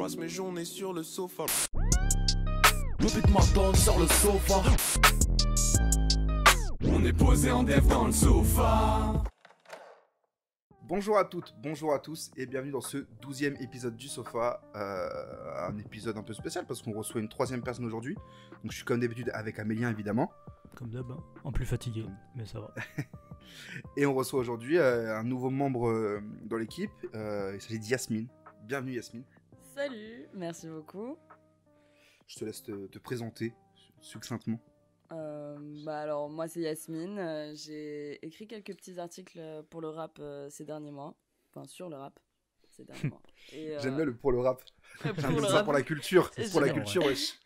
passe mes journées sur le sofa. Le beat m'attend sur le sofa. On est posé en dev dans le sofa. Bonjour à toutes, bonjour à tous et bienvenue dans ce 12e épisode du Sofa. Un épisode un peu spécial parce qu'on reçoit une troisième personne aujourd'hui. Donc je suis comme d'habitude avec Amélien évidemment. Comme d'hab, hein. En plus fatigué, mais ça va. Et on reçoit aujourd'hui un nouveau membre dans l'équipe. Il s'agit d'Yasmine. Bienvenue Yasmine. Salut, merci beaucoup. Je te laisse te présenter succinctement. Alors moi c'est Yasmine, j'ai écrit quelques petits articles pour le rap ces derniers mois, enfin sur le rap ces derniers mois. Et, J'aime bien le pour le rap. pour J'aime le ça rap. pour la culture. C'est Pour la génial, culture, wesh.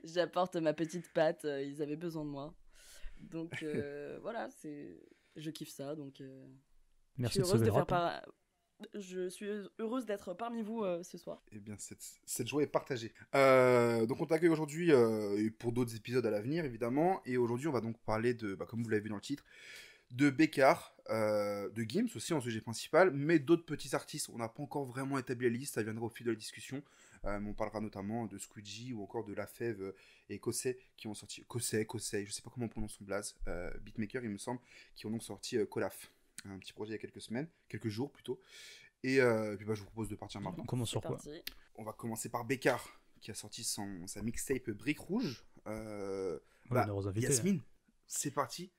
J'apporte ma petite patte, ils avaient besoin de moi. Donc voilà, je kiffe ça, donc Merci je de suis heureuse sauver de le faire rap. Je suis heureuse d'être parmi vous ce soir. Eh bien, cette joie est partagée. Donc, on t'accueille aujourd'hui et pour d'autres épisodes à l'avenir, évidemment. Et aujourd'hui, on va donc parler de, comme vous l'avez vu dans le titre, de Bécard, de Gims aussi en sujet principal, mais d'autres petits artistes. On n'a pas encore vraiment établi la liste, ça viendra au fil de la discussion. On parlera notamment de Squeegee ou encore de La Fève et Kossé qui ont sorti. Kossé, je sais pas comment on prononce son blaze. Beatmaker, il me semble, qui ont donc sorti Colaf. Un petit projet il y a quelques jours plutôt. Et puis je vous propose de partir maintenant. On commence sur C'est quoi? parti. On va commencer par Bécard, qui a sorti sa mixtape Brique Rouge. Ouais, nos invités, Yasmine, c'est parti.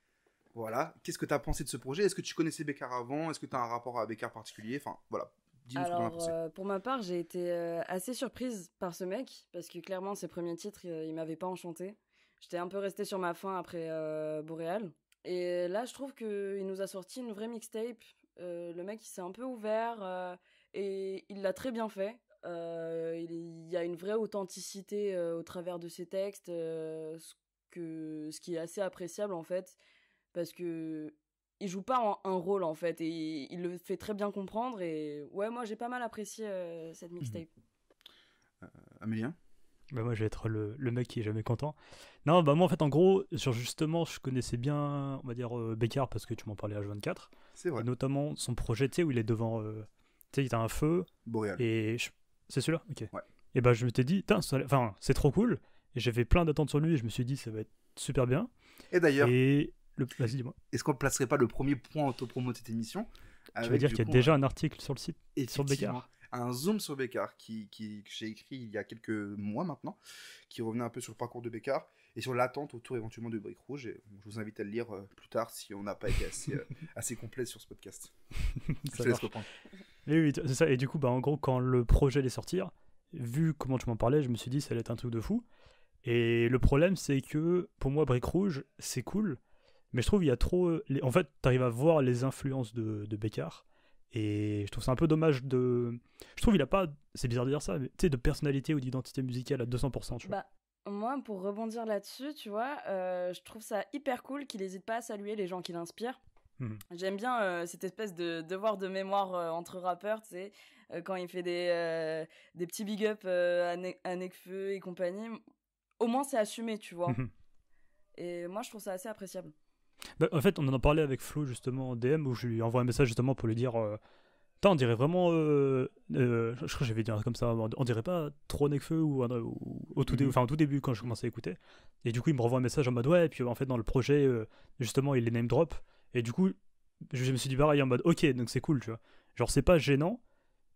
Voilà. Qu'est-ce que tu as pensé de ce projet? Est-ce que tu connaissais Bécard avant? Est-ce que tu as un rapport à Bécard particulier? Enfin, voilà. Dis-nous ce que tu en as pensé. Pour ma part, j'ai été assez surprise par ce mec, parce que clairement, ses premiers titres, il m'avait pas enchanté. J'étais un peu restée sur ma faim après Boréal. Et là, je trouve qu'il nous a sorti une vraie mixtape. Le mec, il s'est un peu ouvert et il l'a très bien fait. Il y a une vraie authenticité au travers de ses textes, ce qui est assez appréciable en fait, parce que il joue pas un rôle en fait, et il le fait très bien comprendre. Et ouais, moi j'ai pas mal apprécié cette mixtape. Amélien? Moi, je vais être le mec qui est jamais content. Non, moi, en fait, en gros, justement, je connaissais bien, on va dire, Bécard, parce que tu m'en parlais à H24. C'est vrai. Et notamment son projet, tu sais, où il est devant. Tu sais, il a un feu. Boréal. Et c'est celui-là? Ok. Ouais. Et je m'étais dit, c'est trop cool. Et j'avais plein d'attentes sur lui, et je me suis dit, ça va être super bien. Et d'ailleurs, Vas-y, dis-moi. est-ce qu'on ne placerait pas le premier point autopromo de cette émission? Tu veux dire qu'il y a déjà un article sur le site sur Effectivement, Bécard? un zoom sur Bécard que j'ai écrit il y a quelques mois maintenant, qui revenait un peu sur le parcours de Bécard et sur l'attente autour éventuellement de Brique Rouge. Et je vous invite à le lire plus tard si on n'a pas été assez complet sur ce podcast. Je te laisse marche. reprendre. Oui, c'est ça. Et du coup, en gros, quand le projet allait sortir, vu comment tu m'en parlais, je me suis dit ça allait être un truc de fou. Et le problème, c'est que pour moi, Brique Rouge, c'est cool, mais je trouve il y a trop. En fait, t'arrives à voir les influences de Bécard. Et je trouve ça un peu dommage de. Je trouve il a pas. C'est bizarre de dire ça, mais tu sais, de personnalité ou d'identité musicale à 200%. Tu vois. Moi, pour rebondir là-dessus, tu vois, je trouve ça hyper cool qu'il n'hésite pas à saluer les gens qui l'inspirent. J'aime bien cette espèce de devoir de mémoire entre rappeurs, tu sais, quand il fait des petits big up à Nekfeu et compagnie. Au moins, c'est assumé, tu vois. Et moi, je trouve ça assez appréciable. En fait, on en a parlé avec Flo justement en DM, où je lui envoie un message justement pour lui dire on dirait vraiment. Je crois que j'avais dit un truc comme ça, on dirait pas trop Nekfeu ou au tout début quand je commençais à écouter. Et du coup, il me renvoie un message en mode ouais, et puis en fait, dans le projet, justement, il les name drop. Et du coup, je me suis dit pareil en mode ok, donc c'est cool, tu vois. Genre, c'est pas gênant,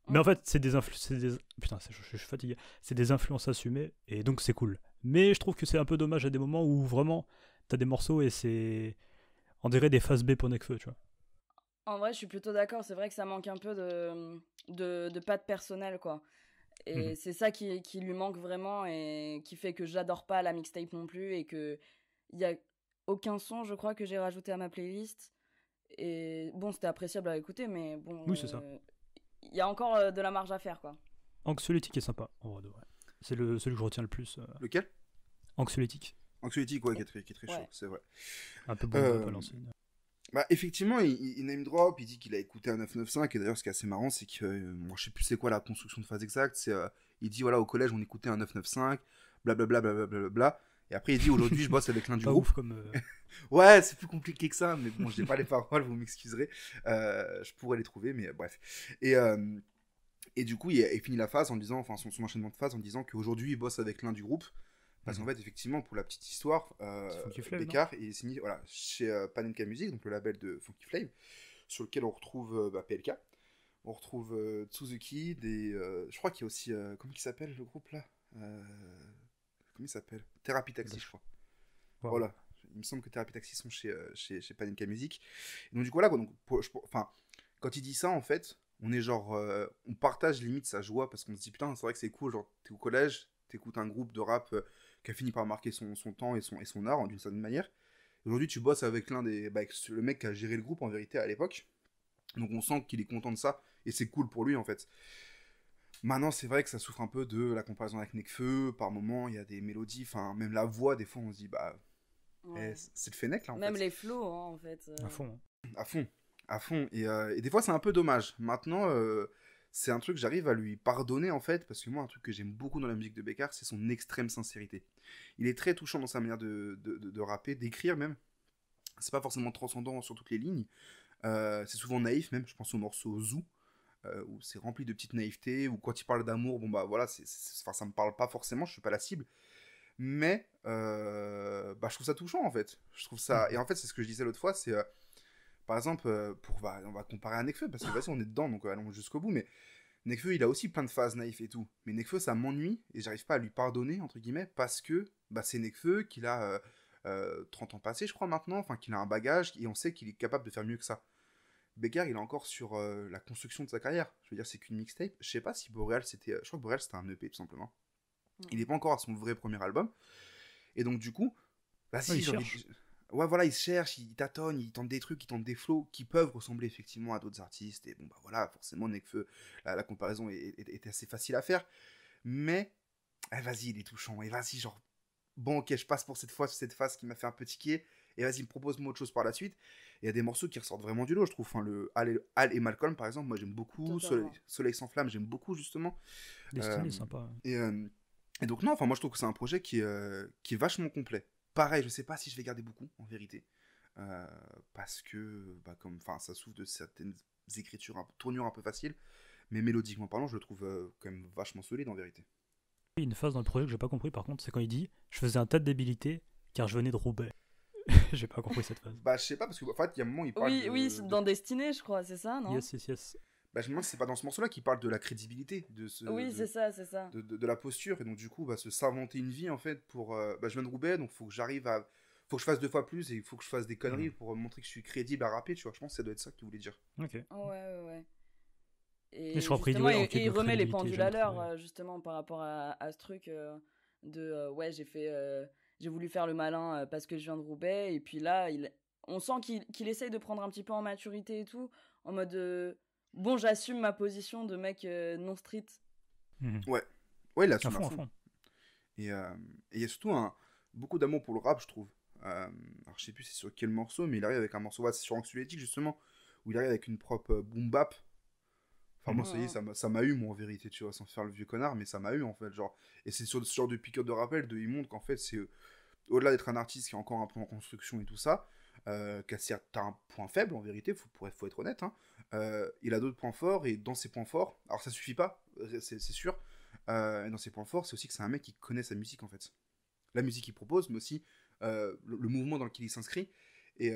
mais en fait, c'est des influences. Putain, je suis fatigué. C'est des influences assumées, et donc c'est cool. Mais je trouve que c'est un peu dommage à des moments où vraiment t'as des morceaux et c'est. On dirait des phases B pour Nekfeu, tu vois. En vrai, je suis plutôt d'accord. C'est vrai que ça manque un peu de patte personnelle, quoi. Et c'est ça qui lui manque vraiment et qui fait que j'adore pas la mixtape non plus et que il y a aucun son, je crois, que j'ai rajouté à ma playlist. Et bon, c'était appréciable à écouter, mais bon. Oui, c'est ça. Il y a encore de la marge à faire, quoi. Anxiolytique est sympa, en vrai de vrai. C'est celui que je retiens le plus. Lequel? Anxiolytique. Anxiolytique, ouais, qui est très chaud, c'est vrai. Un peu bon, à l'ancienne. Effectivement, il name drop, il dit qu'il a écouté un 995, et d'ailleurs, ce qui est assez marrant, c'est que, moi, je sais plus c'est quoi la construction de phrase exacte, il dit, voilà, au collège, on écoutait un 995, blablabla, blablabla, et après, il dit, aujourd'hui, je bosse avec l'un du Pas groupe. ouf comme. Ouais, c'est plus compliqué que ça, mais bon, je n'ai pas les paroles, vous m'excuserez. Je pourrais les trouver, mais bref. Et du coup, il finit la phase en disant, enfin son enchaînement de phase en disant qu'aujourd'hui il bosse avec l'un du groupe. Parce qu'en fait, effectivement, pour la petite histoire, Funky Flame, Bécard est signé voilà, chez Panenka Music, donc le label de Funky Flame, sur lequel on retrouve PLK. On retrouve Tsuzuki, je crois qu'il y a aussi, comment il s'appelle le groupe là Comment il s'appelle Therapy Taxi, je crois. Wow. Voilà, il me semble que Therapy Taxi sont chez Panenka Music. Et donc du coup, voilà, donc, quand il dit ça, en fait, on est genre, on partage limite sa joie, parce qu'on se dit, putain, c'est vrai que c'est cool, genre, t'es au collège, t'écoutes un groupe de rap qui a fini par marquer son temps et son art, d'une certaine manière. Aujourd'hui, tu bosses avec avec le mec qui a géré le groupe, en vérité, à l'époque. Donc on sent qu'il est content de ça, et c'est cool pour lui, en fait. Maintenant, c'est vrai que ça souffre un peu de la comparaison avec Nekfeu. Par moments, il y a des mélodies, enfin, même la voix, des fois, on se dit, Ouais. c'est le Fennec, là, en Même fait. les flows, hein, en fait. À fond. À fond. Et des fois, c'est un peu dommage. Maintenant, c'est un truc que j'arrive à lui pardonner, en fait, parce que moi, un truc que j'aime beaucoup dans la musique de Bécard, c'est son extrême sincérité. Il est très touchant dans sa manière de rapper, d'écrire même. C'est pas forcément transcendant sur toutes les lignes. C'est souvent naïf, même. Je pense au morceau Zoo, où c'est rempli de petites naïvetés, où quand il parle d'amour, bon bah voilà, ça me parle pas forcément, je suis pas la cible. Mais je trouve ça touchant, en fait. Je trouve ça... Et en fait, c'est ce que je disais l'autre fois, c'est... par exemple, on va comparer à Nekfeu, parce que vas-y, on est dedans, donc allons jusqu'au bout, mais Nekfeu, il a aussi plein de phases naïfs et tout. Mais Nekfeu, ça m'ennuie, et j'arrive pas à lui pardonner, entre guillemets, parce que c'est Nekfeu, qu'il a 30 ans passés, je crois, maintenant, enfin, qu'il a un bagage, et on sait qu'il est capable de faire mieux que ça. Bécard, il est encore sur la construction de sa carrière. Je veux dire, c'est qu'une mixtape. Je sais pas si Boréal, c'était... Je crois que Boréal, c'était un EP, tout simplement. Il est pas encore à son vrai premier album. Et donc, du coup... il cherche. Ouais, voilà, il se cherche, il tâtonne, il tente des trucs, il tente des flows qui peuvent ressembler effectivement à d'autres artistes. Et bon, bah voilà, forcément, Nekfeu, la comparaison est assez facile à faire. Mais, vas-y, il est touchant. Et vas-y, genre, bon, ok, je passe pour cette fois sur cette phase qui m'a fait un peu tiquer. Et vas-y, propose-moi autre chose par la suite. Et il y a des morceaux qui ressortent vraiment du lot, je trouve. Enfin, Al et Malcolm, par exemple, moi j'aime beaucoup. Soleil sans flamme, j'aime beaucoup, justement. Destiny, sympa. Et donc, non, enfin, moi je trouve que c'est un projet qui est vachement complet. Pareil, je sais pas si je vais garder beaucoup, en vérité. Parce que, ça souffre de certaines écritures, tournures un peu faciles. Mais mélodiquement parlant, je le trouve quand même vachement solide, en vérité. Une phase dans le projet que j'ai pas compris, par contre, c'est quand il dit « Je faisais un tas de débilités, car je venais de Roubaix. » J'ai pas compris cette phase. Je sais pas, parce qu'en fait, il y a un moment, il parle c'est dans Destiny, je crois, c'est ça, non? Yes. Je me demande si c'est pas dans ce morceau-là qu'il parle de la crédibilité, c'est ça. De la posture, et donc du coup, se s'inventer une vie, en fait, pour... je viens de Roubaix, donc faut que j'arrive à... Faut que je fasse 2 fois plus, et il faut que je fasse des conneries pour montrer que je suis crédible à rapper, tu vois. Je pense que ça doit être ça qu'il voulait dire. Ok. Ouais. Et je crois justement, il remet les crédibilité, pendules à l'heure, justement, par rapport à ce truc j'ai voulu faire le malin parce que je viens de Roubaix, et puis là, on sent qu'il essaye de prendre un petit peu en maturité et tout, en mode bon, j'assume ma position de mec non street. Ouais, il assume à fond. Et il y a surtout beaucoup d'amour pour le rap, je trouve. Alors, je sais plus c'est sur quel morceau, mais il arrive avec un morceau, c'est sur Anxiolytique, justement, où il arrive avec une propre boom bap. Enfin, moi, ça y est, ça m'a eu, moi, en vérité, tu vois, sans faire le vieux connard, mais ça m'a eu, en fait, genre. Et c'est sur ce genre de pick-up de rappel, il montre qu'en fait, c'est au-delà d'être un artiste qui est encore un peu en construction et tout ça, qui a certains points faibles, en vérité, faut être honnête, hein. Il a d'autres points forts, et dans ses points forts, alors ça suffit pas, c'est sûr, et dans ses points forts, c'est aussi que c'est un mec qui connaît sa musique, en fait. La musique qu'il propose, mais aussi le mouvement dans lequel il s'inscrit, et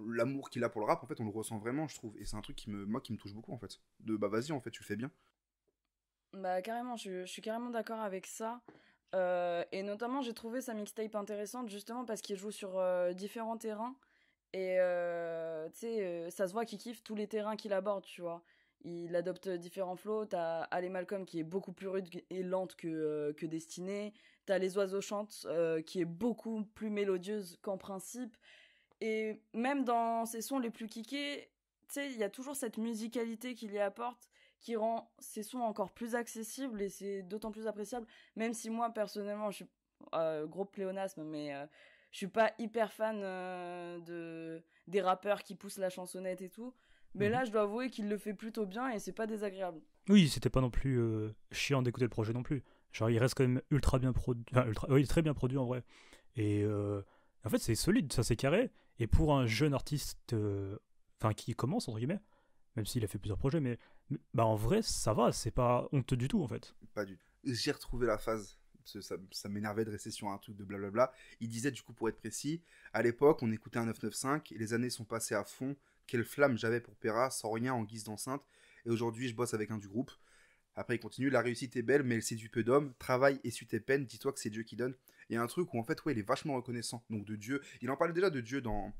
l'amour qu'il a pour le rap, en fait, on le ressent vraiment, je trouve. Et c'est un truc qui me touche beaucoup, en fait. Vas-y, en fait, tu le fais bien. Carrément, je suis carrément d'accord avec ça. Et notamment, j'ai trouvé sa mixtape intéressante, justement, parce qu'il joue sur différents terrains. Et, ça se voit qu'il kiffe tous les terrains qu'il aborde, tu vois. Il adopte différents flows. T'as Al et Malcolm, qui est beaucoup plus rude et lente que Destiné. T'as Les Oiseaux chantent, qui est beaucoup plus mélodieuse qu'en principe. Et même dans ses sons les plus kickés, il y a toujours cette musicalité qu'il y apporte qui rend ses sons encore plus accessibles, et c'est d'autant plus appréciable, même si moi, personnellement, je suis gros pléonasme, mais je suis pas hyper fan des rappeurs qui poussent la chansonnette et tout. Mais là, je dois avouer qu'il le fait plutôt bien, et c'est pas désagréable. Oui, c'était pas non plus chiant d'écouter le projet non plus. Genre, il reste quand même ultra bien produit. Enfin, très bien produit en vrai. Et en fait, c'est solide, ça c'est carré. Et pour un jeune artiste qui commence, entre guillemets, même s'il a fait plusieurs projets, mais bah en vrai, ça va, c'est pas honteux du tout en fait. Pas du tout. J'ai retrouvé la phase. Parce que ça m'énervait de rester sur un truc de blablabla. Il disait, du coup, pour être précis, à l'époque, on écoutait un 995 et les années sont passées à fond. Quelle flamme j'avais pour Pera, sans rien en guise d'enceinte. Et aujourd'hui, je bosse avec un du groupe. Après, il continue. La réussite est belle, mais elle séduit peu d'hommes. Travaille, essuie tes peines. Dis-toi que c'est Dieu qui donne. Il y a un truc où, en fait, ouais, il est vachement reconnaissant. Donc, de Dieu. Il en parlait déjà de Dieu dans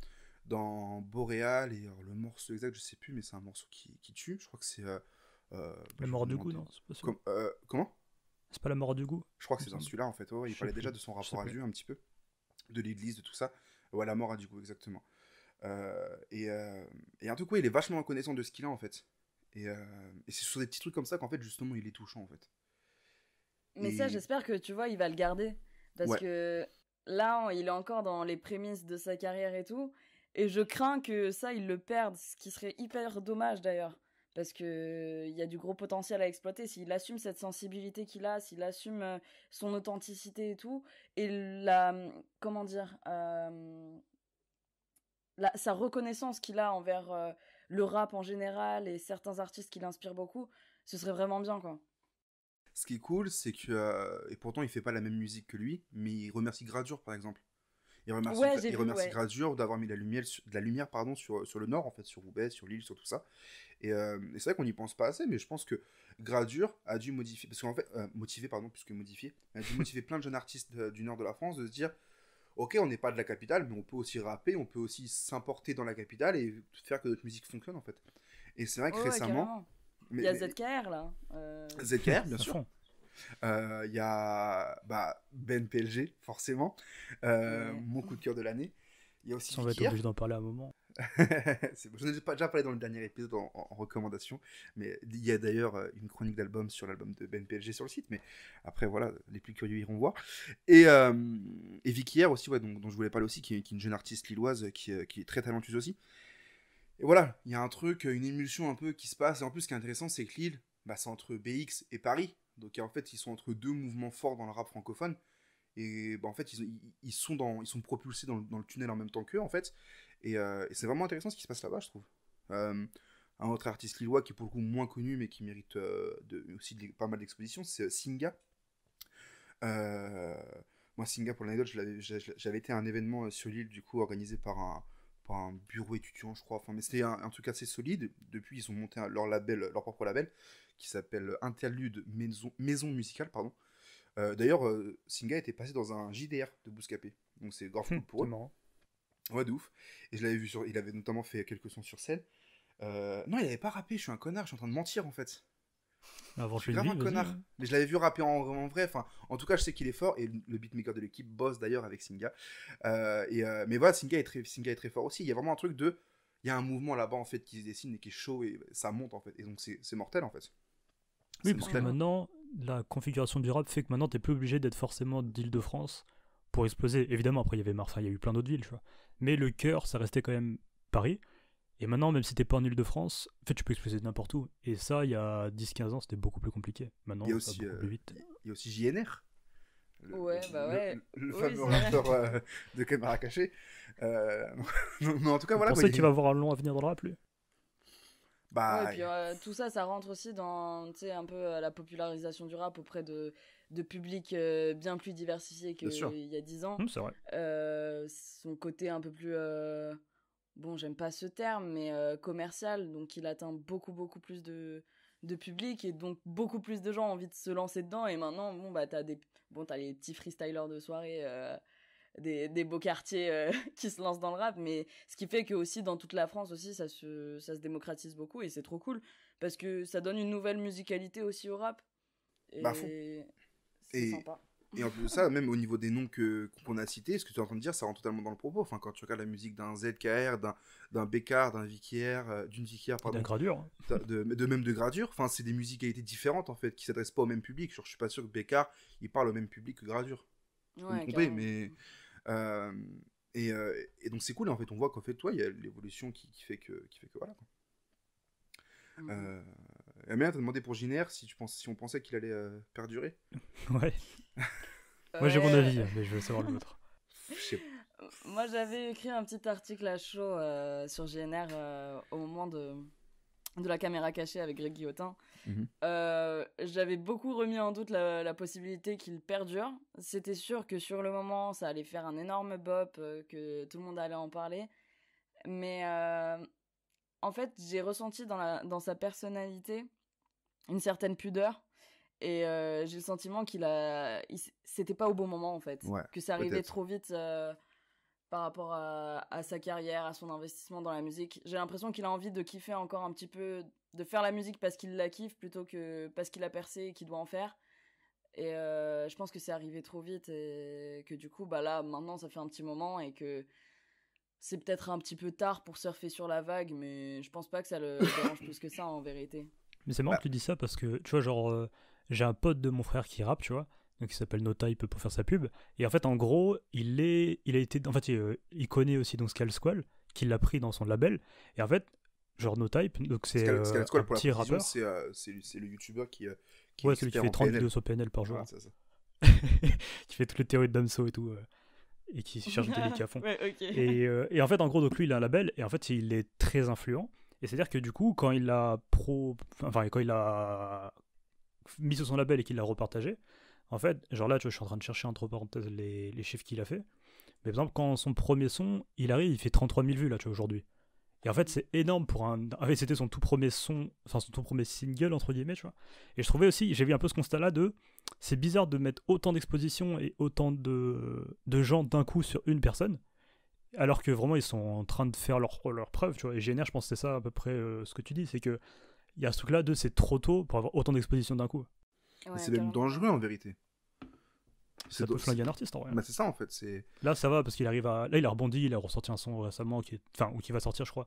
Boréal. Et alors, le morceau exact, je sais plus, mais c'est un morceau qui tue. Je crois que c'est. La mort du goût, non? C'est pas ça. Comment? C'est pas la mort du goût? Je crois que c'est dans celui-là, en fait. Ouais, il parlait déjà de son rapport à Dieu, un petit peu. De l'église, de tout ça. Ouais, la mort a du goût, exactement. Et un truc, ouais, il est vachement reconnaissant de ce qu'il a, en fait. Et c'est sur des petits trucs comme ça qu'en fait, justement, il est touchant, en fait. Mais ça, j'espère que, tu vois, il va le garder. Parce que là, il est encore dans les prémices de sa carrière et tout. Et je crains que ça, il le perde. Ce qui serait hyper dommage, d'ailleurs. Parce qu'il y a du gros potentiel à exploiter. S'il assume cette sensibilité qu'il a, s'il assume son authenticité et tout. Et comment dire... sa reconnaissance qu'il a envers le rap en général et certains artistes qui l'inspirent beaucoup, ce serait vraiment bien, quoi. Ce qui est cool, c'est que... et pourtant, il fait pas la même musique que lui, mais il remercie Gradure, par exemple. Il remercie Gradure d'avoir mis de la lumière sur le Nord, en fait, sur Roubaix, sur l'île, sur tout ça. Et c'est vrai qu'on n'y pense pas assez, mais je pense que Gradure a dû modifier... Parce qu'en fait, motiver a dû motiver plein de jeunes artistes du Nord de la France de se dire... Ok, on n'est pas de la capitale, mais on peut aussi rapper, on peut aussi s'importer dans la capitale et faire que notre musique fonctionne, en fait. Et c'est vrai que récemment... Il y a ZKR, là. ZKR, bien sûr. Il y a Ben PLG, forcément. Mon coup de cœur de l'année. Il y a aussi on va être obligé d'en parler à un moment. Je n'en ai déjà parlé dans le dernier épisode en recommandation, mais il y a d'ailleurs une chronique d'album sur l'album de Ben PLG sur le site, mais après voilà, les plus curieux iront voir. Et Vicky R aussi, ouais, dont je voulais parler aussi, qui est une jeune artiste lilloise qui est très talentueuse aussi. Et voilà, il y a un truc, une émulsion un peu qui se passe, et en plus ce qui est intéressant c'est que Lille, c'est entre BX et Paris, donc en fait ils sont entre deux mouvements forts dans le rap francophone. Et en fait, ils sont propulsés dans le tunnel en même temps qu'eux, en fait. Et c'est vraiment intéressant ce qui se passe là-bas, je trouve. Un autre artiste lillois qui est pour le coup moins connu, mais qui mérite aussi pas mal d'expositions, c'est Singa. Moi, Singa, pour l'anecdote, j'avais été à un événement sur l'île, du coup, organisé par un bureau étudiant, je crois. Enfin, mais c'était un truc assez solide. Depuis, ils ont monté leur propre label, qui s'appelle Interlude Maison Musicale, pardon. D'ailleurs, Singa était passé dans un JDR de Bouscapé, donc c'est grave cool pour eux. Marrant. Ouais, de ouf. Et je l'avais vu il avait notamment fait quelques sons sur scène. Non, il avait pas rappé, je suis un connard, je suis en train de mentir en fait. Avant, je suis grave un connard. Mais je l'avais vu rapper en vrai, enfin, en tout cas, je sais qu'il est fort, et le beatmaker de l'équipe bosse d'ailleurs avec Singa. Mais voilà, Singa est très fort aussi. Il y a vraiment un truc il y a un mouvement là-bas en fait qui se dessine et qui est chaud, et ça monte en fait. Et donc c'est mortel en fait. Oui, parce que maintenant, la configuration du rap fait que maintenant, t'es plus obligé d'être forcément d'Île-de-France pour exploser. Évidemment, après, il y avait Marseille, il y a eu plein d'autres villes, tu vois. Mais le cœur, ça restait quand même Paris. Et maintenant, même si t'es pas en Île-de-France, en fait, tu peux exploser de n'importe où. Et ça, il y a 10-15 ans, c'était beaucoup plus compliqué. Maintenant, ça va beaucoup plus vite. Il y a aussi JNR. Le fameux rappeur de caméra cachée. Mais en tout cas, voilà. Vous pensez qu'il va avoir un long avenir dans le rap, lui? Et puis tout ça, ça rentre aussi dans, tu sais, un peu la popularisation du rap auprès de publics bien plus diversifiés qu'il y a 10 ans. C'est vrai. Son côté un peu plus, bon, j'aime pas ce terme, mais commercial, donc il atteint beaucoup plus de public, et donc beaucoup plus de gens ont envie de se lancer dedans. Et maintenant, t'as les petits freestylers de soirée, des beaux quartiers qui se lancent dans le rap, mais ce qui fait que aussi dans toute la France aussi ça se démocratise beaucoup, et c'est trop cool parce que ça donne une nouvelle musicalité aussi au rap, et c'est sympa. Et en plus de ça, même au niveau des noms qu'on a cités, ce que tu es en train de dire, ça rentre totalement dans le propos. Enfin, quand tu regardes la musique d'un ZKR, d'un Bécard, d'un Vikier, d'une Vikier, pardon. D'un Gradure. Même de Gradure. Enfin, c'est des musicalités différentes, en fait, qui s'adressent pas au même public. Genre, je suis pas sûr que Bécard, il parle au même public que Gradure. Ouais, compris, mais... et donc, c'est cool, en fait. On voit qu'en fait, il y a l'évolution qui fait que voilà, quoi. Amélia t'a demandé pour JNR si on pensait qu'il allait perdurer. Ouais. Moi j'ai mon avis, mais je veux savoir le vôtre. Moi j'avais écrit un petit article à chaud sur JNR au moment de la caméra cachée avec Greg Guillotin, Mhm. j'avais beaucoup remis en doute la possibilité qu'il perdure. C'était sûr que sur le moment, ça allait faire un énorme bop, que tout le monde allait en parler. Mais en fait, j'ai ressenti dans sa personnalité une certaine pudeur. Et j'ai le sentiment c'était pas au bon moment, en fait. Ouais, que ça arrivait peut-être. trop vite par rapport à sa carrière, à son investissement dans la musique. J'ai l'impression qu'il a envie de kiffer encore un petit peu, de faire la musique parce qu'il la kiffe plutôt que parce qu'il a percé et qu'il doit en faire. Et je pense que c'est arrivé trop vite et que du coup, bah là, maintenant, ça fait un petit moment et que c'est peut-être un petit peu tard pour surfer sur la vague, mais je pense pas que ça le dérange plus que ça, en vérité. Mais c'est marrant Bah. que tu dis ça parce que, tu vois, genre, j'ai un pote de mon frère qui rappe, tu vois, donc il s'appelle NoType pour faire sa pub. Et en fait, en gros, il a été, en fait, il connaît aussi donc Skull Squall, qui l'a pris dans son label. Et en fait, genre NoType, donc c'est Scal un Squall, pour la petit précision, rappeur. c'est le youtubeur qui est Ouais, celui qui expert fait en 30 PNL. vidéos sur PNL par jour. Voilà, c'est ça. Qui fait toutes les théories de Damso et tout. Et qui cherche des délits à fond. Ouais, ok. Et en fait, en gros, donc lui, il a un label, et en fait, il est très influent. Et c'est-à-dire que du coup, quand il quand il a mis sur son label et qu'il l'a repartagé, en fait, genre là, tu vois, je suis en train de chercher entre parenthèses les chiffres qu'il a fait. Mais par exemple, quand son premier son, il arrive, il fait 33 000 vues, là, tu vois, aujourd'hui. Et en fait, c'est énorme pour un. En fait, c'était son tout premier son, enfin son tout premier single, entre guillemets, tu vois. Et je trouvais aussi, j'ai vu un peu ce constat-là de. C'est bizarre de mettre autant d'expositions et autant de gens d'un coup sur une personne, alors que vraiment, ils sont en train de faire leur preuve, tu vois. Et GNR, je pense que c'est ça à peu près ce que tu dis, c'est que. Il y a ce truc-là de c'est trop tôt pour avoir autant d'expositions d'un coup. Ouais, C'est même carrément. dangereux en vérité. Ça peut flinguer un artiste en vrai. Bah, c'est ça en fait. C'est Là, ça va parce qu'il arrive à. Là, il a rebondi, il a ressorti un son récemment, ou qui va sortir, je crois,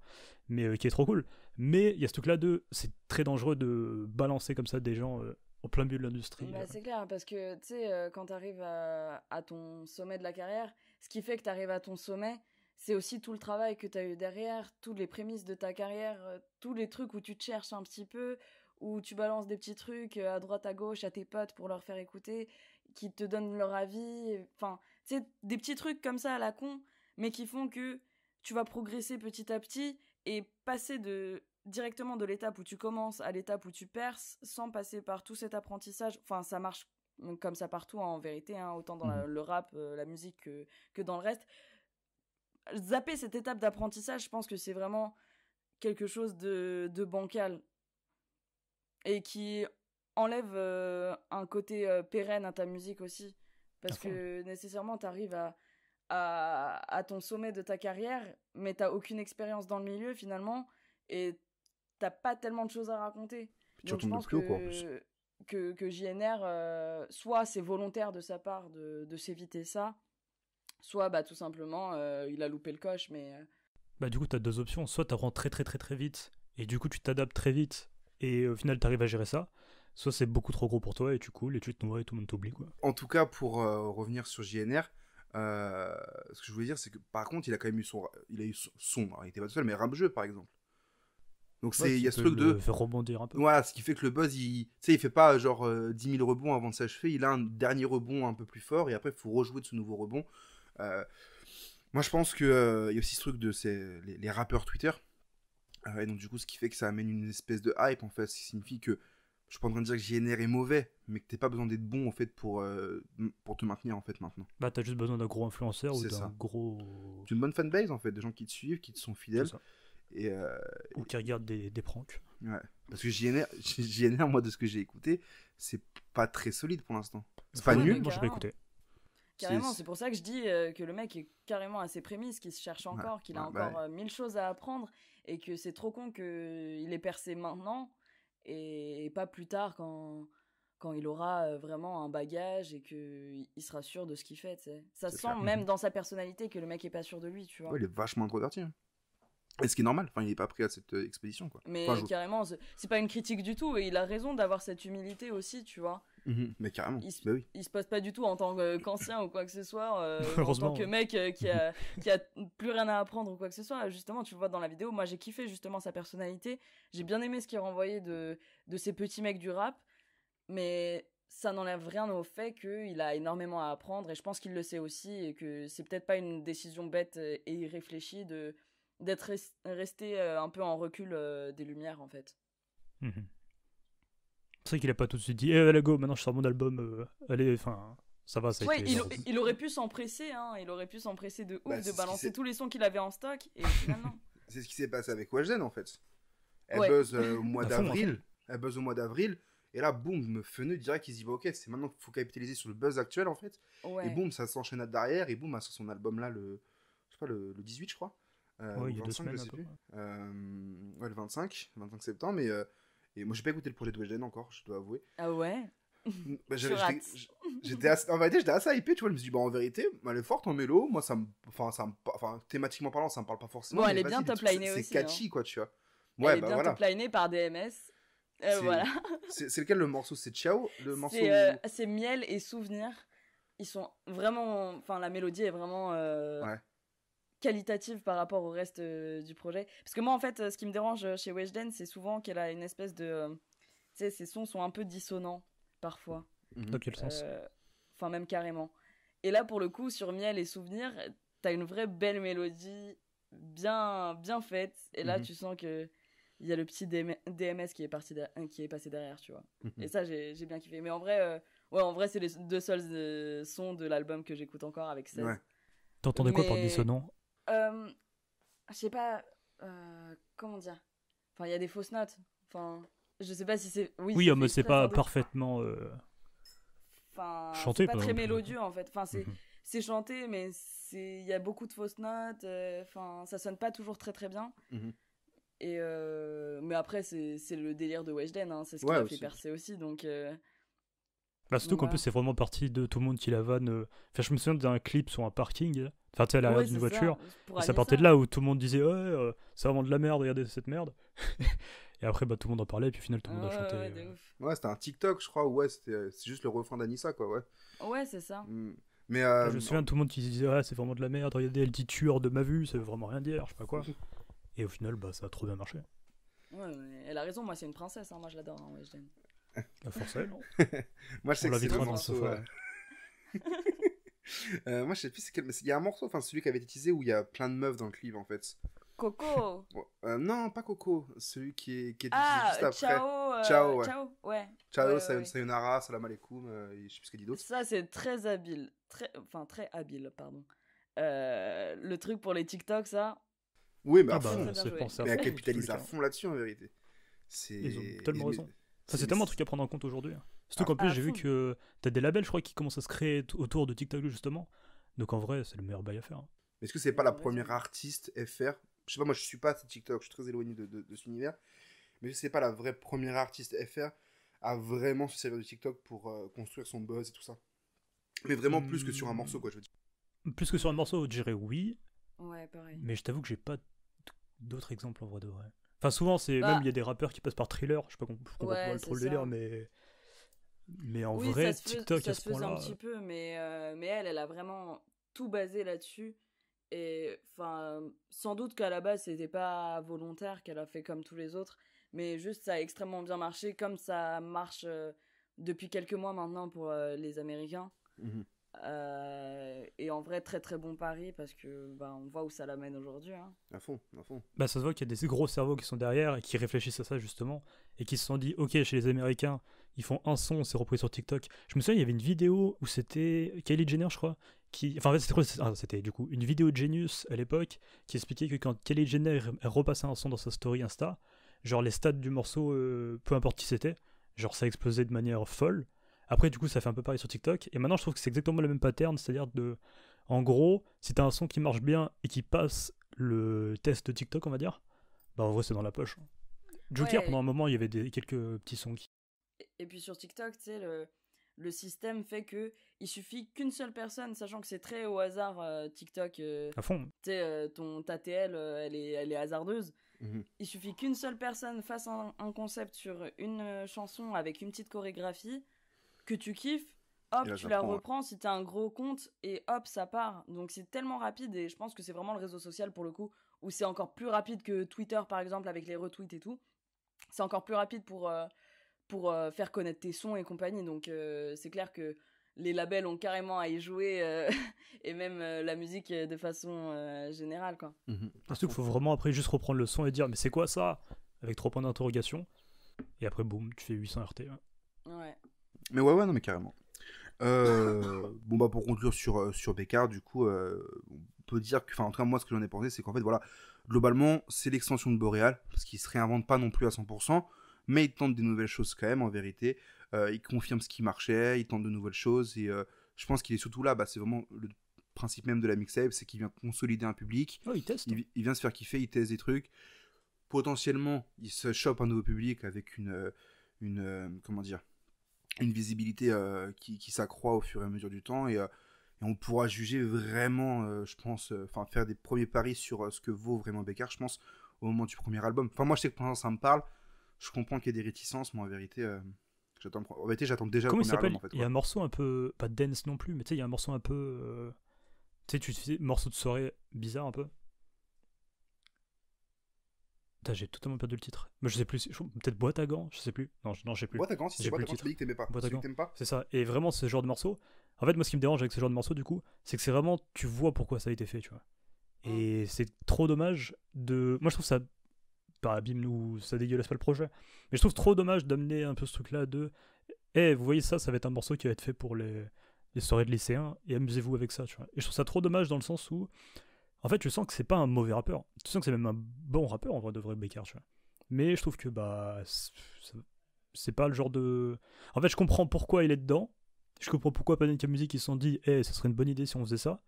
mais qui est trop cool. Mais il y a ce truc-là de. C'est très dangereux de balancer comme ça des gens au plein milieu de l'industrie. Bah, c'est clair, parce que tu sais, quand tu arrives à ton sommet de la carrière, ce qui fait que tu arrives à ton sommet, c'est aussi tout le travail que tu as eu derrière, toutes les prémices de ta carrière, tous les trucs où tu te cherches un petit peu, où tu balances des petits trucs à droite à gauche à tes potes pour leur faire écouter, qui te donnent leur avis, enfin, tu sais, des petits trucs comme ça à la con, mais qui font que tu vas progresser petit à petit et passer directement de l'étape où tu commences à l'étape où tu perces sans passer par tout cet apprentissage. Enfin, ça marche comme ça partout, hein, en vérité, hein, autant dans le rap, la musique que dans le reste. Zapper cette étape d'apprentissage, je pense que c'est vraiment quelque chose de bancal et qui enlève un côté pérenne à ta musique aussi. Parce que nécessairement, tu arrives à ton sommet de ta carrière, mais t'as aucune expérience dans le milieu finalement, et t'as pas tellement de choses à raconter. tu Donc je retombes de pense plus haut quoi en plus. que JNR, soit c'est volontaire de sa part de s'éviter ça, soit bah tout simplement il a loupé le coche, mais Bah, du coup, t'as deux options. Soit t'apprends très très très très vite, et du coup, tu t'adaptes très vite, et au final, t'arrives à gérer ça. Soit c'est beaucoup trop gros pour toi, et tu coules, et tu te noies, et tout le monde t'oublie, quoi. En tout cas, pour revenir sur JNR, ce que je voulais dire, c'est que par contre, il a quand même eu il a eu son. Alors, il était pas tout seul, mais Rap-Jeu par exemple. Donc Ouais, il y a qui ce peut truc le de. faire rebondir un peu. Voilà, ce qui fait que le buzz, tu sais, il fait pas genre 10 000 rebonds avant de s'achever, il a un dernier rebond un peu plus fort, et après, il faut rejouer de ce nouveau rebond. Moi, je pense qu'il y a aussi ce truc de les rappeurs Twitter. Et donc, du coup, ce qui fait que ça amène une espèce de hype, en fait, ce qui signifie que je suis pas en train de dire que JNR est mauvais, mais que t'as pas besoin d'être bon, en fait, pour te maintenir, en fait, maintenant. Bah, t'as juste besoin d'un gros influenceur ou C'est d'un ça. gros. D'une bonne fanbase, en fait, des gens qui te suivent, qui te sont fidèles. C'est ça. Et, Ou qui regardent des pranks. ouais. Parce que JNR, moi, de ce que j'ai écouté, c'est pas très solide pour l'instant. C'est pas Ouais, nul. mais Moi, j'ai pas carrément. écouté. Carrément, c'est pour ça que je dis que le mec est carrément à ses prémices, qu'il se cherche encore, qu'il a ouais, encore bah 1000 choses à apprendre, et que c'est trop con qu'il ait percé maintenant et pas plus tard quand il aura vraiment un bagage et qu'il sera sûr de ce qu'il fait, tu sais. Ça C'est sent clair. même dans sa personnalité que le mec est pas sûr de lui, tu vois. Ouais, il est vachement introverti. Hein. Et ce qui est normal, enfin, il est pas prêt à cette expédition, quoi. Mais Enfin, carrément, c'est pas une critique du tout, et il a raison d'avoir cette humilité aussi, tu vois. Mais carrément, Il se, bah oui. il se pose pas du tout en tant qu'ancien ou quoi que ce soit, en Heureusement, tant que ouais. mec qui a plus rien à apprendre ou quoi que ce soit. Justement, tu le vois dans la vidéo, moi j'ai kiffé justement sa personnalité. J'ai bien aimé ce qu'il renvoyait de ces petits mecs du rap, mais ça n'enlève rien au fait qu'il a énormément à apprendre, et je pense qu'il le sait aussi, et que c'est peut-être pas une décision bête et irréfléchie de d'être resté un peu en recul des lumières, en fait. Mhm. C'est vrai qu'il a pas tout de suite dit allez go, maintenant je sors mon album, allez, enfin, ça va, ça a Ouais, été... il aurait pu s'empresser, hein, il aurait pu s'empresser de ouf, Bah, c'est de ce balancer qui tous les sons qu'il avait en stock, et finalement... C'est ce qui s'est passé avec Weshden en fait. Elle Ouais. buzz au mois À fond, d'avril. Elle buzz au mois d'avril. Et là, boum, Feneux direct, il se dit bah, ok, c'est maintenant qu'il faut capitaliser sur le buzz actuel en fait. Ouais. Et boum, ça s'enchaîne derrière. Et boum, elle sort son album là, je sais pas, le 18, je crois. Ouais, ou il y a 2 25, semaines je à sais peu plus. près. Ouais, le 25 septembre. Et moi, j'ai pas écouté le projet de Weshden encore, je dois avouer. Ah ouais. Bah, Tu rates. en vérité, j'étais assez hypé, tu vois. Je me suis dit, bah, en vérité, elle est forte en mélo. Moi, thématiquement parlant, ça me parle pas forcément. Bon, mais elle est vas-y, bien les top trucs, linée aussi, c'est catchy, quoi, tu vois. Ouais, Elle est bah bien voilà. top-linée par DMS. C'est- Voilà. C'est lequel le morceau? C'est Ciao? Le morceau. C'est Miel et Souvenir. Ils sont vraiment... Enfin, la mélodie est vraiment Ouais. qualitative par rapport au reste du projet. Parce que moi, en fait, ce qui me dérange chez Weshden, c'est souvent qu'elle a une espèce de... tu sais, ses sons sont un peu dissonants, parfois. Dans quel sens? Enfin, même carrément. Et là, pour le coup, sur Miel et Souvenir, t'as une vraie belle mélodie, bien faite. Et là, Mhm. tu sens que il y a le petit DMS qui est passé derrière, tu vois. Mhm. Et ça, j'ai bien kiffé. Mais en vrai, c'est les deux seuls sons de l'album que j'écoute encore avec 16. Ouais. T'entendais quoi par Mais- dissonant? Je sais pas, comment dire. Enfin, il y a des fausses notes. Enfin, je sais pas si c'est... Oui, c'est mais fait c'est exprès, pas sans doute. parfaitement... Enfin, chanté, c'est pas par très exemple. mélodieux en fait. Enfin, Mhm. c'est chanté, mais il y a beaucoup de fausses notes. Enfin, ça sonne pas toujours très très bien. Mhm. Et mais après, c'est le délire de Weshden. Hein. C'est ce qui Ouais, l'a fait aussi. percer aussi. Donc, Bah, surtout qu'en Voilà. plus, c'est vraiment parti de tout le monde qui la vanne. Enfin, je me souviens d'un clip sur un parking, là. Enfin, tu sais, à l'arrière ouais, d'une c'est voiture. Pour Et ça Anissa. partait de là où tout le monde disait ouais, c'est vraiment de la merde, regardez cette merde. Et après, bah, tout le monde en parlait, et puis au final, tout le monde a chanté. Ouais, de ouf. Ouais, c'était un TikTok, je crois. Ouais, c'est juste le refrain d'Anissa, quoi. Ouais. Ouais, c'est ça. Mais. Je me souviens de tout le monde qui disait ouais, c'est vraiment de la merde, regardez, elle dit tueur de ma vue, ça veut vraiment rien dire, je sais pas quoi. Et au final, bah, ça a trop bien marché. Ouais, mais elle a raison. Moi, c'est une princesse. Hein. Moi, je l'adore, hein, Weshden. La force à elle, non? Moi, je sais On que c'est l'invitera le dans le morceau. sofa. Moi, je sais plus c'est quel. Mais il y a un morceau, enfin, celui qui avait été teasé où il y a plein de meufs dans le clip, en fait. Coco. Ouais. Non, pas Coco. Celui qui est teasé Ah, juste après. ciao. Ciao, ouais. Ciao. Ouais. Ciao, Ouais, ouais. sayonara, salam alaikum. Je sais plus ce qu'elle dit d'autre. Ça, c'est très habile. Très habile, pardon. Le truc pour les TikTok, ça. Oui, mais Ah à bah, fond. bien c'est joué. pensé à Mais elle fond, capitalise dans à tous les cas. fond là-dessus, en vérité. Ils ont tellement mais- raison. Ça, c'est tellement un truc à prendre en compte aujourd'hui. Surtout qu'en à plus, j'ai vu fond. que t'as des labels, je crois, qui commencent à se créer autour de TikTok, justement. Donc en vrai, c'est le meilleur bail à faire. Mais est-ce que c'est pas la Ils ont première raison. artiste FR? Je sais pas, moi je suis pas sur TikTok, je suis très éloigné de cet univers. Mais c'est pas la vraie première artiste FR à vraiment se servir de TikTok pour construire son buzz et tout ça. Mais vraiment plus que sur un morceau, quoi, je veux dire. Plus que sur un morceau, je dirais oui, Ouais, pareil. mais je t'avoue que j'ai pas d'autres exemples en vrai de vrai. Enfin, souvent, c'est Bah. même il y a des rappeurs qui passent par Thriller, je sais pas je comprends Ouais, pas trop le c'est délire, ça. mais en Oui, vrai, ça se TikTok ça à se ce faisait un point-là. petit peu, mais elle a vraiment tout basé là-dessus. Et enfin, sans doute qu'à la base, c'était pas volontaire, qu'elle a fait comme tous les autres, mais juste ça a extrêmement bien marché, comme ça marche depuis quelques mois maintenant pour les Américains. Mhm. Et en vrai, très très bon pari parce que bah, on voit où ça l'amène aujourd'hui. Hein. À fond, à fond. Bah, ça se voit qu'il y a des gros cerveaux qui sont derrière et qui réfléchissent à ça justement et qui se sont dit ok, chez les Américains ils font un son, c'est repris sur TikTok. Je me souviens, il y avait une vidéo où c'était Kylie Jenner, je crois, enfin en fait c'était du coup une vidéo de Genius à l'époque qui expliquait que quand Kylie Jenner elle repassait un son dans sa story Insta, genre les stats du morceau, peu importe qui c'était, genre ça explosait de manière folle. Après du coup ça fait un peu pareil sur TikTok et maintenant je trouve que c'est exactement le même pattern, c'est-à-dire en gros si t'as un son qui marche bien et qui passe le test de TikTok on va dire, bah en vrai c'est dans la poche. Joker Ouais. pendant un moment il y avait quelques petits sons qui... Et puis sur TikTok, tu sais, le système fait que il suffit qu'une seule personne, sachant que c'est très au hasard TikTok, à fond. tu sais, ta TL, elle est hasardeuse. Mhm. Il suffit qu'une seule personne fasse un concept sur une chanson avec une petite chorégraphie, que tu kiffes, hop, Et là, tu ça la prend, ouais. reprends si t'as un gros compte, et hop, ça part. Donc c'est tellement rapide, et je pense que c'est vraiment le réseau social pour le coup, où c'est encore plus rapide que Twitter par exemple, avec les retweets et tout. C'est encore plus rapide pour faire connaître tes sons et compagnie. Donc c'est clair que les labels ont carrément à y jouer et même la musique de façon générale, quoi. Surtout qu'il faut vraiment après juste reprendre le son et dire mais c'est quoi ça avec 3 points d'interrogation et après boum tu fais 800 RT. Ouais. Mais ouais, non, mais carrément. Bon, bah, pour conclure sur Bécard, du coup, on peut dire que, enfin, en tout cas, moi, ce que j'en ai pensé, c'est qu'en fait, voilà, globalement, c'est l'extension de Boréal, parce qu'il se réinvente pas non plus à 100%, mais il tente des nouvelles choses quand même, en vérité. Il confirme ce qui marchait, il tente de nouvelles choses, et je pense qu'il est surtout là, bah, c'est vraiment le principe même de la mixtape, c'est qu'il vient consolider un public. Oh, il teste. Il vient se faire kiffer, il teste des trucs. Potentiellement, il se chope un nouveau public avec comment dire, une visibilité qui s'accroît au fur et à mesure du temps, et on pourra juger vraiment, je pense, faire des premiers paris sur ce que vaut vraiment Bécard, je pense, au moment du premier album. Enfin, moi, je sais que pour l'instant, ça me parle. Je comprends qu'il y ait des réticences, mais en vérité, j'attends déjà Comment le il premier s'appelle album, en fait. Il y a un morceau un peu, pas dance non plus, mais tu sais, il y a un morceau un peu. Tu sais, tu fais morceau de soirée bizarre un peu. Putain, j'ai totalement perdu le titre. Mais je sais plus, peut-être Boîte à gants, je sais plus. Non, je sais plus. Boîte à gants, si c'est J'ai Boîte à plus gants, le tu m'as dit que t'aimais pas. Boîte à Celui gants. que t'aimes pas. C'est ça. Et vraiment, ce genre de morceau. En fait, moi, ce qui me dérange avec ce genre de morceau, du coup, c'est que c'est vraiment, tu vois pourquoi ça a été fait, tu vois. Et c'est trop dommage de. Moi, je trouve ça. Bah, bim, nous, ça dégueulasse pas le projet. Mais je trouve trop dommage d'amener un peu ce truc-là de. Vous voyez ça va être un morceau qui va être fait pour les soirées de lycéens, et amusez-vous avec ça, tu vois. Et je trouve ça trop dommage dans le sens où. En fait, tu sens que c'est pas un mauvais rappeur. Tu sens que c'est même un bon rappeur, en vrai, de vrai, Bécard, tu vois. Mais je trouve que, bah. C'est pas le genre de. En fait, je comprends pourquoi il est dedans. Je comprends pourquoi Panic! Music ils se sont dit, ça serait une bonne idée si on faisait ça.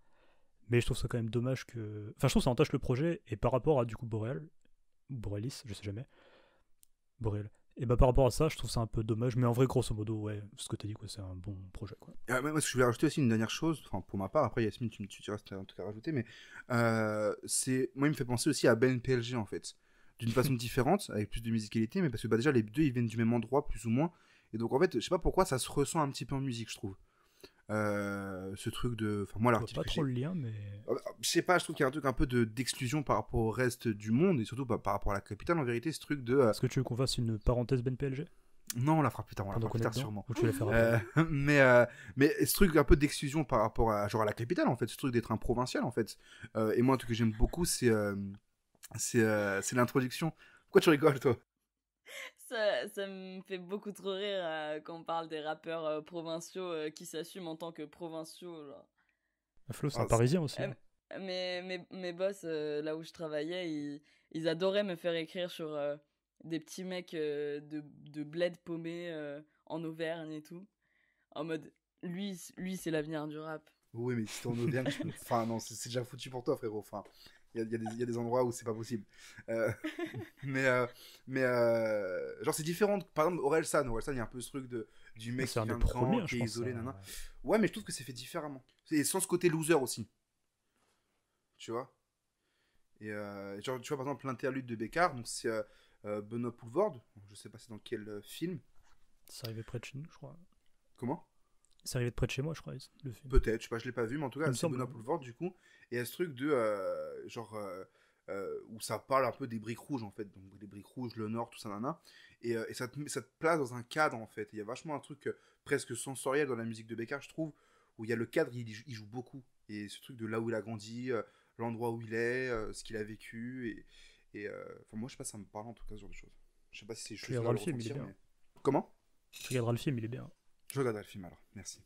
Mais je trouve ça quand même dommage que. Enfin, je trouve que ça entache le projet, et par rapport à du coup Boréal, ou Boréalis, je sais jamais. Boréal. Et bah par rapport à ça, je trouve ça un peu dommage, mais en vrai, grosso modo, ouais, ce que t'as dit, quoi, c'est un bon projet, quoi. Moi, je voulais rajouter aussi une dernière chose, enfin, pour ma part, après Yasmine, tu diras si tu as un truc à rajouter, mais moi, il me fait penser aussi à Ben PLG, en fait. D'une façon différente, avec plus de musicalité, mais parce que bah, déjà, les deux, ils viennent du même endroit, plus ou moins. Et donc, en fait, je sais pas pourquoi, ça se ressent un petit peu en musique, je trouve. Ce truc de. Enfin, moi, Je vois l'article. pas trop le lien, mais. Je sais pas, je trouve qu'il y a un truc un peu d'exclusion par rapport au reste du monde, et surtout bah, par rapport à la capitale, en vérité, ce truc de. Est-ce que tu veux qu'on fasse une parenthèse Ben PLG Non, on la fera plus tard, pendant qu'on est dedans, sûrement. ou tu la feras après Mais ce truc un peu d'exclusion par rapport à, genre à la capitale, en fait, ce truc d'être un provincial, en fait. Et moi, un truc que j'aime beaucoup, c'est l'introduction. Pourquoi tu rigoles, toi? Ça me fait beaucoup trop rire quand on parle des rappeurs provinciaux qui s'assument en tant que provinciaux. Genre. Flo, c'est un parisien aussi. Mes boss, là où je travaillais, ils adoraient me faire écrire sur des petits mecs de bled paumé en Auvergne et tout. En mode, lui c'est l'avenir du rap. Oui, mais si t'es en Auvergne, enfin, non, c'est déjà foutu pour toi, frérot. Enfin, il y a des endroits où c'est pas possible. Genre, c'est différent. Par exemple, Orelsan, il y a un peu ce truc du mec qui vient de Caen, qui est isolé, nana. Ouais, mais je trouve que c'est fait différemment. Et sans ce côté loser aussi. Tu vois? Et genre, tu vois, par exemple, l'interlude de Bécard, donc c'est Benoît Poulvord. Je sais pas c'est dans quel film. C'est arrivé près de chez nous, je crois. Comment? C'est arrivé de près de chez moi, je crois, le film. Peut-être, je sais pas, je l'ai pas vu, mais en tout cas, c'est Benoît Poulvord, du coup. Et il y a ce truc de, où ça parle un peu des briques rouges, en fait. Donc, les briques rouges, le Nord, tout ça, nana. Et ça te place dans un cadre, en fait. Il y a vachement un truc presque sensoriel dans la musique de Bécard, je trouve, où il y a le cadre, il joue beaucoup. Et ce truc de là où il a grandi, l'endroit où il est, ce qu'il a vécu. Moi, je sais pas, ça me parle en tout cas, ce genre de choses. Je sais pas si c'est Tu regarderas le film, il est bien. Mais... Comment? Tu regarderas le film, il est bien. Je regarderai le film alors, merci.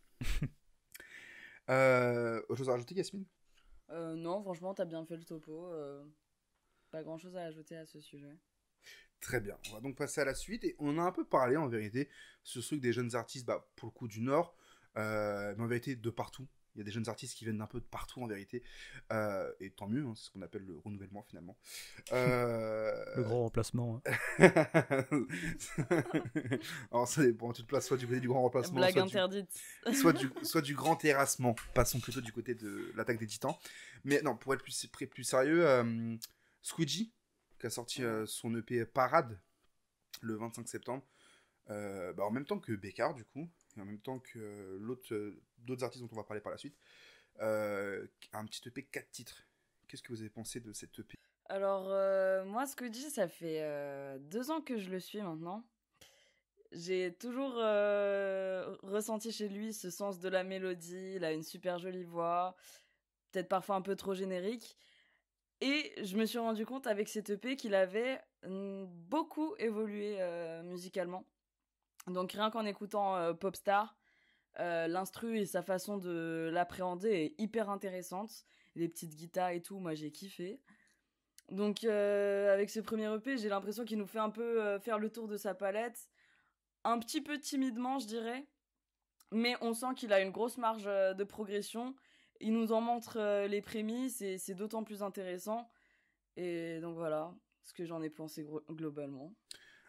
Autre chose à rajouter, Yasmine? Non, franchement, t'as bien fait le topo. Pas grand chose à ajouter à ce sujet. Très bien, on va donc passer à la suite. Et on a un peu parlé en vérité sur ce truc des jeunes artistes, bah, pour le coup du Nord, mais en vérité de partout. Il y a des jeunes artistes qui viennent d'un peu de partout en vérité. Et tant mieux, hein, c'est ce qu'on appelle le renouvellement finalement. Le grand remplacement. Alors ça dépend, tu te places soit du côté du grand remplacement, blague interdite. soit du grand terrassement. Passons plutôt du côté de l'attaque des titans. Mais non, pour être plus sérieux, Squeegee, qui a sorti son EP Parade le 25 septembre, en même temps que Bécard du coup, et en même temps que d'autres artistes dont on va parler par la suite, un petit EP 4 titres. Qu'est-ce que vous avez pensé de cet EP? Alors, moi, Squeegee, ça fait 2 ans que je le suis maintenant. J'ai toujours ressenti chez lui ce sens de la mélodie. Il a une super jolie voix, peut-être parfois un peu trop générique. Et je me suis rendu compte avec cet EP qu'il avait beaucoup évolué musicalement. Donc rien qu'en écoutant Popstar, l'instru et sa façon de l'appréhender est hyper intéressante. Les petites guitares et tout, moi j'ai kiffé. Donc avec ce premier EP, j'ai l'impression qu'il nous fait un peu faire le tour de sa palette. Un petit peu timidement, je dirais. Mais on sent qu'il a une grosse marge de progression. Il nous en montre les prémices et c'est d'autant plus intéressant. Et donc voilà ce que j'en ai pensé globalement.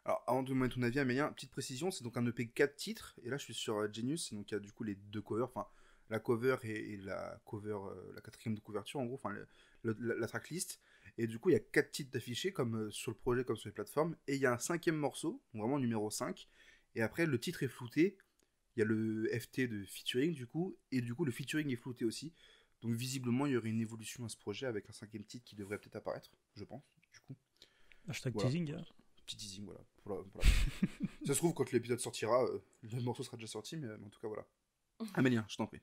Alors, avant de demander ton avis, Amélia, petite précision, c'est donc un EP 4 titres, et là je suis sur Genius, et donc il y a du coup les 2 covers, enfin la cover et la cover, la 4e de couverture en gros, enfin la tracklist, et du coup il y a 4 titres d'affichés, comme sur le projet, comme sur les plateformes, et il y a un 5e morceau, donc vraiment numéro 5, et après le titre est flouté, il y a le FT de featuring du coup, et du coup le featuring est flouté aussi, donc visiblement il y aurait une évolution à ce projet avec un 5e titre qui devrait peut-être apparaître, je pense, du coup. Hashtag Voilà. teasing. Petit teasing, voilà. Ça se trouve, quand l'épisode sortira, le morceau sera déjà sorti, mais en tout cas, voilà. Amélien, je t'en prie.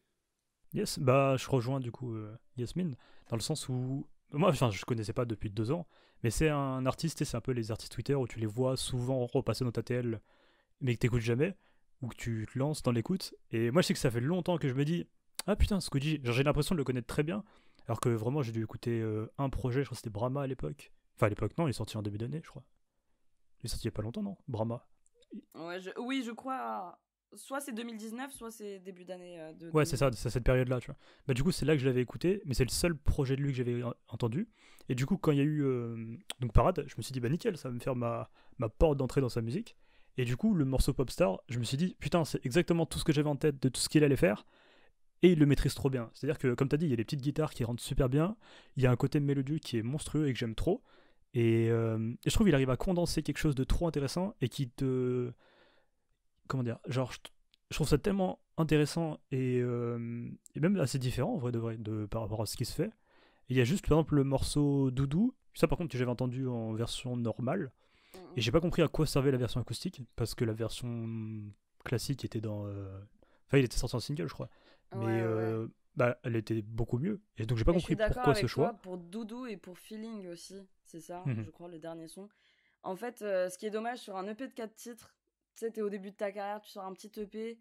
Yes, bah je rejoins du coup Yasmine, dans le sens où moi, enfin, je connaissais pas depuis 2 ans, mais c'est un artiste, et c'est un peu les artistes Twitter où tu les vois souvent repasser dans ta TL, mais que t'écoutes jamais, ou que tu te lances dans l'écoute. Et moi, je sais que ça fait longtemps que je me dis, ah putain, Squidgy, genre j'ai l'impression de le connaître très bien, alors que vraiment j'ai dû écouter un projet, je crois que c'était Brahma à l'époque. Enfin, à l'époque, non, il est sorti en début d'année, je crois. Il est sorti il y a pas longtemps, non? Brahma. Ouais, oui, je crois. Soit c'est 2019, soit c'est début d'année. Ouais, c'est ça, c'est cette période-là, tu vois. Bah, du coup, c'est là que je l'avais écouté, mais c'est le seul projet de lui que j'avais entendu. Et du coup, quand il y a eu donc Parade, je me suis dit, bah nickel, ça va me faire ma porte d'entrée dans sa musique. Et du coup, le morceau Popstar, je me suis dit, putain, c'est exactement tout ce que j'avais en tête de tout ce qu'il allait faire. Et il le maîtrise trop bien. C'est-à-dire que, comme t'as dit, il y a des petites guitares qui rentrent super bien. Il y a un côté mélodieux qui est monstrueux et que j'aime trop. Et je trouve qu'il arrive à condenser quelque chose de trop intéressant et qui te... Comment dire? Genre, je trouve ça tellement intéressant et même assez différent, en vrai de vrai, par rapport à ce qui se fait. Et il y a juste, par exemple, le morceau Doudou. Ça, par contre, que j'avais entendu en version normale. Et j'ai pas compris à quoi servait la version acoustique, parce que la version classique était dans... Enfin, il était sorti en single, je crois. Mais ouais. bah, elle était beaucoup mieux. Et donc, j'ai pas Mais compris je suis d'accord pourquoi avec ce choix. toi pour Doudou et pour Feeling aussi. C'est ça, Mhm. je crois, le dernier son. En fait, ce qui est dommage sur un EP de 4 titres, tu sais, t'es au début de ta carrière, tu sors un petit EP,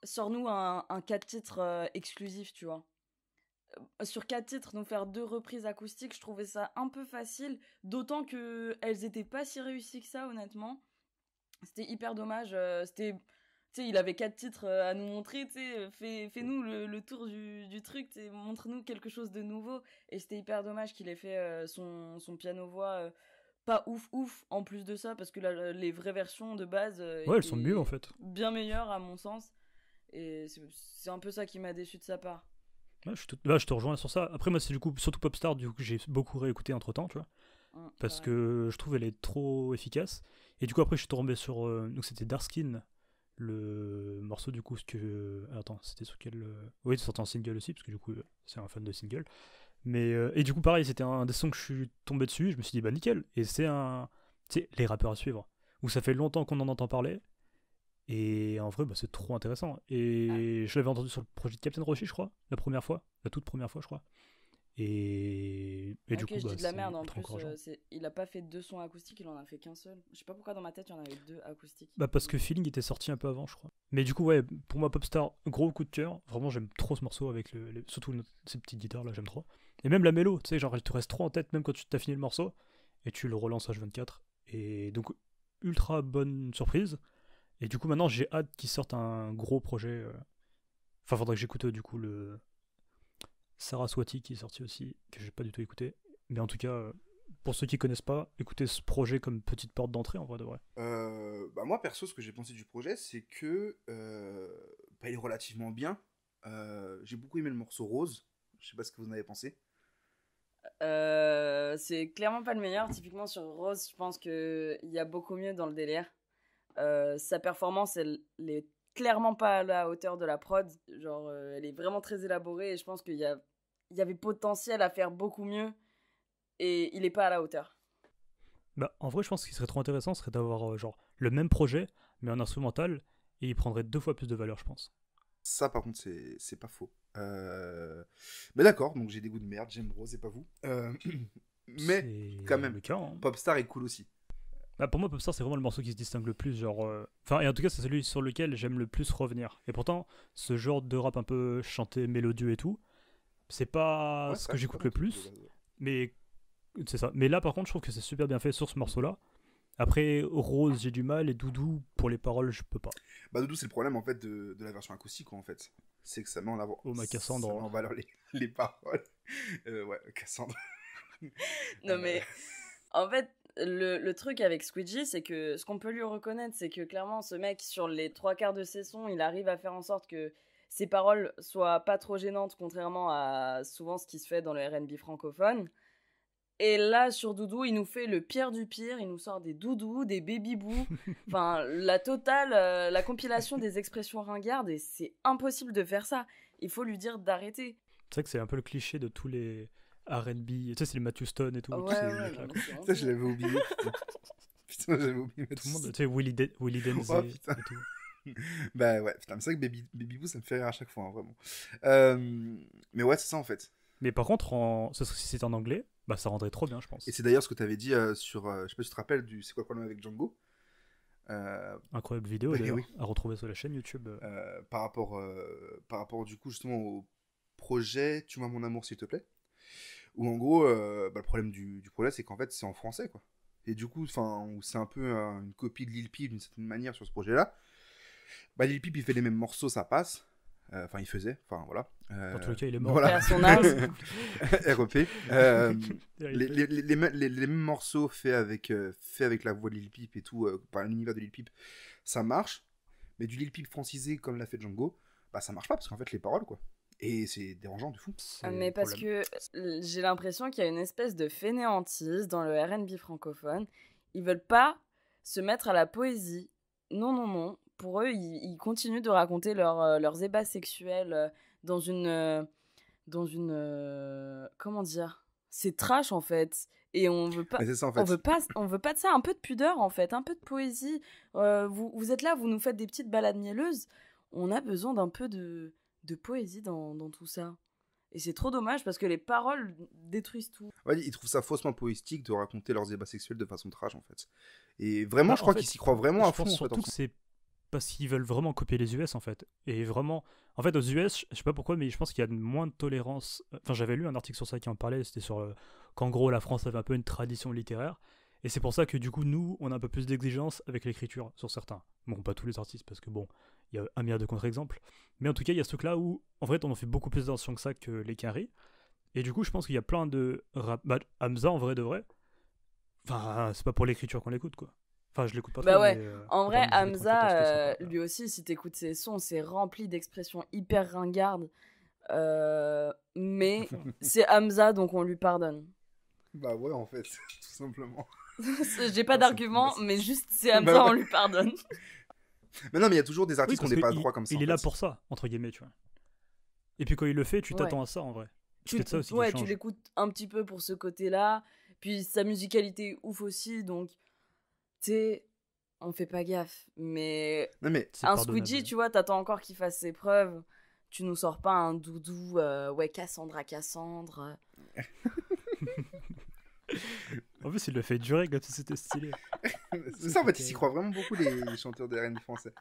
sors-nous un 4 titres exclusif, tu vois. Sur 4 titres, nous faire 2 reprises acoustiques, je trouvais ça un peu facile, d'autant que elles étaient pas si réussies que ça, honnêtement. C'était hyper dommage. C'était, tu sais, il avait 4 titres à nous montrer, tu sais, fais-nous le tour du truc, montre-nous quelque chose de nouveau. Et c'était hyper dommage qu'il ait fait son piano-voix pas ouf en plus de ça, parce que les vraies versions de base Ouais, elles sont mieux, en étaient fait. bien meilleures à mon sens. Et c'est un peu ça qui m'a déçu de sa part. Ouais, là, je te rejoins sur ça. Après, moi, c'est du coup, surtout Popstar, du coup, que j'ai beaucoup réécouté entre temps, tu vois. Parce Pareil. que je trouve elle est trop efficace. Et du coup, après, je suis tombé sur. Donc, c'était Darskin, le morceau, du coup, ce que. Attends, c'était sur quel. Oui, c'est sorti en single aussi, parce que du coup, c'est un fan de single. Mais. Et du coup, pareil, c'était un des sons que je suis tombé dessus. Je me suis dit, bah, nickel. Et c'est un. Tu sais, les rappeurs à suivre. Où ça fait longtemps qu'on en entend parler. Et en vrai, bah, c'est trop intéressant. Et je l'avais entendu sur le projet de Captain Roshi, je crois, la première fois, la toute première fois, je crois. Et du Ok, coup, je bah, dis de la c'est merde en ultra plus. encourageant. Il a pas fait 2 sons acoustiques, il en a fait qu'un seul. Je sais pas pourquoi dans ma tête il y en avait 2 acoustiques. Bah, parce que Feeling était sorti un peu avant, je crois. Mais du coup, ouais, pour moi, Popstar, gros coup de cœur. Vraiment, j'aime trop ce morceau avec surtout ces petites guitares là, j'aime trop. Et même la mélo, tu sais, genre, elle te reste trop en tête, même quand tu t'as fini le morceau, et tu le relances H24. Et donc, ultra bonne surprise. Et du coup, maintenant, j'ai hâte qu'ils sortent un gros projet. Enfin, faudrait que j'écoute du coup le Saraswati qui est sorti aussi, que j'ai pas du tout écouté. Mais en tout cas, pour ceux qui connaissent pas, écoutez ce projet comme petite porte d'entrée en vrai de vrai. Bah moi, perso, ce que j'ai pensé du projet, c'est que bah, il est relativement bien. J'ai beaucoup aimé le morceau Rose. Je sais pas ce que vous en avez pensé. C'est clairement pas le meilleur. Typiquement sur Rose, je pense qu'il y a beaucoup mieux dans le délire. Sa performance, elle est clairement pas à la hauteur de la prod. Genre, elle est vraiment très élaborée et je pense qu'il y avait potentiel à faire beaucoup mieux et il est pas à la hauteur. Bah, en vrai, je pense qu'il serait trop intéressant, serait d'avoir genre le même projet mais en instrumental, et il prendrait 2 fois plus de valeur, je pense. Ça, par contre, c'est pas faux. Mais d'accord, donc j'ai des goûts de merde, j'aime Rose, c'est pas vous. Mais C'est quand même, le cas, hein. Popstar est cool aussi. Bah, pour moi, Popstar, c'est vraiment le morceau qui se distingue le plus. Genre, enfin, et en tout cas, c'est celui sur lequel j'aime le plus revenir. Et pourtant, ce genre de rap un peu chanté, mélodieux et tout, c'est pas Ouais, ce c'est que vrai, j'écoute c'est le pas mon plus. truc de base. Mais c'est ça. Mais là, par contre, je trouve que c'est super bien fait sur ce morceau-là. Après, Rose, j'ai du mal. Et Doudou, pour les paroles, je peux pas. Bah, Doudou, c'est le problème en fait de la version acoustique, quoi, en fait. C'est que ça met en avant. Oh, ma Cassandre. Ça met en valeur les paroles. Ouais, Cassandre. Non mais en fait le truc avec Squeegee, c'est que ce qu'on peut lui reconnaître, c'est que clairement ce mec sur les 3/4 de ses sons, il arrive à faire en sorte que ses paroles soient pas trop gênantes, contrairement à souvent ce qui se fait dans le R&B francophone. Et là sur Doudou, il nous fait le pire du pire, il nous sort des doudous, des baby-boo, enfin la totale, la compilation des expressions ringardes, et c'est impossible de faire ça. Il faut lui dire d'arrêter. C'est vrai que c'est un peu le cliché de tous les R&B. Tu sais, c'est les Matthew Stone et tout. Ouais, tous ces ouais, mecs-là, non, quoi. mais c'est Ça, honteux. je l'avais oublié. Putain, j'avais oublié. Tout le monde, tu sais, Willy Denzey Oh, putain. et tout. Bah ouais, putain, mais c'est vrai que Baby Boo, ça me fait rire à chaque fois, hein, vraiment. Mais ouais, c'est ça en fait. Mais par contre, si c'était en anglais, bah ça rendrait trop bien, je pense. Et c'est d'ailleurs ce que tu avais dit sur. Je sais pas si tu te rappelles du C'est quoi le problème avec Django Incroyable vidéo, Bah, d'ailleurs, oui. à retrouver sur la chaîne YouTube. par rapport du coup justement au projet Tue-moi mon amour s'il te plaît. Où en gros, bah, le problème du projet, c'est qu'en fait, c'est en français, quoi. Et du coup, c'est un peu une copie de Lil Peep d'une certaine manière sur ce projet-là. Bah, Lil Peep, il fait les mêmes morceaux, ça passe. Enfin, il faisait, enfin voilà. Dans tous les cas, il est mort. Voilà. À son âge. REP. Il- Les mêmes morceaux faits avec la voix de Lil Peep et tout, par l'univers de Lil Peep, ça marche. Mais du Lil Peep francisé comme l'a fait Django, bah ça marche pas parce qu'en fait, les paroles, quoi. Et c'est dérangeant de fou. c'est Mais le parce problème. que j'ai l'impression qu'il y a une espèce de fainéantise dans le R&B francophone. Ils veulent pas se mettre à la poésie. Non, non, non. Pour eux, ils continuent de raconter leurs ébats sexuels dans une... comment dire? C'est trash, en fait. Et on veut pas... Mais c'est ça en fait. On veut pas de ça, un peu de pudeur en fait, un peu de poésie. Vous êtes là, vous nous faites des petites balades mielleuses. On a besoin d'un peu de poésie dans tout ça. Et c'est trop dommage parce que les paroles détruisent tout. Ouais, ils trouvent ça faussement poétique de raconter leurs ébats sexuels de façon trash en fait. Et vraiment, Bah, je crois en fait, qu'ils s'y croient vraiment à je fond pense en fait. surtout que c'est parce qu'ils veulent vraiment copier les US en fait. Et vraiment, en fait, aux US, je sais pas pourquoi, mais je pense qu'il y a moins de tolérance. Enfin, j'avais lu un article sur ça qui en parlait, c'était sur qu'en gros, la France avait un peu une tradition littéraire. Et c'est pour ça que du coup, nous, on a un peu plus d'exigence avec l'écriture sur certains. Bon, pas tous les artistes, parce que bon, il y a un milliard de contre-exemples. Mais en tout cas, il y a ce truc-là où, en fait, on en fait beaucoup plus attention que ça que les Quinry. Et du coup, je pense qu'il y a plein de rap. Bah, Hamza, en vrai de vrai. Enfin, c'est pas pour l'écriture qu'on l'écoute, quoi. Enfin, je l'écoute pas trop. Bah ouais, mais, en faut vrai, pas me dire des compétences que Hamza, c'est pas- lui aussi, si t'écoutes ses sons, c'est rempli d'expressions hyper ringardes. Mais c'est Hamza, donc on lui pardonne. Bah ouais, en fait, tout simplement. J'ai pas Ah, d'argument, c'est- mais juste c'est Hamza, Bah ouais. on lui pardonne. Mais non, mais il y a toujours des Oui, artistes qui ont parce des pas qu'il- droits comme ça. il en est là fait. pour ça, entre guillemets, tu vois. Et puis quand il le fait, tu Ouais. t'attends à ça en vrai. C'est Tu peut-être ça aussi qui ouais, tu change. l'écoutes un petit peu pour ce côté-là. Puis sa musicalité est ouf aussi, donc tu sais, on fait pas gaffe. Mais Non, mais C'est un pardonnable. Squeegee, tu vois, t'attends encore qu'il fasse ses preuves. Tu nous sors pas un doudou, ouais, Cassandra. En plus, il le fait durer comme si c'était stylé. c'est ça, en fait, ils s'y croient vraiment beaucoup, les chanteurs de R&B français.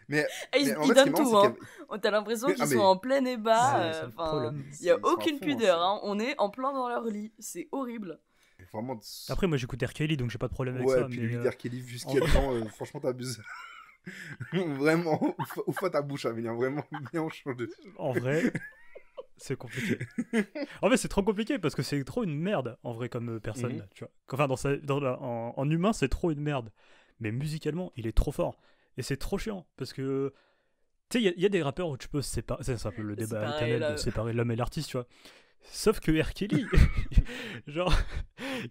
Mais, Et ils, mais en ils fait, ce qui est donnent marrant, tout, c'est hein. qu'il y a- T'as l'impression Mais- qu'ils ah, mais- sont en plein ébat. C'est le Enfin, problème. il y a ils sont à aucune fond, pudeur, hein. On est en plein dans leur lit. C'est horrible. Vraiment... Après, moi j'écoute R. Kelly, donc j'ai pas de problème avec Ouais, ça. puis Mais lui, dire qu'il est vu ce qu'il y a en- dedans, franchement, t'abuses. Vraiment, ouvre ta bouche à venir, vraiment, bien on change de... en vrai, c'est compliqué. En fait, c'est trop compliqué parce que c'est trop une merde en vrai comme personne. Mhm. Tu vois. Enfin, en humain, c'est trop une merde. Mais musicalement, il est trop fort. Et c'est trop chiant parce que. Tu sais, il y a des rappeurs où tu peux séparer. C'est un peu le débat Séparer éternel la- de séparer l'homme et l'artiste, tu vois. Sauf que R. Kelly, genre,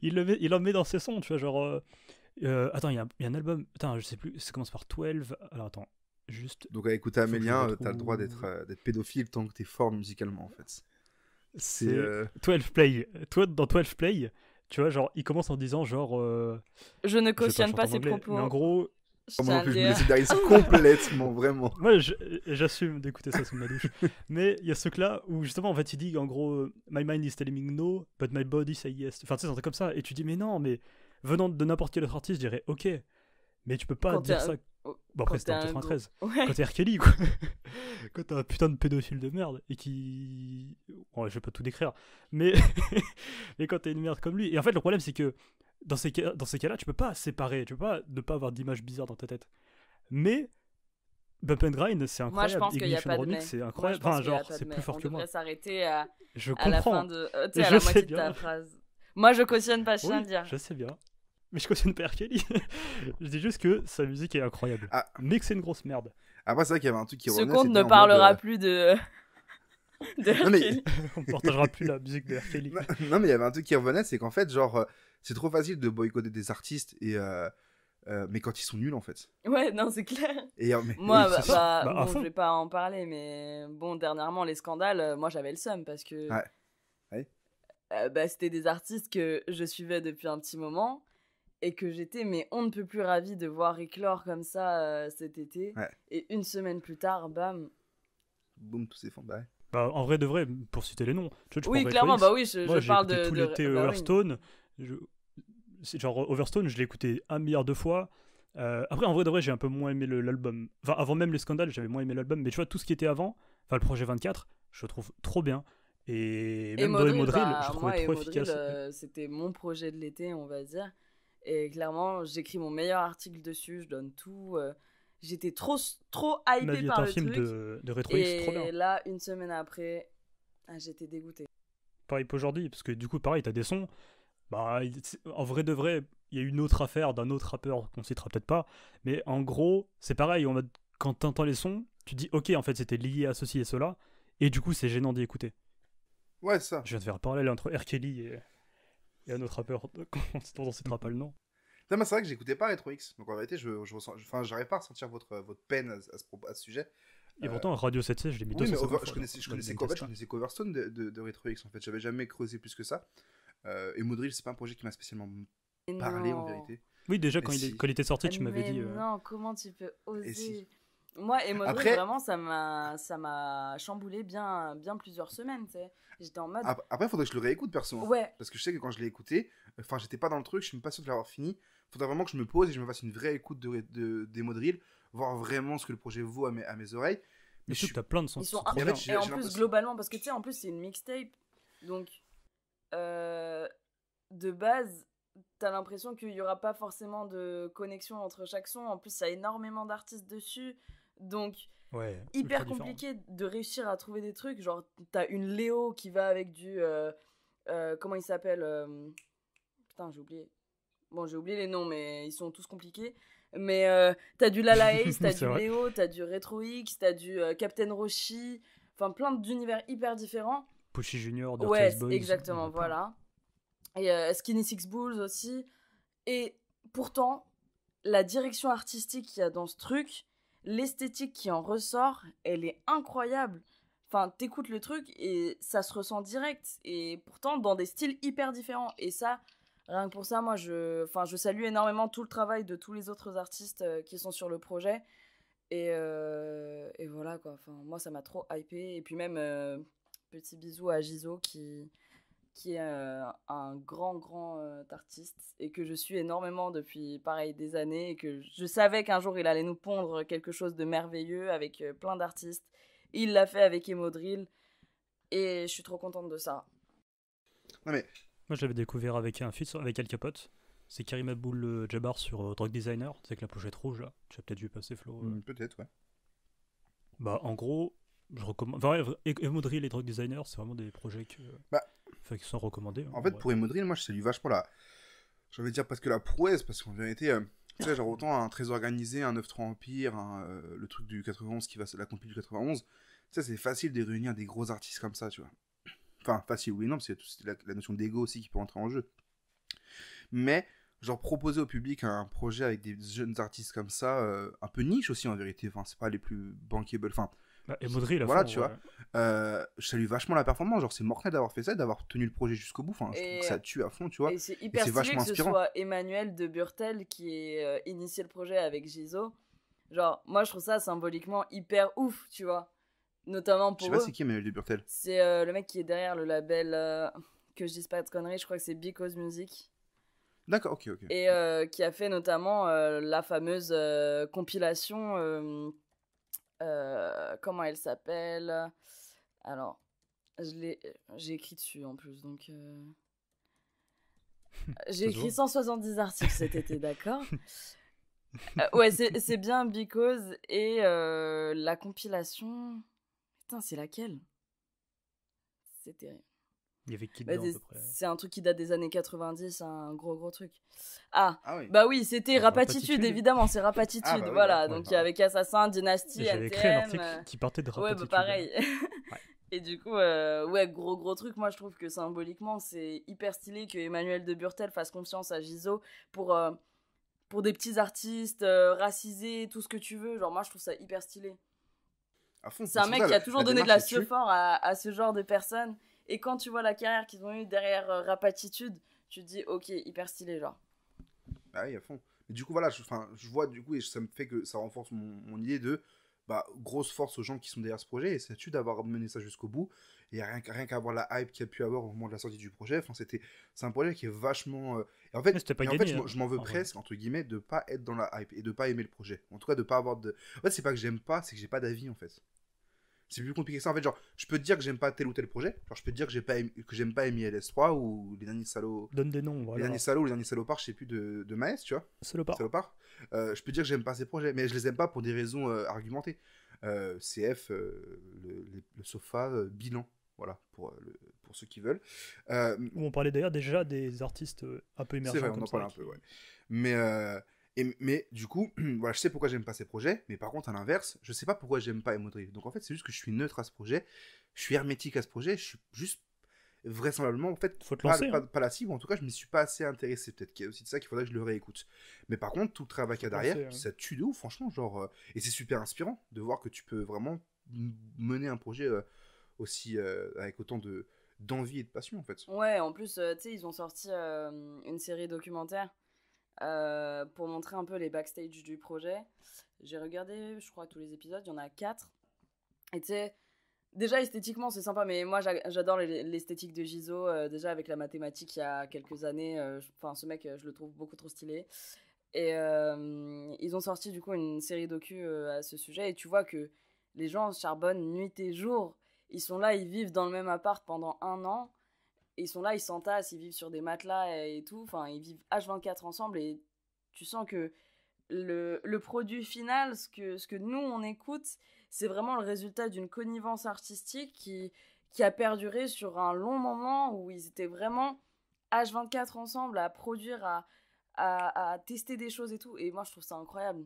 il en met dans ses sons, tu vois. Genre. Attends, il y a un album. Attends, je sais plus. Ça commence par 12. Alors attends, juste. Donc à écouter Faut que je Amélien, retrouve- t'as le droit d'être pédophile tant que t'es fort musicalement, en fait. C'est C'est... 12 Play. Toi, dans 12 Play, tu vois, genre, il commence en disant genre. Je ne je vais cautionne chanter pas en ces anglais, propos. Mais en gros, Je Moi tiens non à plus, le je me dire. laisse Darius complètement, vraiment. Moi, j'assume d'écouter ça sous ma douche. Mais il y a ce truc-là où justement, en fait, il dit en gros, My mind is telling me no, but my body say yes. Enfin, tu sais, c'est un truc comme ça. Et tu dis, mais non, mais venant de n'importe quel autre artiste, je dirais, ok, mais tu peux pas Quand dire t'es ça. un- Bon, après, quand c'était en t'es un 93. Ouais. Quand t'es R. Kelly, quoi. Quand t'es un putain de pédophile de merde et qui. Bon, je vais pas tout décrire. Mais, mais quand t'es une merde comme lui. Et en fait, le problème, c'est que dans ces cas-là, tu peux pas séparer. Tu peux pas ne pas avoir d'image bizarre dans ta tête. Mais. Bump and Grind, c'est Moi, je incroyable. pense qu'il n'y a Ignition pas de Remix, mais. c'est Moi, je incroyable. pense Enfin, qu'il y a genre, pas de c'est mais. plus fort On que moi. devrait s'arrêter à Je la comprends. fin de. Tu sais, à Je la sais moitié de bien. ta phrase. Moi, je cautionne pas, je tiens à Oui, le dire. je sais bien. Mais je cautionne pas R. Kelly. Je dis juste que sa musique est incroyable. Ah. Mais que c'est une grosse merde. Après, c'est vrai qu'il y avait un truc qui Ce revenait. compte c'était ne en mode, parlera plus de. Non, mais- Kelly. On partagera plus la musique de R. Kelly. Non, mais il y avait un truc qui revenait, c'est qu'en fait, genre, c'est trop facile de boycotter des artistes, mais quand ils sont nuls, en fait. Ouais, non, c'est clair. Et, mais, Moi, oui, c'est ça. Bah, à bon, fond. je vais pas en parler, mais bon, dernièrement, les scandales, moi, j'avais le seum parce que Ouais. Ouais. bah, c'était des artistes que je suivais depuis un petit moment et que j'étais, mais on ne peut plus ravie de voir éclore comme ça cet été. Ouais. Et une semaine plus tard, bam. boum, tous ces fonds. Bah, ouais. Bah, en vrai de vrai, pour citer les noms. Tu Oui, prends clairement, Retro X. bah oui, je Moi, j'ai parle écouté de. tout de- l'été bah oui. Hearthstone. C'est genre Overstone, je l'ai écouté 1 milliard de fois. Après, en vrai de vrai, j'ai un peu moins aimé l'album. Enfin, avant même les scandales, j'avais moins aimé l'album. Mais tu vois, tout ce qui était avant, enfin, le projet 24, je le trouve trop bien. Et même dans Modrill, Modrill, bah, je le moi, trouvais trop Modrill, efficace. c'était mon projet de l'été, on va dire. Et clairement, j'écris mon meilleur article dessus, je donne tout. J'étais trop Ma hypée vie est par un le film truc. de Retro X, trop bien. Et là, une semaine après, j'étais dégoûtée. Pareil pour aujourd'hui, parce que du coup, pareil, t'as des sons. Bah, en vrai de vrai, il y a une autre affaire d'un autre rappeur qu'on citera peut-être pas, mais en gros, c'est pareil, en mode, quand t'entends les sons, tu dis ok, en fait c'était lié à ceci et cela, et du coup c'est gênant d'y écouter. Ouais, c'est ça. Je viens de faire un parallèle entre R. Kelly et un autre rappeur dont on citera pas le nom. Non, mais c'est vrai que j'écoutais pas Retro X. Donc en vérité, j'arrive pas à ressentir votre peine à ce sujet. Et pourtant, Radio 7C, je l'ai mis Oui, mais 250 fois, je connaissais, donc, je connaissais, dans le en fait, je Game connaissais Coverstone de Retro X. En fait, j'avais jamais creusé plus que ça. Et Modrill, c'est pas un projet qui m'a spécialement Et parlé en non. vérité. Test. Oui, déjà Mais quand, si. quand il était sorti, tu m'avais Mais dit. non, comment tu peux oser si. Moi, et Modrill, Après- vraiment, ça m'a chamboulé bien plusieurs semaines, tu sais. J'étais en mode... Après, faudrait que je le réécoute perso. hein. Ouais, Parce que je sais que quand je l'ai écouté, enfin, j'étais pas dans le truc, je suis même pas sûr de l'avoir fini. Faudrait vraiment que je me pose et je me fasse une vraie écoute des Modrill, voir vraiment ce que le projet vaut à mes oreilles. Mais je surtout suis- que t'as plein de sons. ils sont c'est trop en bien. fait, et en j'ai plus, l'impression- globalement, parce que tu sais, en plus, c'est une mixtape. Donc, de base, t'as l'impression qu'il y aura pas forcément de connexion entre chaque son. En plus, il y a énormément d'artistes dessus. Donc, Ouais, hyper ultra différent. compliqué de réussir à trouver des trucs. Genre, t'as une Léo qui va avec du. Comment il s'appelle Putain, j'ai oublié. Bon, j'ai oublié les noms, mais ils sont tous compliqués. Mais t'as du Lala Ace, t'as C'est du vrai. Léo, t'as du Retro X, t'as du Captain Roshi. Enfin, plein d'univers hyper différents. Pushy Junior, Dirty Ouais, Ice Boys, exactement, il y en a plein. voilà. Et Skinny Six Bulls aussi. Et pourtant, la direction artistique qu'il y a dans ce truc, l'esthétique qui en ressort, elle est incroyable. Enfin, t'écoutes le truc et ça se ressent direct. Et pourtant, dans des styles hyper différents. Et ça, rien que pour ça, moi, je salue énormément tout le travail de tous les autres artistes qui sont sur le projet. Et voilà, quoi. Enfin, moi, ça m'a trop hypé. Et puis même, petit bisou à Gizo qui est un grand artiste et que je suis énormément depuis, pareil, des années, et que je savais qu'un jour il allait nous pondre quelque chose de merveilleux avec plein d'artistes. Il l'a fait avec Emodrill et je suis trop contente de ça. Non, mais Moi, je l'avais découvert avec un feat avec Al Capote. C'est Karim Abdul Jabbar sur Drug Designer. C'est avec la pochette rouge, là. Tu as peut-être vu passer, Flo. peut-être, ouais. Bah, en gros, je recommande. Enfin, Emodrill et Drug Designer, c'est vraiment des projets Bah, qui sont recommandés. En fait, pour Emodrill, moi, je salue vachement j'ai envie de dire presque la prouesse, parce qu'en vérité, tu sais, genre autant un Très Organisé, un 9-3 Empire, le truc du 91 qui va la compil du 91, tu sais, c'est facile de réunir des gros artistes comme ça, tu vois. Enfin, facile, oui, non, parce qu'il y a la notion d'ego aussi qui peut entrer en jeu. Mais, genre, proposer au public un projet avec des jeunes artistes comme ça, un peu niche aussi, en vérité, enfin, c'est pas les plus bankable, enfin, Et Modri, il a Voilà, fond, tu vois. Je salue vachement la performance. Genre, c'est mortel d'avoir fait ça et d'avoir tenu le projet jusqu'au bout. Enfin, je trouve que ça tue à fond, tu vois. Et c'est hyper c'est stylé vachement que ce inspirant. soit Emmanuel de Burtel qui ait initié le projet avec Gizo. Genre, moi, je trouve ça symboliquement hyper ouf, tu vois. Notamment Je pour sais pas eux. c'est qui Emmanuel de Burtel. C'est le mec qui est derrière le label, que je dise pas de conneries, je crois que c'est Because Music. D'accord, ok. Et qui a fait notamment la fameuse compilation, comment elle s'appelle? Alors, j'ai écrit dessus en plus, donc... J'ai Ça se écrit voit. 170 articles cet été, d'accord? Ouais, c'est bien Because et la compilation... Putain, c'est laquelle? C'est terrible. Il y avait qui Bah, dedans, à peu près? c'est un truc qui date des années 90, un gros truc. Ah, Ah oui. bah oui, c'était Rapatitude. Rapatitude, évidemment, c'est Rapatitude, Ah, bah oui, voilà. d'accord, Donc ouais. avec Assassin, Dynasty, Et j'avais NTM. écrit un article qui partait de Ouais, Rapatitude. bah pareil. Et du coup, ouais, gros truc. Moi, je trouve que symboliquement, c'est hyper stylé que Emmanuel de Burtel fasse confiance à Gizo pour des petits artistes racisés, tout ce que tu veux. Genre, moi, je trouve ça hyper stylé. À fond. C'est un pour mec ça, qui a toujours donné de démarche, la elle tue. sephore à ce genre de personnes. Et quand tu vois la carrière qu'ils ont eue derrière Rapatitude, tu te dis, ok, hyper stylé, genre. Ah oui, à fond. Mais du coup, voilà, je vois du coup, et ça me fait que ça renforce mon idée de grosse force aux gens qui sont derrière ce projet, et ça tue d'avoir mené ça jusqu'au bout. Et rien qu'à voir la hype qu'il y a pu avoir au moment de la sortie du projet, enfin, c'est un projet qui est vachement. Et en fait, Mais c'était pas et en gagné, fait hein, je m'en veux en vrai. presque, entre guillemets, de pas être dans la hype et de pas aimer le projet. En tout cas, de pas avoir de. En fait, c'est pas que j'aime pas, c'est que j'ai pas d'avis en fait. C'est plus compliqué que ça. En fait, genre, je peux te dire que j'aime pas tel ou tel projet. Genre, je peux te dire que j'aime pas MILS3 ou les derniers salauds. Donne des noms, Les voilà. derniers salauds ou les derniers salopards, je sais plus, de Maes, tu vois. Salopard. Salopard. Je peux dire que j'aime pas ces projets, mais je les aime pas pour des raisons argumentées. CF, le sofa, bilan. Voilà, pour ceux qui veulent. Où on parlait d'ailleurs déjà des artistes un peu émergents. C'est vrai, on comme en ça, parle un peu, ouais. Mais du coup, voilà, je sais pourquoi j'aime pas ces projets, mais par contre, à l'inverse, je sais pas pourquoi j'aime pas Emodri. Donc en fait, c'est juste que je suis neutre à ce projet, je suis hermétique à ce projet, je suis juste vraisemblablement, en fait, Faut te lancer, hein. pas la cible, en tout cas, je m'y suis pas assez intéressé. Peut-être qu'il y a aussi de ça qu'il faudrait que je le réécoute. Mais par contre, tout le travail qu'il y a Faut te derrière, lancer, hein. ça tue de ouf, franchement, genre, et c'est super inspirant de voir que tu peux vraiment mener un projet aussi avec autant d'envie et de passion, en fait. Ouais, en plus, tu sais, ils ont sorti une série documentaire pour montrer un peu les backstage du projet. J'ai regardé, je crois, tous les épisodes, il y en a 4. Et tu sais, déjà esthétiquement, c'est sympa, mais moi, j'adore l'esthétique de Gizo. Déjà, avec la mathématique, il y a quelques années, enfin, ce mec, je le trouve beaucoup trop stylé. Et ils ont sorti, du coup, une série docu à ce sujet. Et tu vois que les gens charbonnent nuit et jour. Ils sont là, ils vivent dans le même appart pendant 1 an. Et ils sont là, ils s'entassent, ils vivent sur des matelas et tout. Enfin, ils vivent H24 ensemble. Et tu sens que le produit final, ce que nous, on écoute, c'est vraiment le résultat d'une connivence artistique qui a perduré sur un long moment où ils étaient vraiment H24 ensemble à produire, à tester des choses et tout. Et moi, je trouve ça incroyable.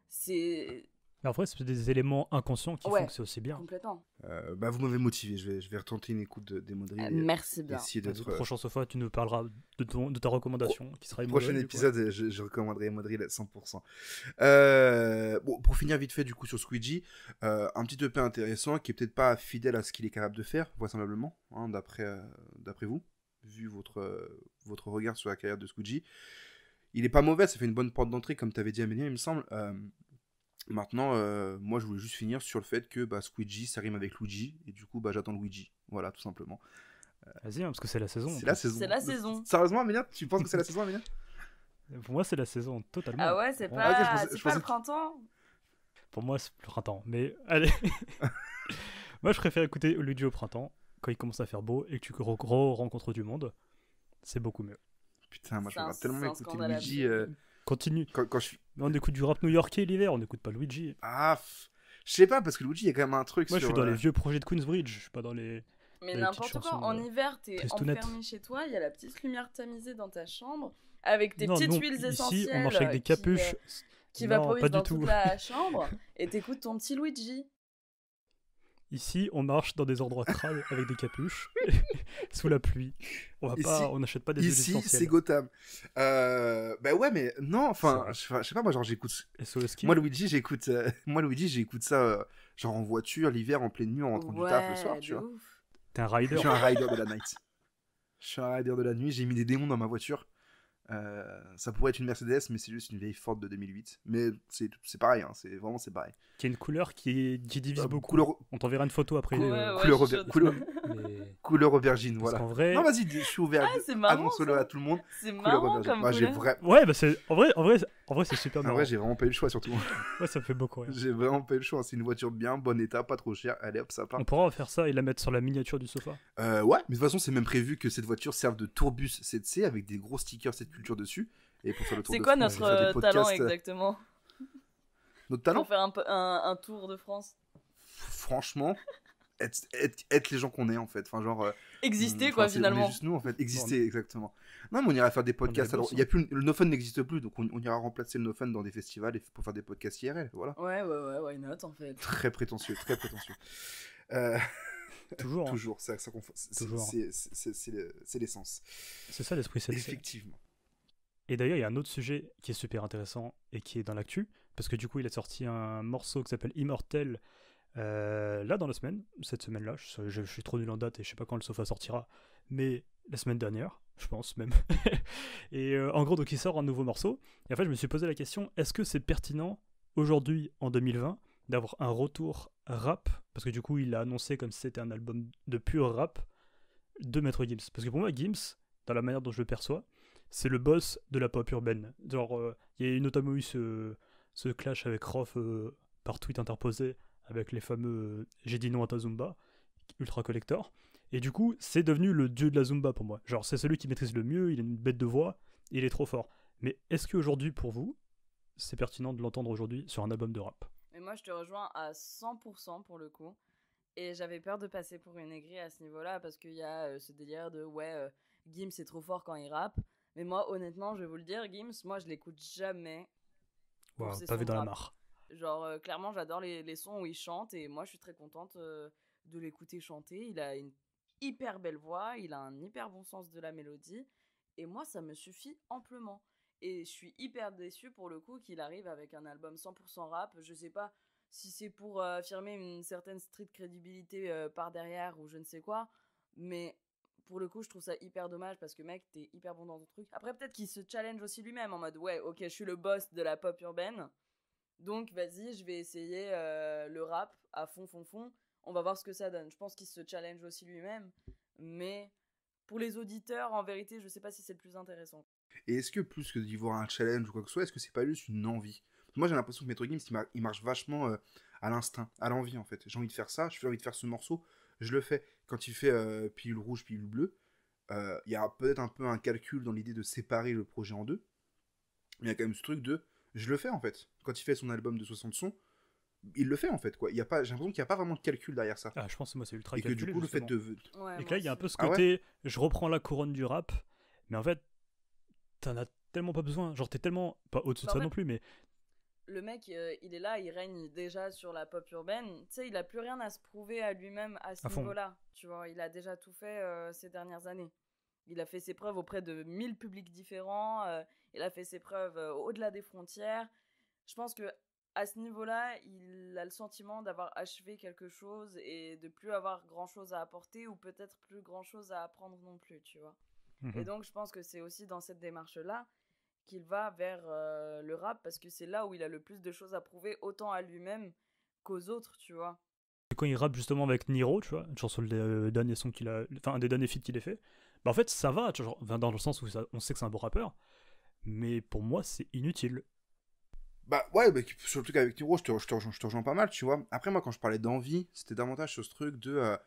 C'est... Mais en vrai, c'est des éléments inconscients qui Ouais. font que c'est aussi bien. Complètement. Vous m'avez motivé, je vais retenter une écoute d'Emodri. Merci bien. Essayer Dans d'être. le prochain sofa, tu nous parleras de ta recommandation, qui sera Prochain Emmanuel, du coup. épisode, je recommanderai Emodri à 100%. Bon, pour finir vite fait du coup sur Squeegee, un petit EP intéressant qui est peut-être pas fidèle à ce qu'il est capable de faire, vraisemblablement, hein, d'après vous, vu votre regard sur la carrière de Squeegee. Il est pas mauvais, ça fait une bonne porte d'entrée, comme tu avais dit Amélie, il me semble. Maintenant, moi je voulais juste finir sur le fait que Squeegee ça rime avec Luigi, et du coup j'attends Luigi, voilà, tout simplement. Vas-y, hein, parce que c'est la saison. en C'est plus. la saison. C'est la saison. Sérieusement, Amélia, tu penses que c'est la saison, Amélia? Pour moi, c'est la saison, totalement. Ah ouais, c'est Pour pas, moi- ok, je c'est pensais pas le que- printemps. Pour moi, c'est le printemps. Mais allez. Moi, je préfère écouter Luigi au printemps, quand il commence à faire beau et que tu rencontres du monde. C'est beaucoup mieux. Putain, moi je C'est un- regarde tellement c'est un écouter scandale Luigi. Continue. Quand je suis. Mais on écoute du rap new-yorkais l'hiver, on n'écoute pas Luigi. Je sais pas, parce que Luigi, il y a quand même un truc Moi, je sur. suis dans les vieux projets de Queensbridge, je suis pas dans les. Mais Les n'importe petites quoi, chansons, en hiver, t'es tristounettes. enfermé chez toi, il y a la petite lumière tamisée dans ta chambre, avec tes Non, petites non, huiles ici, essentielles on marche avec des capuches. qui Non, vaporisent pas dans du tout. toute la chambre, et t'écoutes ton petit Luigi. Ici, on marche dans des endroits crades avec des capuches. sous la pluie. On n'achète pas des huiles Ici, essentielles. c'est Gotham. Bah ouais, mais non, enfin, je sais pas, moi, genre, j'écoute. SOS Ski. Moi, Luigi, j'écoute ça, genre en voiture, l'hiver, en pleine nuit, en rentrant du taf le soir, tu de vois. ouf. T'es un Je rider. suis un rider de la night. Je suis un rider de la nuit, j'ai mis des démons dans ma voiture. Ça pourrait être une Mercedes, mais c'est juste une vieille Ford de 2008. Mais c'est pareil, hein, c'est pareil. Qui a une couleur qui divise beaucoup. Couleur, On t'enverra une photo après. couleur, je suis chaude. Mais- couleur aubergine, Parce voilà. qu'en vrai. Non, vas-y, je suis ouvert. Ah, c'est marrant, Annonce-le ça. à tout le monde. C'est Couleur marrant aubergine. comme Moi, j'ai couleur. vrai... Ouais, bah c'est. En vrai, c'est super En marrant. vrai, j'ai vraiment pas eu le choix, surtout. Ouais, ça me fait beaucoup rire. J'ai vraiment pas eu le choix. C'est une voiture bien, bon état, pas trop chère. Allez hop, ça part. On pourra faire ça et la mettre sur la miniature du sofa. Ouais, mais de toute façon, c'est même prévu que cette voiture serve de tourbus 7C avec des gros stickers cette culture dessus. Et pour faire le tour C'est de quoi France, notre faire des talent podcasts, exactement Notre talent pour faire un tour de France? Franchement, être les gens qu'on est en fait. Enfin, genre. Exister Enfin, quoi on est finalement. juste nous en fait. Exister, exactement. Non, mais on ira faire des podcasts. On est Alors, boss, il y a plus, le No Fun n'existe plus, donc on ira remplacer le No Fun dans des festivals pour faire des podcasts IRL. Voilà. Ouais, why not en fait. Très prétentieux, très prétentieux. Euh, Toujours. hein. Toujours, c'est Toujours. c'est l'essence. C'est ça l'esprit CDC. Effectivement. Et d'ailleurs, il y a un autre sujet qui est super intéressant et qui est dans l'actu, parce que du coup, il a sorti un morceau qui s'appelle Immortel là dans la semaine, cette semaine-là. Je suis trop nul en date et je sais pas quand le sofa sortira, mais la semaine dernière, je pense même. Et en gros, donc il sort un nouveau morceau. Et en fait, je me suis posé la question, est-ce que c'est pertinent aujourd'hui, en 2020, d'avoir un retour rap, parce que du coup, il a annoncé comme si c'était un album de pur rap de Maître Gims. Parce que pour moi, Gims, dans la manière dont je le perçois, c'est le boss de la pop urbaine. Genre, il y a notamment eu ce clash avec Rof par tweet interposé avec les fameux J'ai dit non à ta Zumba, Ultra Collector. Et du coup, c'est devenu le dieu de la Zumba pour moi. Genre, c'est celui qui maîtrise le mieux, il a une bête de voix, il est trop fort. Mais est-ce qu'aujourd'hui, pour vous, c'est pertinent de l'entendre aujourd'hui sur un album de rap? Mais moi je te rejoins à 100% pour le coup. Et j'avais peur de passer pour une aigrie à ce niveau-là parce qu'il y a ce délire de Gims c'est trop fort quand il rappe. Mais moi honnêtement, je vais vous le dire, Gims, moi je l'écoute jamais. pour ses Pavé sons dans la rap. mare. Genre clairement j'adore les sons où il chante et moi je suis très contente de l'écouter chanter. Il a une hyper belle voix, il a un hyper bon sens de la mélodie et moi ça me suffit amplement. Et je suis hyper déçue pour le coup qu'il arrive avec un album 100% rap. Je sais pas si c'est pour affirmer une certaine street crédibilité par derrière ou je ne sais quoi, mais pour le coup je trouve ça hyper dommage parce que mec t'es hyper bon dans ton truc. Après peut-être qu'il se challenge aussi lui-même en mode ouais ok je suis le boss de la pop urbaine. Donc vas-y, je vais essayer le rap à fond. On va voir ce que ça donne. Je pense qu'il se challenge aussi lui-même. Mais pour les auditeurs, en vérité, je sais pas si c'est le plus intéressant. Et est-ce que plus que d'y voir un challenge ou quoi que ce soit, est-ce que c'est pas juste une envie? Moi j'ai l'impression que Maître Gims il marche vachement à l'instinct, à l'envie en fait. J'ai envie de faire ça, j'ai envie de faire ce morceau, je le fais. Quand il fait pilule rouge, pilule bleue, il y a peut-être un peu un calcul dans l'idée de séparer le projet en deux. Mais il y a quand même ce truc de je le fais en fait. Quand il fait son album de 60 sons, il le fait en fait quoi. J'ai l'impression qu'il n'y a pas vraiment de calcul derrière ça. Ah, je pense que moi c'est ultra Et que calculé, du coup le fait justement. de... Ouais, Et que moi là, il y a un aussi. peu ce Ah ouais côté, je reprends la couronne du rap, mais en fait, t'en as tellement pas besoin. Genre, t'es tellement, pas au-dessus de Bah, en ça fait, non plus, mais Le mec, il est là, il règne déjà sur la pop urbaine. Tu sais, il a plus rien à se prouver à lui-même à ce À fond. niveau-là. Tu vois, il a déjà tout fait ces dernières années. Il a fait ses preuves auprès de 1000 publics différents. Il a fait ses preuves au-delà des frontières. Je pense que à ce niveau-là, il a le sentiment d'avoir achevé quelque chose et de plus avoir grand-chose à apporter ou peut-être plus grand-chose à apprendre non plus, tu vois. Et donc, je pense que c'est aussi dans cette démarche-là qu'il va vers le rap parce que c'est là où il a le plus de choses à prouver autant à lui-même qu'aux autres, tu vois. quand il rappe justement avec Niro, tu vois, genre sur le dernier son qu'il a, enfin un des derniers feats qu'il ait fait, bah en fait ça va, tu vois, genre, dans le sens où on sait que c'est un bon rappeur, mais pour moi c'est inutile. Bah ouais, bah, sur le truc avec Niro, je te rejoins pas mal, tu vois. Après, moi, quand je parlais d'envie, c'était davantage sur ce truc de... bah,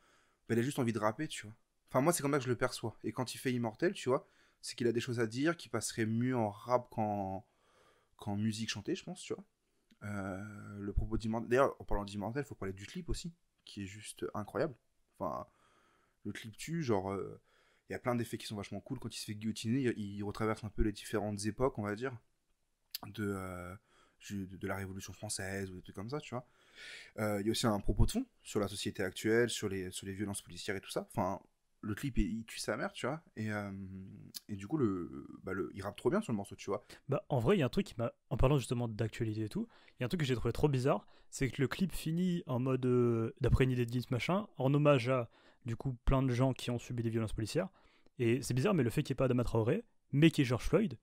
il a juste envie de rapper, tu vois. Enfin, moi, c'est comme ça que je le perçois. Et quand il fait Immortel, tu vois, c'est qu'il a des choses à dire qui passeraient mieux en rap qu'en musique chantée, je pense, tu vois. Le propos d'Immortel... D'ailleurs, en parlant d'Immortel, il faut parler du clip aussi, qui est juste incroyable. Enfin, le clip tue, genre... Il y a plein d'effets qui sont vachement cool. Quand il se fait guillotiner, il retraverse un peu les différentes époques, on va dire, de la Révolution française ou des trucs comme ça, tu vois. Il y a aussi un propos de fond sur la société actuelle, sur les violences policières et tout ça. Enfin, le clip il tue sa mère, tu vois, et du coup il rappe trop bien sur le morceau, tu vois. Bah, en vrai, il y a un truc qui m'a. En parlant justement d'actualité et tout, il y a un truc que j'ai trouvé trop bizarre, c'est que le clip finit en mode. D'après une idée de Gims machin, en hommage à, du coup, plein de gens qui ont subi des violences policières. Et c'est bizarre, mais le fait qu'il n'y ait pas Adama Traoré, mais qu'il y ait George Floyd,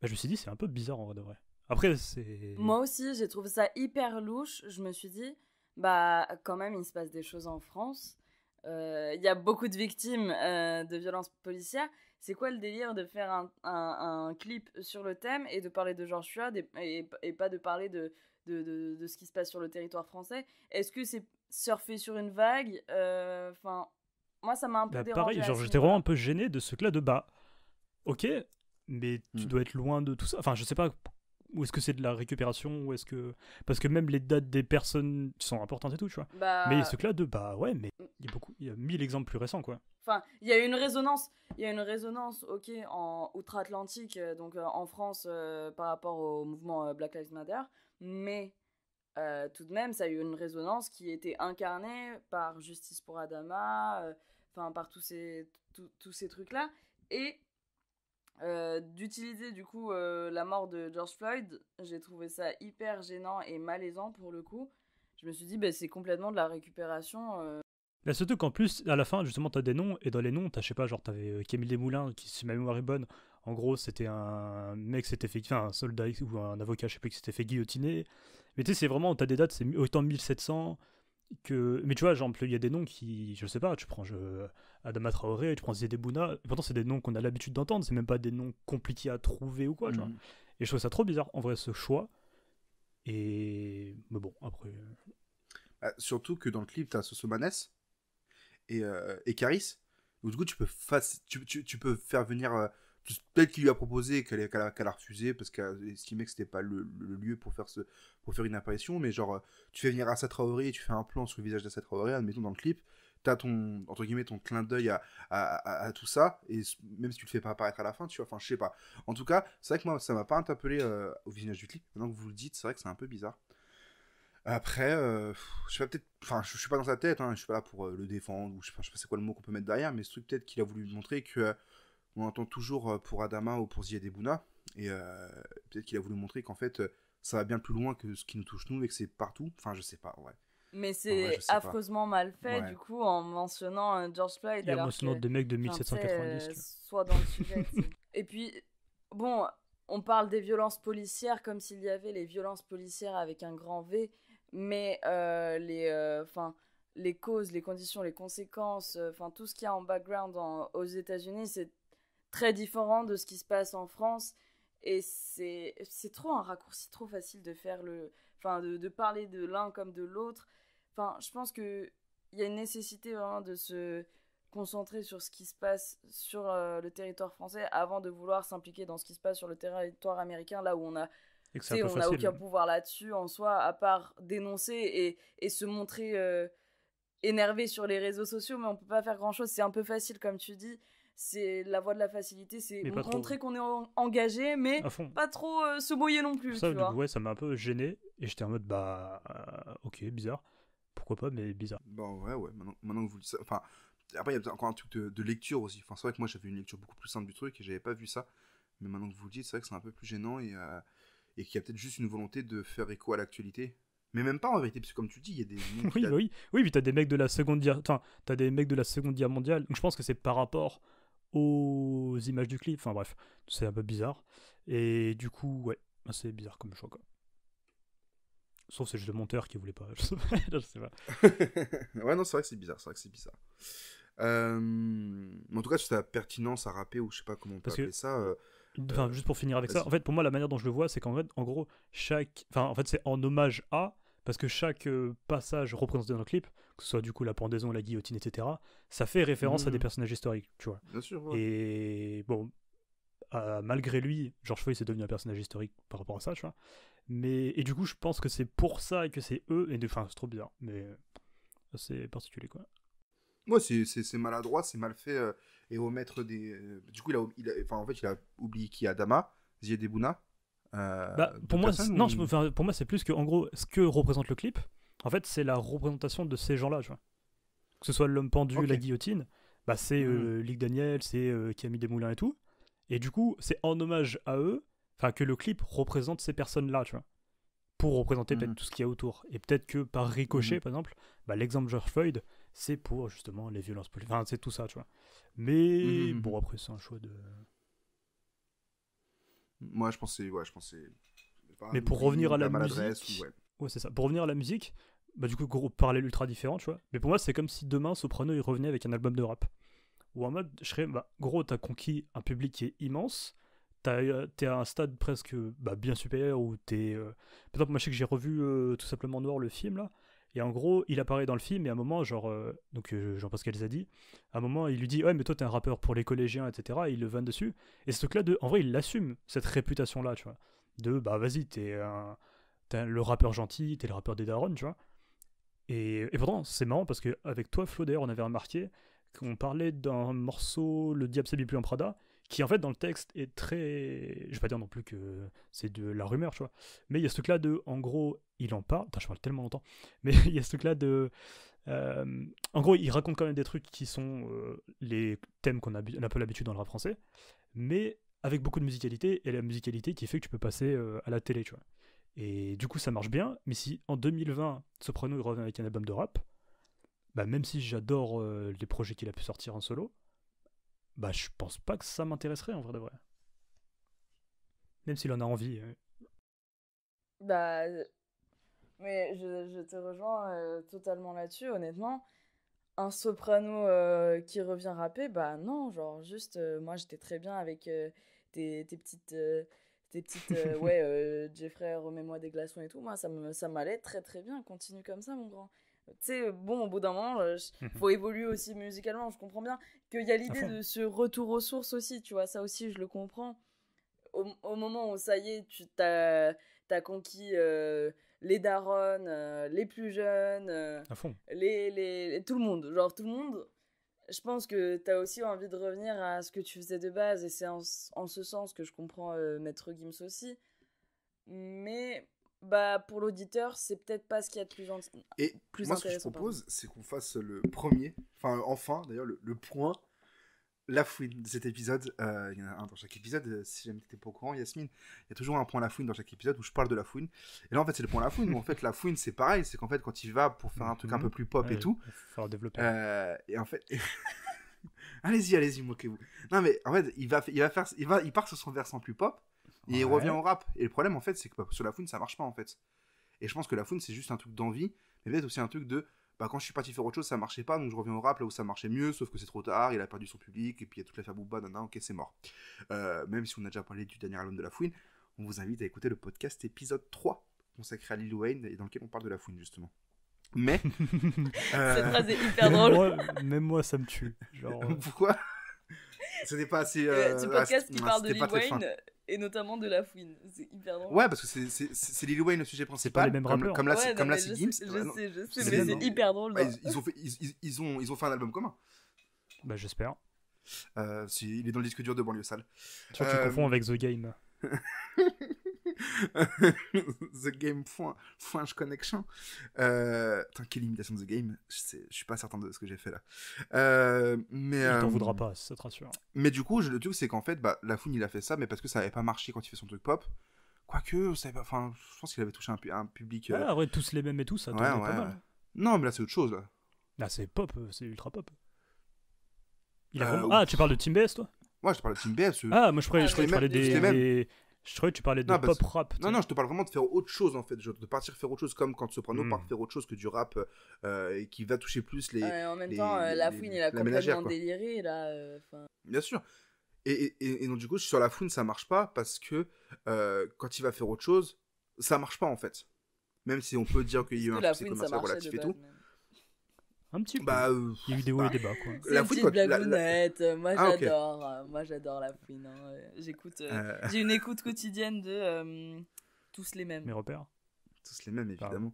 bah, je me suis dit, c'est un peu bizarre en vrai de vrai. Après, c'est. Moi aussi, j'ai trouvé ça hyper louche. Je me suis dit, bah, quand même, il se passe des choses en France. Il y a beaucoup de victimes de violences policières. C'est quoi le délire de faire un clip sur le thème et de parler de George Floyd et pas de parler de ce qui se passe sur le territoire français? Est-ce que c'est surfer sur une vague? Enfin, moi, ça m'a un peu Bah, dérangé pareil, à genre, ce j'étais niveau-là. vraiment un peu gêné de ce truc-là de bah. Ok, mais tu dois être loin de tout ça. Enfin, je sais pas. Ou est-ce que c'est de la récupération, ou est-ce que. Parce que même les dates des personnes sont importantes et tout, tu vois. Bah, Mais ce truc-là de bah ouais, mais il y a 1000 exemples plus récents, quoi. enfin, il y a une résonance. Il y a une résonance, ok, en outre-Atlantique, donc en France, par rapport au mouvement Black Lives Matter. Mais tout de même, ça a eu une résonance qui était incarnée par Justice pour Adama, enfin par tous ces trucs-là. Et d'utiliser du coup la mort de George Floyd, j'ai trouvé ça hyper gênant et malaisant pour le coup. Je me suis dit, bah, c'est complètement de la récupération. Là, surtout qu'en plus, à la fin, justement, t'as des noms, et dans les noms, t'as, je sais pas, genre, t'avais Camille Desmoulins, qui, si ma mémoire est bonne, en gros, c'était un mec qui s'était fait, enfin, un soldat ou un avocat, je sais plus, qui s'était fait guillotiner. Mais tu sais, c'est vraiment, t'as des dates, c'est autant 1700 que. Mais tu vois, genre, il y a des noms qui, je sais pas, tu prends Adama Traoré, tu prends Ziad Bouna, et pourtant, c'est des noms qu'on a l'habitude d'entendre, c'est même pas des noms compliqués à trouver ou quoi, tu vois. Et je trouve ça trop bizarre, en vrai, ce choix. Et. Mais bon, après. Surtout que dans le clip, t'as Sosomanes et Caris, où du coup tu peux faire venir peut-être qu'il lui a proposé qu'elle a refusé parce qu'elle estimait que c'était pas le lieu pour faire une apparition, mais genre tu fais venir Assa Traoré et tu fais un plan sur le visage d'Assa Traoré, admettons dans le clip, t'as ton entre guillemets ton clin d'œil à tout ça, et même si tu le fais pas apparaître à la fin, tu vois, enfin je sais pas, en tout cas c'est vrai que moi ça m'a pas interpellé au visionnage du clip. Maintenant que vous le dites, c'est vrai que c'est un peu bizarre. Après, je sais pas, peut-être. Enfin, je suis pas dans sa tête, hein, je suis pas là pour le défendre, ou je sais pas c'est quoi le mot qu'on peut mettre derrière, mais ce truc, peut-être qu'il a voulu montrer que on entend toujours pour Adama ou pour Ziad Bouna, et peut-être qu'il a voulu montrer qu'en fait, ça va bien plus loin que ce qui nous touche nous et que c'est partout. Enfin, je sais pas, ouais. Mais En vrai, c'est je sais pas. affreusement mal fait, Ouais. du coup, en mentionnant George Floyd. Il y a alors mentionnant que, des mecs de enfin, tu sais, 1790. Tu vois. soit dans le sujet. tu sais. Et puis, bon, on parle des violences policières comme s'il y avait les violences policières avec un grand V, mais les causes, les conditions, les conséquences, enfin tout ce qu'il y a en background aux États-Unis, c'est très différent de ce qui se passe en France. Et c'est trop un raccourci trop facile de faire de parler de l'un comme de l'autre. Enfin, je pense que il y a une nécessité vraiment de se concentrer sur ce qui se passe sur le territoire français avant de vouloir s'impliquer dans ce qui se passe sur le territoire américain, là où on a Et que c'est un peu on n'a facile. aucun pouvoir là-dessus en soi, à part dénoncer et se montrer énervé sur les réseaux sociaux, mais on peut pas faire grand-chose. C'est un peu facile, comme tu dis. C'est la voie de la facilité, c'est Mais pas trop. montrer qu'on est engagé, mais À fond. pas trop se mouiller non plus, Ça, tu du vois. coup, ouais, ça m'a un peu gêné. Et j'étais en mode, bah, ok, bizarre. Pourquoi pas, mais bizarre. Bon, ouais, maintenant que vous le dites ça. Enfin, après, il y a peut-être encore un truc de lecture aussi. Enfin, c'est vrai que moi, j'avais une lecture beaucoup plus simple du truc et j'avais pas vu ça. Mais maintenant que vous le dites, c'est vrai que c'est un peu plus gênant et qu'il y a peut-être juste une volonté de faire écho à l'actualité. Mais même pas en vérité, parce que comme tu dis, il y a des. noms qui Oui, datent- bah oui. Oui, puis t'as des mecs de la Seconde Guerre. Enfin, t'as des mecs de la Seconde Guerre mondiale. Donc je pense que c'est par rapport aux images du clip. Enfin bref, c'est un peu bizarre. Et du coup, ouais, c'est bizarre comme choix, quoi. Sauf c'est juste le monteur qui voulait pas. Je sais pas. Je sais pas. Ouais, non, c'est vrai que c'est bizarre. Mais en tout cas, sur ta pertinence à rapper, ou je sais pas comment on peut Parce que- appeler ça. Enfin, juste pour finir avec ça, vas-y. en fait, pour moi, la manière dont je le vois, c'est qu'en fait, en gros, en fait, c'est en hommage à, parce que chaque passage représenté dans le clip, que ce soit du coup la pendaison, la guillotine, etc., ça fait référence à des personnages historiques, tu vois. Bien sûr, ouais. Et bon, malgré lui, George Floyd c'est devenu un personnage historique par rapport à ça, tu vois. Et du coup, je pense que c'est pour ça et que c'est eux, enfin, c'est trop bizarre, mais c'est particulier, quoi. Moi, c'est maladroit, c'est mal fait et omettre des. Du coup, en fait, il a oublié qui Adama, Ziad Bouna. Bah, pour moi, pour moi, c'est plus que, en gros, ce que représente le clip, en fait, c'est la représentation de ces gens-là, tu vois. Que ce soit l'homme pendu, Ok. la guillotine, bah, c'est Lick Daniel, c'est Camille Desmoulins et tout. Et du coup, c'est en hommage à eux, enfin que le clip représente ces personnes-là, tu vois. Pour représenter peut-être tout ce qu'il y a autour. Et peut-être que par ricochet, par exemple, bah, l'exemple George Floyd, c'est pour justement les violences politiques. Enfin, c'est tout ça, tu vois. Mais bon, après, c'est un choix de. Moi, je pensais. Mais pour revenir à la musique. Ouais, c'est ça. Pour revenir à la musique, bah, du coup, gros parallèle ultra différent, tu vois. Mais pour moi, c'est comme si demain, Soprano, il revenait avec un album de rap. Ou en mode, je serais, bah, gros, t'as conquis un public qui est immense. T'es à un stade presque bien supérieur où t'es. Par exemple, moi je sais que j'ai revu tout simplement Noir, le film là, et en gros il apparaît dans le film et à un moment, genre, Jean-Pascal Zadi, à un moment il lui dit ouais, mais toi t'es un rappeur pour les collégiens, etc. Et il le vanne dessus. Et ce truc là, en vrai, il l'assume, cette réputation là, tu vois. De bah vas-y, t'es le rappeur gentil, t'es le rappeur des darons, tu vois. Et pourtant, c'est marrant parce qu'avec toi, Flo, d'ailleurs, on avait remarqué qu'on parlait d'un morceau, Le Diable s'habille plus en Prada, qui en fait dans le texte est très... Je vais pas dire non plus que c'est de la rumeur, tu vois. Mais il y a ce truc là de... En gros, il en parle... Attends, je parle tellement longtemps. Mais il y a ce truc là de... En gros, il raconte quand même des trucs qui sont les thèmes qu'on a un peu l'habitude dans le rap français, mais avec beaucoup de musicalité, et la musicalité qui fait que tu peux passer à la télé, tu vois. Et du coup, ça marche bien, mais si en 2020, Soprano il revient avec un album de rap, bah même si j'adore les projets qu'il a pu sortir en solo, bah je pense pas que ça m'intéresserait en vrai de vrai. Même s'il en a envie. Bah, mais je te rejoins totalement là-dessus, honnêtement. Un Soprano qui revient rapper, bah non, genre juste, moi j'étais très bien avec tes petites... Jeffrey, remets-moi des glaçons et tout. Moi, ça m'allait très très bien. Continue comme ça, mon grand. Tu sais, bon, au bout d'un moment, faut évoluer aussi musicalement. Je comprends bien qu'il y a l'idée de ce retour aux sources aussi, tu vois. Ça aussi, je le comprends. Au moment où, ça y est, t'as conquis les darons, les plus jeunes, à fond. tout le monde. Genre, tout le monde. Je pense que t'as aussi envie de revenir à ce que tu faisais de base, et c'est en ce sens que je comprends Maître Gims aussi. Mais bah, pour l'auditeur, c'est peut-être pas ce qu'il y a de plus intéressant. Et moi, ce que je propose, c'est qu'on fasse le premier, enfin d'ailleurs, le point, la fouine de cet épisode. Il y en a un dans chaque épisode, si jamais t'étais pas au courant, Yasmine, il y a toujours un point la fouine dans chaque épisode où je parle de la fouine. Et là, en fait, c'est le point la fouine, où en fait, la fouine, c'est pareil, c'est qu'en fait, quand il va pour faire un truc un peu plus pop et tout, faut développer. et en fait, allez-y, moquez-vous. Non, mais en fait, il part sur son versant plus pop, et il revient au rap. Et le problème, en fait, c'est que sur la fouine, ça marche pas, en fait. Et je pense que la fouine, c'est juste un truc d'envie, mais peut-être aussi un truc de bah, quand je suis parti faire autre chose, ça marchait pas, donc je reviens au rap là où ça marchait mieux, sauf que c'est trop tard, il a perdu son public, et puis il y a toute l'affaire Booba, ok, c'est mort. Même si on a déjà parlé du dernier album de La Fouine, on vous invite à écouter le podcast épisode 3, consacré à Lil Wayne, et dans lequel on parle de La Fouine, justement. Mais... Cette phrase est hyper drôle. Même moi, ça me tue. Genre, Pourquoi C'était pas assez... Ce podcast qui parle de Lil Wayne, et notamment de La Fouine. C'est hyper drôle. Ouais, parce que c'est Lil Wayne le sujet principal. C'est pas les mêmes rappeurs. Comme là, c'est Gims. Je sais, mais c'est hyper drôle. Ouais, ils ont fait un album commun. Bah, j'espère. Il est dans le disque dur de Banlieue Sale. Tu confonds avec The Game. The Game French Connection. Putain, quelle imitation de The Game. Je suis pas certain de ce que j'ai fait là. Mais il t'en voudra pas, ça te rassure. Mais du coup, le truc, c'est qu'en fait, bah, La Fouine, il a fait ça, mais parce que ça avait pas marché quand il fait son truc pop. Quoique, je pense qu'il avait touché un public. Ouais, en vrai, tous les mêmes et tout, ça tournait pas mal. Non, mais là, c'est autre chose. Là, c'est pop, c'est ultra pop. Ah, tu parles de Team BS, toi? Ouais, je te parle de Team BS. Ah, moi, je croyais que tu parlais Je croyais que tu parlais de pop rap. Non, je te parle vraiment de faire autre chose en fait, de partir faire autre chose comme quand Soprano part faire autre chose que du rap et qui va toucher plus les. En même temps, La Fouine, il a complètement déliré là. Bien sûr. Et donc du coup, sur La Fouine, ça marche pas parce que quand il va faire autre chose, ça marche pas en fait. Même si on peut dire qu'il y a eu un succès commercial relatif et tout. Un petit peu. Bah, il y a eu des hauts et des bas, quoi. La Fouine, petite blagounette. Moi, j'adore. Okay. Moi, j'adore La Fouine. Hein. J'écoute. J'ai une écoute quotidienne de tous les mêmes. Mes repères. Tous les mêmes, évidemment.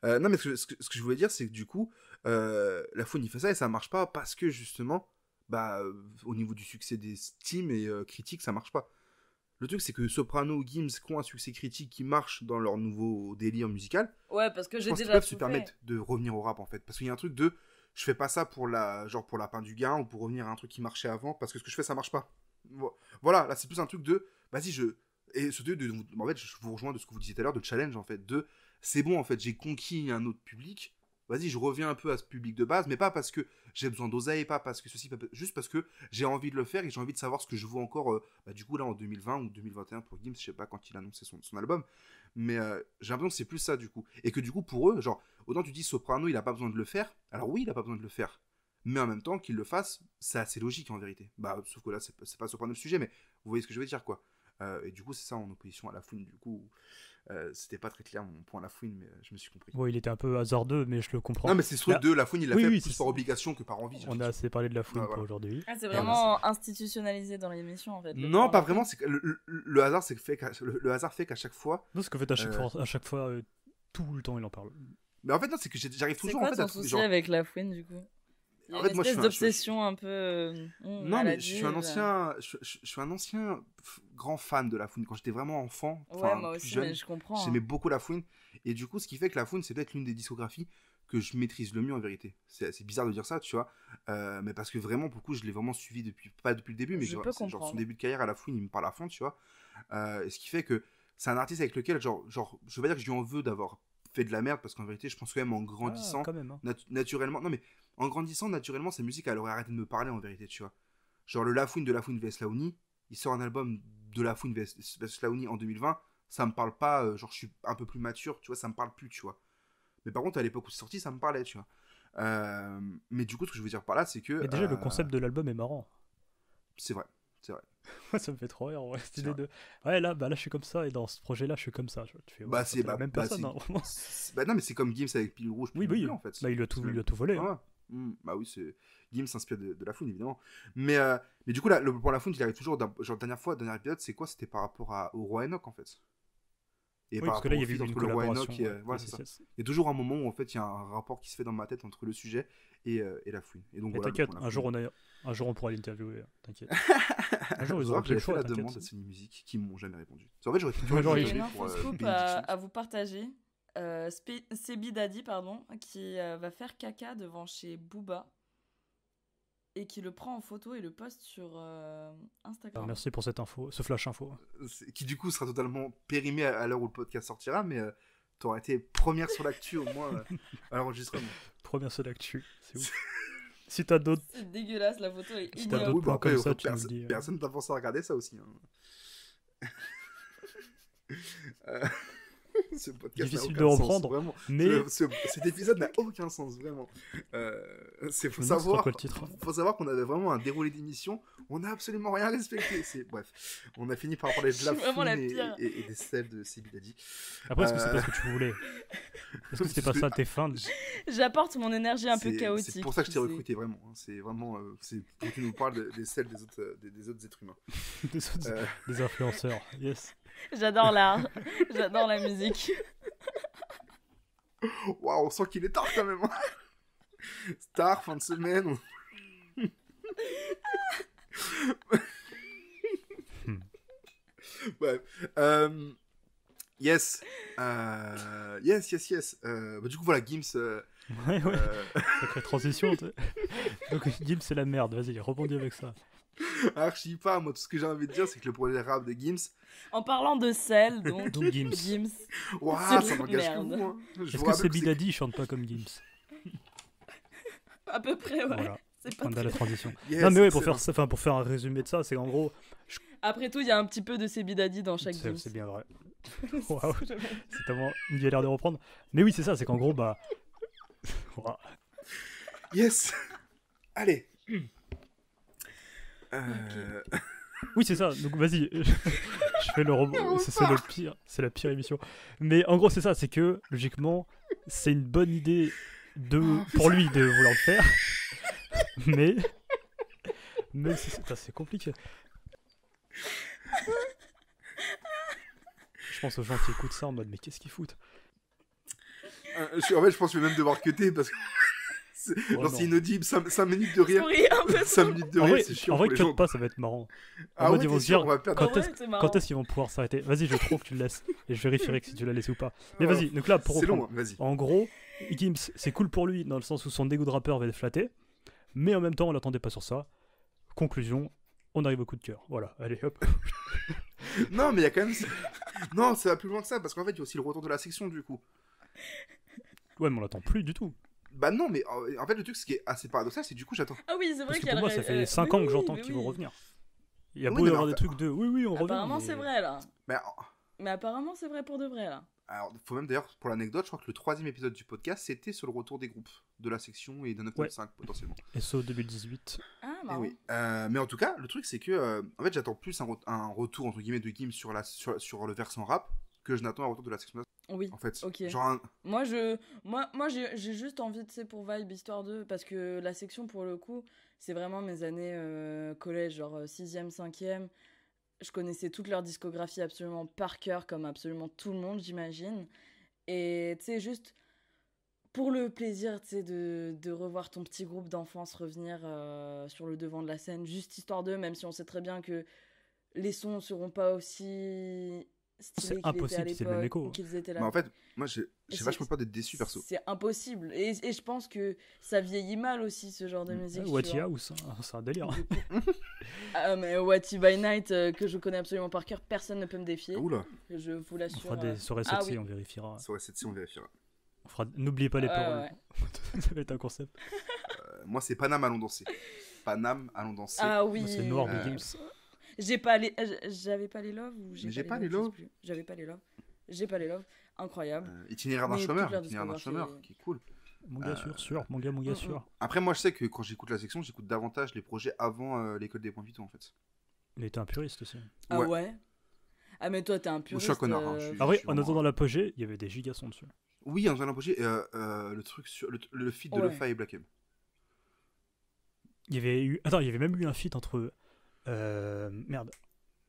Non, mais ce que je voulais dire, c'est que du coup, La Fouine, il fait ça et ça marche pas parce que justement, bah, au niveau du succès des Steam et critiques, ça marche pas. Le truc, c'est que Soprano, Gims, qui ont un succès critique qui marche dans leur nouveau délire musical. Ouais, parce que j'ai déjà. Ils peuvent se permettre de revenir au rap, en fait. Parce qu'il y a un truc de. je fais pas ça pour pour la peine du gain ou pour revenir à un truc qui marchait avant parce que ce que je fais ça marche pas. Voilà, là c'est plus un truc de vas-y et surtout en fait je vous rejoins de ce que vous disiez tout à l'heure de challenge en fait de c'est bon en fait j'ai conquis un autre public. Vas-y, je reviens un peu à ce public de base, mais pas parce que j'ai besoin d'oseille, pas parce que ceci, juste parce que j'ai envie de le faire et j'ai envie de savoir ce que je vaux encore, du coup, là, en 2020 ou 2021 pour Gims, je sais pas quand il a annoncé son album, mais j'ai l'impression que c'est plus ça, du coup. Et que du coup, pour eux, genre, autant tu dis Soprano, il a pas besoin de le faire, alors oui, il a pas besoin de le faire, mais en même temps, qu'il le fasse, c'est assez logique en vérité. Bah, sauf que là, c'est pas Soprano le sujet, mais vous voyez ce que je veux dire, quoi. Et du coup, c'est ça en opposition à La Fouine, du coup. C'était pas très clair mon point La Fouine, mais je me suis compris. Ouais, il était un peu hasardeux, mais je le comprends. Non, mais c'est ce truc de La Fouine, il l'a oui, fait oui, plus par obligation que par envie. On a assez parlé de La Fouine voilà. pour aujourd'hui. Ah, c'est vraiment institutionnalisé dans l'émission en fait. Non, pas vraiment. C'est que le hasard, le hasard fait qu'à chaque fois. Non, c'est qu'en fait, à chaque fois, tout le temps, il en parle. Mais en fait, non, c'est que j'arrive toujours en fait ton à souci avec La Fouine du coup. Il y a une espèce d'obsession un peu. Non, mais je suis un ancien grand fan de La Fouine quand j'étais vraiment enfant. Ouais, moi aussi, jeune, mais je comprends. J'aimais beaucoup La Fouine. Et du coup, ce qui fait que La Fouine, c'est peut-être l'une des discographies que je maîtrise le mieux en vérité. C'est bizarre de dire ça, tu vois. Mais parce que vraiment, pour le coup, je l'ai vraiment suivi pas depuis le début, mais genre son début de carrière à La Fouine, il me parle à fond, tu vois. Et ce qui fait que c'est un artiste avec lequel, genre, je veux pas dire que je lui en veux d'avoir fait de la merde, parce qu'en vérité, je pense quand même en grandissant, quand même, hein. Naturellement, non mais en grandissant, naturellement, sa musique, elle aurait arrêté de me parler en vérité, tu vois. Genre le La Fouine de La Fouine vs Laouni, il sort un album de La Fouine vs Laouni en 2020, ça me parle pas, genre je suis un peu plus mature, tu vois, ça me parle plus, tu vois. Mais par contre, à l'époque où c'est sorti, ça me parlait, tu vois. Mais du coup, ce que je veux dire par là, c'est que... Mais déjà, le concept de l'album est marrant. C'est vrai, c'est vrai. Moi, ça me fait trop rire, ouais, cette idée de... Ouais, là, je suis comme ça, et dans ce projet-là, je suis comme ça. Tu fais, ouais, c'est la même personne, hein, vraiment. Bah non, mais c'est comme Gims avec Pile Rouge, oui, bleu, en fait. Bah, il a tout volé. Ouais. Bah oui, Gims s'inspire de La Fouine, évidemment. Mais du coup, là, pour La Fouine, il arrive toujours... Genre, dernier épisode, c'est quoi? C'était par rapport au Roi Enoch, en fait. Et oui, parce que là, il y avait une collaboration. Voilà, c'est ça. Il y a toujours un moment où, en fait, il y a un rapport qui se fait dans ma tête entre le sujet et La Fouine. Et donc, voilà, t'inquiète, un jour, on pourra l'interviewer, t'inquiète. Un jour, ils auront fait le choix, la demande à Sony Music qui m'ont jamais répondu. En fait, j'aurais fait j'ai une infoscoop à vous partager. Sebi Daddy, qui va faire caca devant chez Booba et qui le prend en photo et le poste sur Instagram. Merci pour cette info, ce flash info. Qui du coup sera totalement périmé à l'heure où le podcast sortira, mais t'aurais été première sur l'actu au moins à l'enregistrement. Première sur l'actu, c'est ouf. Si t'as d'autres... C'est dégueulasse, la photo est si t'as ignoble. d'autres points comme ça, tu nous le dis. Personne t'a pensé à regarder ça aussi. Ce podcast difficile de reprendre, vraiment. mais cet épisode n'a aucun sens, vraiment. Faut savoir qu'on avait vraiment un déroulé d'émission, on n'a absolument rien respecté. Bref, on a fini par parler de La Fouine et des selles de Sebi Daddy. Après, est-ce que c'est pas ce que tu voulais? Est-ce que c'était pas ça tes fins? J'apporte mon énergie un peu chaotique. C'est pour ça que je t'ai recruté, vraiment. C'est vraiment c'est pour que tu nous parles des selles des autres êtres humains. Des influenceurs, yes. J'adore l'art, j'adore la musique. Waouh, on sent qu'il est tard quand même. Tard, fin de semaine. Ouais. Yes. Yes. Du coup, voilà, Gims. Ouais. Sacrée transition. Donc, Gims, c'est la merde. Vas-y, rebondis avec ça. Archi pas, moi tout ce que j'ai envie de dire c'est que le projet rap de Gims. En parlant de sel, donc Gims. Waouh, ça m'engage que vous. Hein. Est-ce que Sebi Daddy chante pas comme Gims? À peu près, ouais. Voilà. C'est pas on a la transition. Yes, non mais ouais, pour faire un résumé de ça, c'est qu'en gros. Après tout, il y a un petit peu de Sebi Daddy dans chaque Gims. C'est bien vrai. Waouh, c'est tellement une galère de reprendre. Mais oui, c'est ça, c'est qu'en gros, bah. Yes. Allez. Okay. Oui, c'est ça. Donc vas-y, je fais le robot. C'est la pire émission. Mais en gros, c'est ça. C'est que logiquement, c'est une bonne idée pour lui de vouloir le faire. Mais c'est compliqué. Je pense aux gens qui écoutent ça en mode mais qu'est-ce qu'ils foutent. En fait, je pense que je vais même devoir cutter parce que. C'est inaudible, 5 minutes de rire. 5 minutes de rire, c'est chiant. En vrai, cut pas, ça va être marrant. Ah ouais, ils vont se dire quand est-ce qu'ils vont pouvoir s'arrêter. Vas-y, je trouve que tu le laisses. Et je vérifierai si tu l'as laissé ou pas. Mais vas-y, donc là, pour c'est reprendre. long, vas-y. En gros, Gims, c'est cool pour lui, dans le sens où son dégoût de rappeur va être flatté, mais en même temps, on l'attendait pas sur ça. Conclusion, on arrive au coup de cœur. Voilà, allez, hop. Non, mais il y a quand même... Non, ça va plus loin que ça, parce qu'en fait, il y a aussi le retour de la section, du coup. Ouais, mais on l'attend plus du tout. Bah non, mais en fait, le truc, ce qui est assez paradoxal, c'est du coup, j'attends. Ah oui, c'est vrai Parce qu'il que y a pour moi, ça fait 5 ans que j'entends qu'ils vont revenir. Il y a Oui, beau y mais avoir en des fait- trucs de oui, on revient. Apparemment, mais- c'est vrai, là. Mais Mais apparemment, c'est vrai pour de vrai, là. alors, faut même d'ailleurs, pour l'anecdote, je crois que le 3e épisode du podcast, c'était sur le retour des groupes, de la section et d'un 9.5 potentiellement. SO 2018. Ah, Eh marrant. oui. Mais en tout cas, le truc, c'est que, en fait, j'attends plus un retour, entre guillemets, de Gims sur le versant rap, que je n'attends un retour de la section. Oui. En fait, Ok. genre Moi, j'ai juste envie, tu sais, pour Vibe, histoire de... Parce que la section, pour le coup, c'est vraiment mes années collège, genre 6e, 5e. Je connaissais toute leur discographie absolument par cœur, comme absolument tout le monde, j'imagine. Et, tu sais, juste pour le plaisir, tu sais, de revoir ton petit groupe d'enfance revenir sur le devant de la scène, juste histoire d'eux, même si on sait très bien que les sons seront pas aussi... C'est stylés impossible, qu'ils c'est étaient le à même l'époque, écho. qu'ils étaient là. mais en fait, moi, j'ai c'est- vachement peur d'être déçu, perso. C'est impossible. Et je pense que ça vieillit mal aussi, ce genre de musique. tu What vois. House, c'est un délire. Ah, mais Watty by Night, que je connais absolument par cœur, personne ne peut me défier. Oula, Je vous On l'assure. fera des soirées Ah sexy, oui. on vérifiera. sur cette on vérifiera. N'oubliez pas les Ouais, paroles. ouais. Ça va être un concept. Moi, c'est Paname, allons danser. Paname, allons danser. Ah oui. C'est noir de Euh, Gims. J'avais pas les love ou J'ai pas les love. je sais plus. J'avais pas les love. J'ai pas les love. Incroyable. Itinéraire d'un Mais chômeur, toute leur itinéraire d'un discographie chômeur, est- qui est cool. Mon gars sûr. Mon gars sûr. Après, moi, je sais que quand j'écoute la section, j'écoute davantage les projets avant l'école des points vitaux, en fait. Mais t'es un puriste aussi. Ah Ouais. ouais. Ah mais toi t'es un Je puriste. suis un connard, hein, je suis- Ah ouais, suis en vraiment- attendant l'apogée, il y avait des gigasons dessus. Oui, en un projet, le truc sur le feat de Ouais. Lo-Fi et Black M. Il y avait même eu un feat entre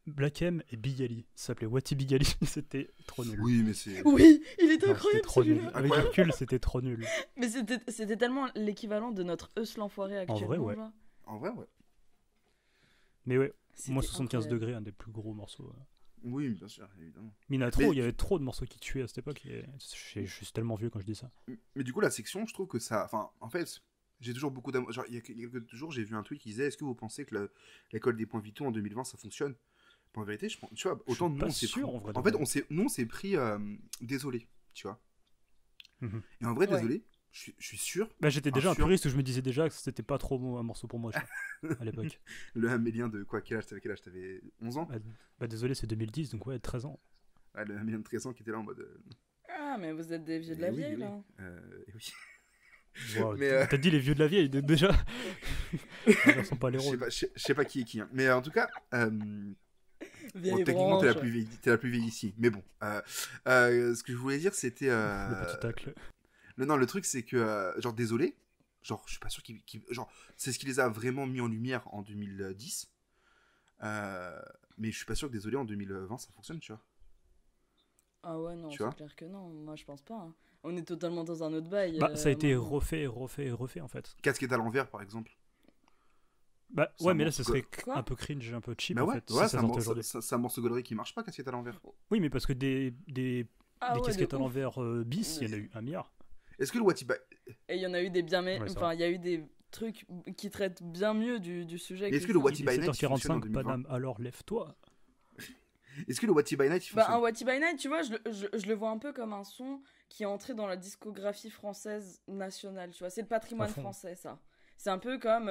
Black M et Big Ali. Ça s'appelait Wati Big Ali. C'était trop nul. Oui, mais c'est. Oui, il est Non, incroyable c'était trop nul. celui-là. Avec le recul, c'était trop nul. Mais c'était tellement l'équivalent de notre Eus l'enfoiré actuellement. vrai, ouais. genre. En vrai, ouais. Mais ouais, C'était moi 75 incroyable. degrés, un des plus gros morceaux. Oui, bien sûr, évidemment. Mais il y en a trop, Mais- il y avait trop de morceaux qui tuaient à cette époque. Et je suis tellement vieux quand je dis ça. Mais du coup, la section, je trouve que ça. Enfin, en fait, j'ai toujours beaucoup d'amour. Genre, il y a quelques jours, j'ai vu un tweet qui disait: est-ce que vous pensez que l'école des points vitaux en 2020 ça fonctionne? En vérité, je pense. Tu vois, Je autant suis nous, pas on s'est sûr, pris. en vrai, En de fait, vrai. nous, on s'est pris. Désolé, tu vois. Mhm. Et en vrai, Ouais. désolé, je suis sûr. Bah, j'étais déjà un sûr. puriste où je me disais déjà que c'était pas trop un morceau pour moi tu vois, à l'époque. Le Amélien de quoi? Quel âge t'avais 11 ans? Bah, désolé, c'est 2010, donc ouais, 13 ans. Ouais, le Amélien de 13 ans qui était là en mode. Ah mais vous êtes des vieux de Eh la oui, vieille oui. là. Et oui. Wow, Mais, T'as dit les vieux de la vieille, déjà. Ils sont pas les Je sais rôles. pas, je sais pas qui est qui, hein. Mais en tout cas, Vieille bon, techniquement, t'es la branche. plus vieille ici. Mais bon, ce que je voulais dire, c'était. Le petit tacle. Non, le truc, c'est que, genre, désolé, genre, je suis pas sûr genre, c'est ce qui les a vraiment mis en lumière en 2010. Mais je suis pas sûr que désolé, en 2020, ça fonctionne, tu vois. Ah ouais non, Tu c'est vois clair que non. Moi je pense pas. Hein. On est totalement dans un autre bail. Bah, ça a été maintenant. refait en fait. Casquette à l'envers, par exemple. Bah, C'est ouais, un mais là, morceau ce serait Quoi un peu cringe, un peu cheap Bah en ouais, fait. ouais, si ça sortait aujourd'hui. c'est un morceau gaulerie qui marche pas, casquette à l'envers. Oui, mais parce que des Ah ouais, casquettes de à ouf. l'envers bis, il y en a eu un milliard. Est-ce que le Watiba. Et il y en a eu des bien Ouais, ça enfin il y a eu des trucs qui traitent bien mieux du sujet. Mais est-ce que ça. le Wati Il est by Night il fonctionne en 7h45, 2020? Paname, alors lève-toi. Est-ce que le Wati by Night il Bah, fonctionne? un Watty by Night, tu vois, je le vois un peu comme un son qui est entré dans la discographie française nationale, tu vois. C'est le patrimoine À fond. français, ça. C'est un peu comme,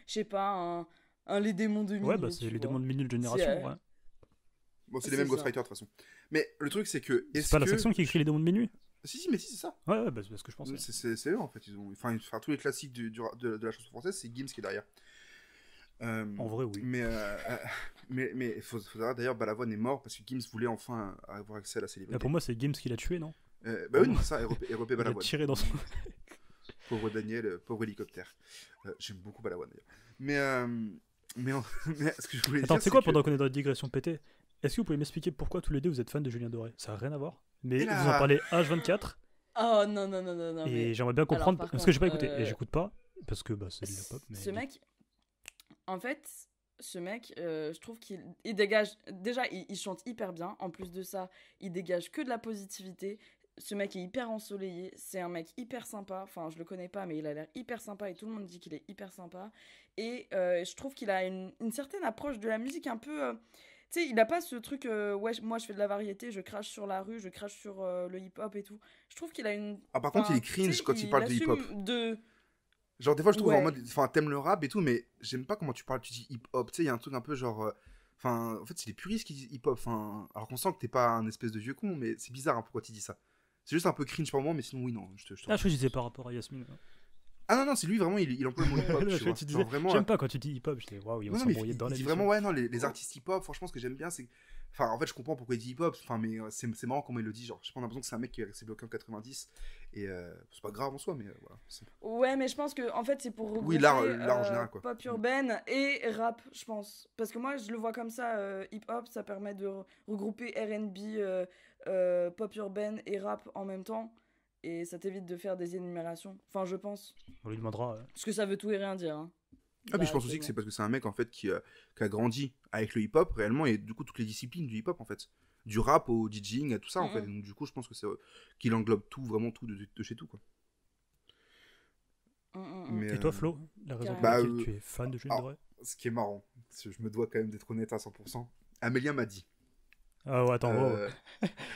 je sais pas, un Les Démons de Minuit. Ouais, bah, c'est tu les vois. démons de minute génération. C'est, Ouais. Bon, c'est c'est les mêmes ça. Ghostwriters de toute façon. Mais le truc, c'est que. C'est Est-ce pas la que- section qui écrit les démons de minuit. Si, mais si, c'est ça. Ouais, bah, c'est ce que je pensais. C'est eux en fait. Ils ont... Enfin, tous les classiques de la chanson française, c'est Gims qui est derrière. En vrai, oui. Mais il faut savoir d'ailleurs, Balavoine est mort parce que Gims voulait enfin avoir accès à la célébrité. Bah, pour moi, c'est Gims qui l'a tué, non? Bah oui, non, c'est ça, RP Il a Balavoine. tiré dans son. Pauvre Daniel, pauvre hélicoptère. J'aime beaucoup Balavoine d'ailleurs. Mais ce que je voulais Attends, dire, c'est quoi que- pendant qu'on est dans la digression pétée? Est-ce que vous pouvez m'expliquer pourquoi tous les deux vous êtes fans de Julien Doré? Ça n'a rien à voir. Mais Et vous là- en parlez H24 Oh non, non, non, non, non. et mais j'aimerais bien comprendre par parce que j'ai pas contre, écouté et j'écoute pas parce que bah, c'est de la pop. Mais... Ce mec, en fait, ce mec, je trouve il dégage. Déjà, il chante hyper bien. En plus de ça, il dégage que de la positivité. ce mec est hyper ensoleillé, c'est un mec hyper sympa, enfin je le connais pas mais il a l'air hyper sympa et tout le monde dit qu'il est hyper sympa et je trouve qu'il a une certaine approche de la musique un peu... tu sais, il a pas ce truc, ouais, moi je fais de la variété, je crache sur la rue, je crache sur le hip-hop et tout. Je trouve qu'il a une... Ah, par contre, il est cringe quand il parle de hip-hop. Genre, des fois, je trouve en mode... Enfin, t'aimes le rap et tout, mais j'aime pas comment tu parles, tu dis hip-hop. Tu sais, il y a un truc un peu genre... Enfin, en fait, c'est les puristes qui disent hip-hop. Enfin, alors qu'on sent que t'es pas un espèce de vieux con, mais c'est bizarre hein, pourquoi tu dis ça. C'est juste un peu cringe pour moi, mais sinon, oui, non. Je crois que je disais par rapport à Yasmine. Ah non, c'est lui vraiment, il emploie le mot hip-hop. Tu disais, vraiment, j'aime pas quand tu dis hip-hop. Je dis, waouh, il va s'embrouiller dans la vie. Vraiment, ouais, non, les artistes hip-hop, franchement, ce que j'aime bien, c'est. Enfin, en fait, je comprends pourquoi il dit hip-hop, enfin, mais c'est marrant comment il le dit. Genre, j'ai pas l'impression que c'est un mec qui s'est bloqué en 90. Et c'est pas grave en soi, mais voilà. Ouais, mais je pense que en fait, c'est pour regrouper l'art en général, quoi. Pop urbaine et rap, je pense. Parce que moi, je le vois comme ça, hip-hop, ça permet de regrouper R&B, pop urbaine et rap en même temps. Et ça t'évite de faire des énumérations. Enfin, je pense. On lui demandera. Parce que ça veut tout et rien dire. Hein. Ah, mais je pense aussi que c'est parce que c'est un mec en fait qui a grandi avec le hip-hop réellement et du coup toutes les disciplines du hip-hop en fait. Du rap au DJing à tout ça en fait. Et donc du coup, je pense que c'est qu'il englobe tout, vraiment tout de chez tout quoi. Mais, et toi, Flo, la raison pour laquelle tu es fan de Julien Doré? Ce qui est marrant, je me dois quand même d'être honnête à 100%. Amélien m'a dit. Ah ouais, attends.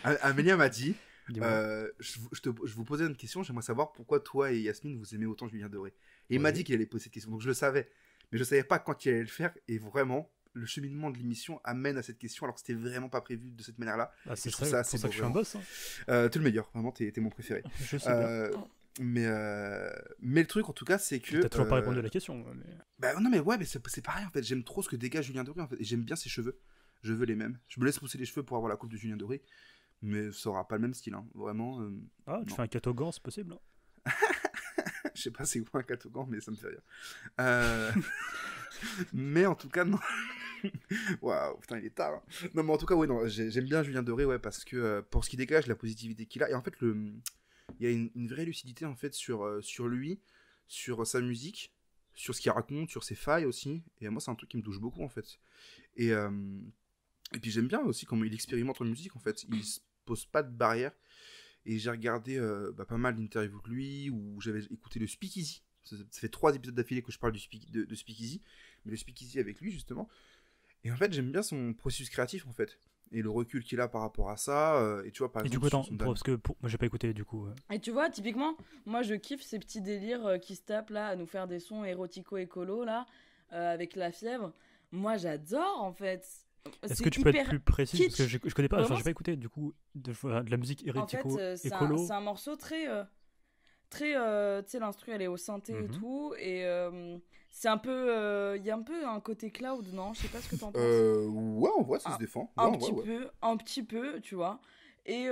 Amélien m'a dit. Je vous posais une question, j'aimerais savoir pourquoi toi et Yasmine vous aimez autant Julien Doré. Et il m'a dit qu'il allait poser cette question, donc je le savais. Mais je savais pas quand il allait le faire, et vraiment, le cheminement de l'émission amène à cette question, alors que c'était vraiment pas prévu de cette manière-là. Ah, c'est ça que je suis un boss. T'es le meilleur, vraiment, t'es mon préféré. Je sais bien. Mais le truc, en tout cas, c'est que... T'as toujours pas répondu à la question. Mais... Bah non, mais ouais, mais c'est pareil, en fait. J'aime trop ce que dégage Julien Doré, en fait. Et j'aime bien ses cheveux. Je veux les mêmes. Je me laisse pousser les cheveux pour avoir la coupe de Julien Doré. Mais ça aura pas le même style, hein. Vraiment. Tu fais un catogan, c'est possible. Hein. Je sais pas c'est quoi un catogan, mais ça me fait rire. Mais en tout cas, non. Waouh, putain, il est tard. Hein. Non, mais en tout cas, ouais, non, j'aime bien Julien Doré, ouais, parce que pour ce qui dégage, la positivité qu'il a, et en fait, il y a une vraie lucidité en fait sur lui, sur sa musique, sur ce qu'il raconte, sur ses failles aussi. Et moi, c'est un truc qui me touche beaucoup en fait. Et puis j'aime bien aussi comment il expérimente en musique en fait. Il se pose pas de barrière. Et j'ai regardé pas mal d'interviews de lui, où j'avais écouté le Speakeasy. Ça fait 3 épisodes d'affilée que je parle de Speakeasy, mais le Speakeasy avec lui justement. Et en fait j'aime bien son processus créatif en fait. Et le recul qu'il a par rapport à ça. Et tu vois par exemple... Et du coup, parce que moi j'ai pas écouté du coup. Et tu vois, typiquement, moi je kiffe ces petits délires qui se tapent là, à nous faire des sons érotico-écolo là, avec la fièvre. Moi j'adore en fait. Est-ce que tu peux être plus précis kitsch. Parce que je connais pas, j'ai pas écouté du coup de la musique érotico écolo. C'est un morceau très tu sais, l'instru elle est au synthé et tout, et c'est un peu il y a un peu un côté cloud, non, je sais pas ce que t'en penses. Ouais, on voit, ça se défend. Un petit peu, tu vois. Et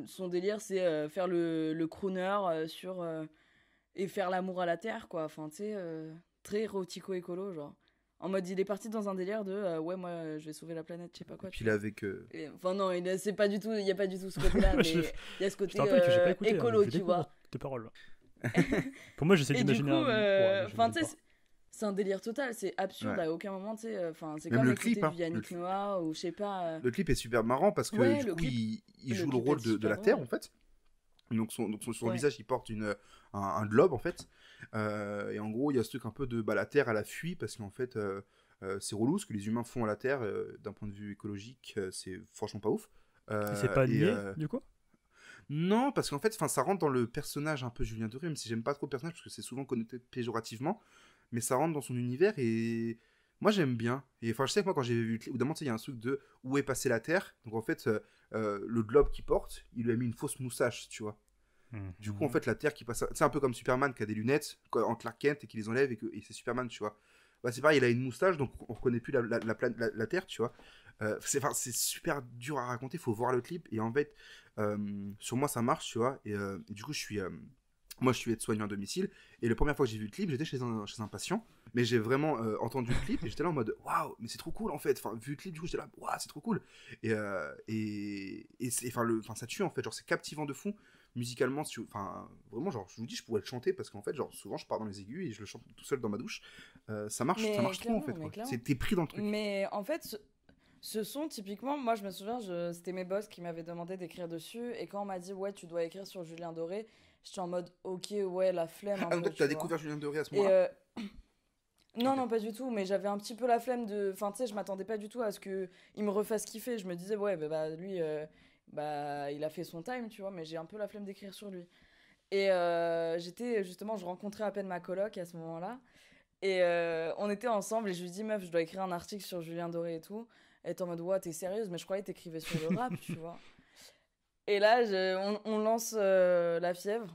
son délire c'est faire le crooner sur et faire l'amour à la terre quoi, enfin tu sais très érotico écolo genre. En mode, il est parti dans un délire de ouais, moi je vais sauver la planète, je sais pas quoi. Puis là, avec. Enfin, non, c'est pas du tout, il y a pas du tout ce côté-là, mais il y a ce côté écouté, écolo, tu vois. Tes paroles. Pour moi, j'essaie d'imaginer. Et du coup, tu sais, c'est un délire total, c'est absurde à aucun moment, tu sais. Enfin, c'est comme écouter du Yannick Noah ou je sais pas. Le clip est super marrant parce que du coup, il joue le rôle de la Terre en fait. Donc son visage, il porte un globe en fait. Et en gros, il y a ce truc un peu de la Terre, elle a fui parce qu'en fait, c'est relou ce que les humains font à la Terre d'un point de vue écologique, c'est franchement pas ouf. C'est pas lié du coup? Non, parce qu'en fait, ça rentre dans le personnage un peu Julien Doré, même si j'aime pas trop le personnage parce que c'est souvent connoté péjorativement, mais ça rentre dans son univers et moi j'aime bien. Et enfin, je sais que moi quand j'ai vu, évidemment, il y a un truc de où est passée la Terre. Donc en fait, le globe qu'il porte, il lui a mis une fausse moustache, tu vois. Du coup, en fait, la Terre qui passe... C'est un peu comme Superman qui a des lunettes en Clark Kent et qui les enlève et c'est Superman, tu vois. Bah, c'est pareil, il a une moustache, donc on reconnaît plus la Terre, tu vois. C'est super dur à raconter, il faut voir le clip. Et en fait, sur moi, ça marche, tu vois. Et du coup, moi, je suis aide-soignant à domicile. Et la première fois que j'ai vu le clip, j'étais chez un patient. Mais j'ai vraiment entendu le clip et j'étais là en mode waouh, mais c'est trop cool en fait. Enfin, vu le clip, du coup, j'étais là, waouh, c'est trop cool. Et ça tue en fait. Genre, c'est captivant de fond. Musicalement, vraiment, genre, je vous dis, je pourrais le chanter parce qu'en fait, genre, souvent, je pars dans les aigus et je le chante tout seul dans ma douche. Ça marche trop en fait. T'es pris dans le truc. Mais en fait, Ce son, typiquement, moi, je me souviens, c'était mes boss qui m'avaient demandé d'écrire dessus. Et quand on m'a dit, ouais, tu dois écrire sur Julien Doré, j'étais en mode, ok, ouais, la flemme. Ah, donc tu as découvert Julien Doré à ce moment-là. Non, non, pas du tout, mais j'avais un petit peu la flemme de... Enfin, tu sais, je m'attendais pas du tout à ce qu'il me refasse kiffer. Je me disais, ouais, lui, il a fait son time, tu vois, mais j'ai un peu la flemme d'écrire sur lui. Et je rencontrais à peine ma coloc à ce moment-là. Et on était ensemble et je lui dis, meuf, je dois écrire un article sur Julien Doré et tout. Elle était en mode, ouais, t'es sérieuse, mais je croyais que t'écrivais sur le rap, tu vois. Et là, on lance La Fièvre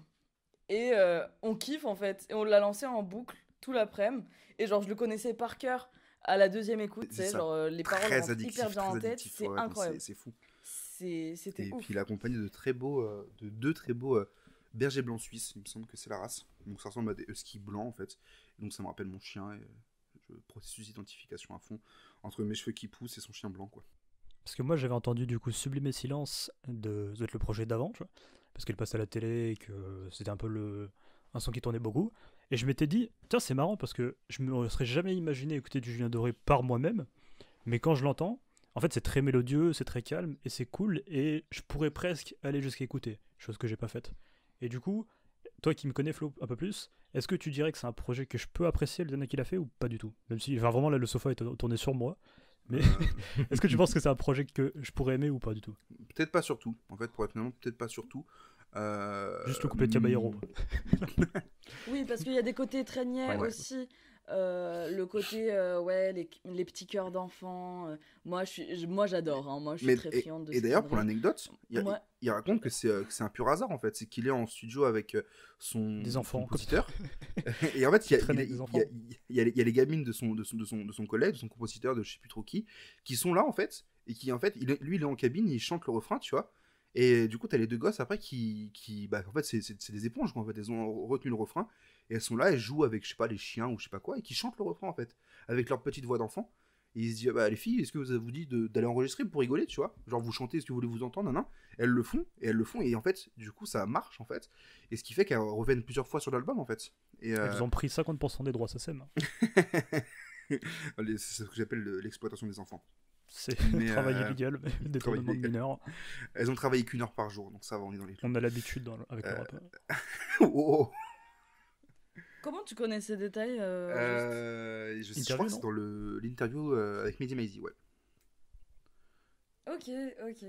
et on kiffe, en fait. Et on l'a lancé en boucle tout l'après-midi. Et genre, je le connaissais par cœur à la deuxième écoute, tu sais, genre, les paroles rentrent hyper bien en tête, c'est incroyable. C'est fou. C'était et ouf. puis il est accompagné de deux très beaux bergers blancs suisses, il me semble que c'est la race. Donc ça ressemble à des huskies blancs en fait. Et donc ça me rappelle mon chien et processus d'identification à fond entre mes cheveux qui poussent et son chien blanc quoi. Parce que moi j'avais entendu du coup Sublimer Silence de être le projet d'avant, tu vois, parce qu'elle passait à la télé et que c'était un peu un son qui tournait beaucoup. Et je m'étais dit, tiens, c'est marrant parce que je me serais jamais imaginé écouter du Julien Doré par moi-même, mais quand je l'entends, en fait, c'est très mélodieux, c'est très calme et c'est cool. Et je pourrais presque aller jusqu'à écouter, chose que j'ai pas faite. Et du coup, toi qui me connais, Flo, un peu plus, est-ce que tu dirais que c'est un projet que je peux apprécier le dernier qu'il a fait ou pas du tout? Même si, enfin, vraiment, là, le sofa est tourné sur moi. Mais est-ce que tu penses que c'est un projet que je pourrais aimer ou pas du tout? Peut-être pas surtout. En fait, pour être honnête, peut-être pas surtout. Juste le couplet de Caballero. Oui, parce qu'il y a des côtés très niais aussi. Le côté, les petits cœurs d'enfants. Moi, j'adore. Hein. Moi, je suis très friande de ça. Et d'ailleurs, pour l'anecdote, il raconte que c'est un pur hasard, en fait. C'est qu'il est en studio avec son compositeur. Et en fait, il y a les gamines de son collègue, de son compositeur, de je sais plus trop qui sont là, en fait. Et qui, en fait, lui, il est en cabine, il chante le refrain, tu vois. Et du coup, t'as les deux gosses après qui en fait, c'est des éponges, quoi, en fait. Elles ont retenu le refrain. Et elles sont là, elles jouent avec, je sais pas, les chiens ou je sais pas quoi, et qui chantent le refrain, en fait, avec leur petite voix d'enfant. Et ils se disent, bah, les filles, est-ce que vous dit d'aller enregistrer pour rigoler, tu vois? Genre, vous chantez, est-ce que vous voulez vous entendre, nan. Elles le font, et en fait, du coup, ça marche, en fait. Et ce qui fait qu'elles reviennent plusieurs fois sur l'album, en fait. Et Elles ont pris 50% des droits SACEM. C'est ce que j'appelle l'exploitation des enfants. C'est travail illégal, détournement de mineurs. Elles ont travaillé qu'1 heure par jour, donc ça va, on est dans les... On a l'habitude avec le rap. Comment tu connais ces détails je crois que c'est dans l'interview avec Mehdi Maizi, ouais. Ok,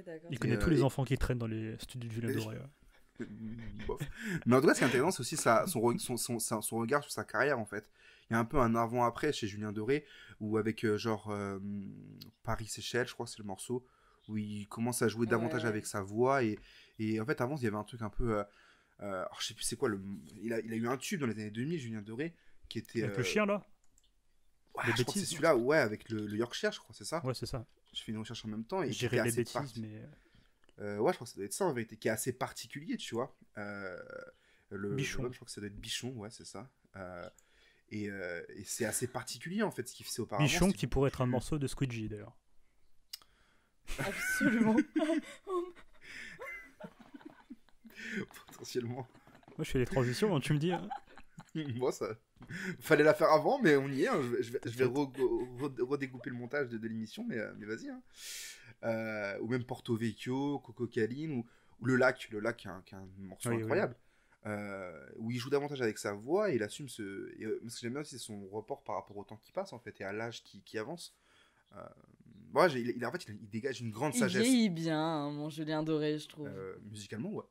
d'accord. Il connaît tous les enfants qui traînent dans les studios de Julien Doré. Bof. Mais en tout cas, ce qui est intéressant, c'est aussi son regard sur sa carrière, en fait. Il y a un peu un avant-après chez Julien Doré, où avec Paris-Séchelles, je crois que c'est le morceau, où il commence à jouer davantage avec sa voix. Et en fait, avant, il y avait un truc un peu... alors, je sais plus c'est quoi, il a eu un tube dans les années 2000, Julien Doré, qui était... Avec le chien, là je crois que c'est celui-là, ouais, avec le Yorkshire, je crois, c'est ça? Ouais, c'est ça. Je fais une recherche en même temps. Et j'irai les bêtises, mais... ouais, je crois que ça doit être ça, en vérité, qui est assez particulier, tu vois. Bichon. Je crois que ça doit être Bichon, ouais, c'est ça. Et c'est assez particulier, en fait, ce qu'il faisait auparavant. Bichon qui pourrait être un morceau de Squidgy, d'ailleurs. Absolument. Potentiellement. Moi, je fais les transitions, hein, tu me dis. Hein. Bon, ça... Fallait la faire avant, mais on y est. Hein. Je vais redécouper le montage de l'émission, mais vas-y. Hein. Ou même Porto Vecchio, Coco Caline, ou Le Lac qui est un morceau incroyable. Oui. Où il joue davantage avec sa voix et il assume ce que j'aime bien aussi, c'est son report par rapport au temps qui passe, en fait, et à l'âge qui avance. En fait, il dégage une grande sagesse. Il vieillit bien, hein, mon Julien Doré, je trouve. Musicalement, ouais.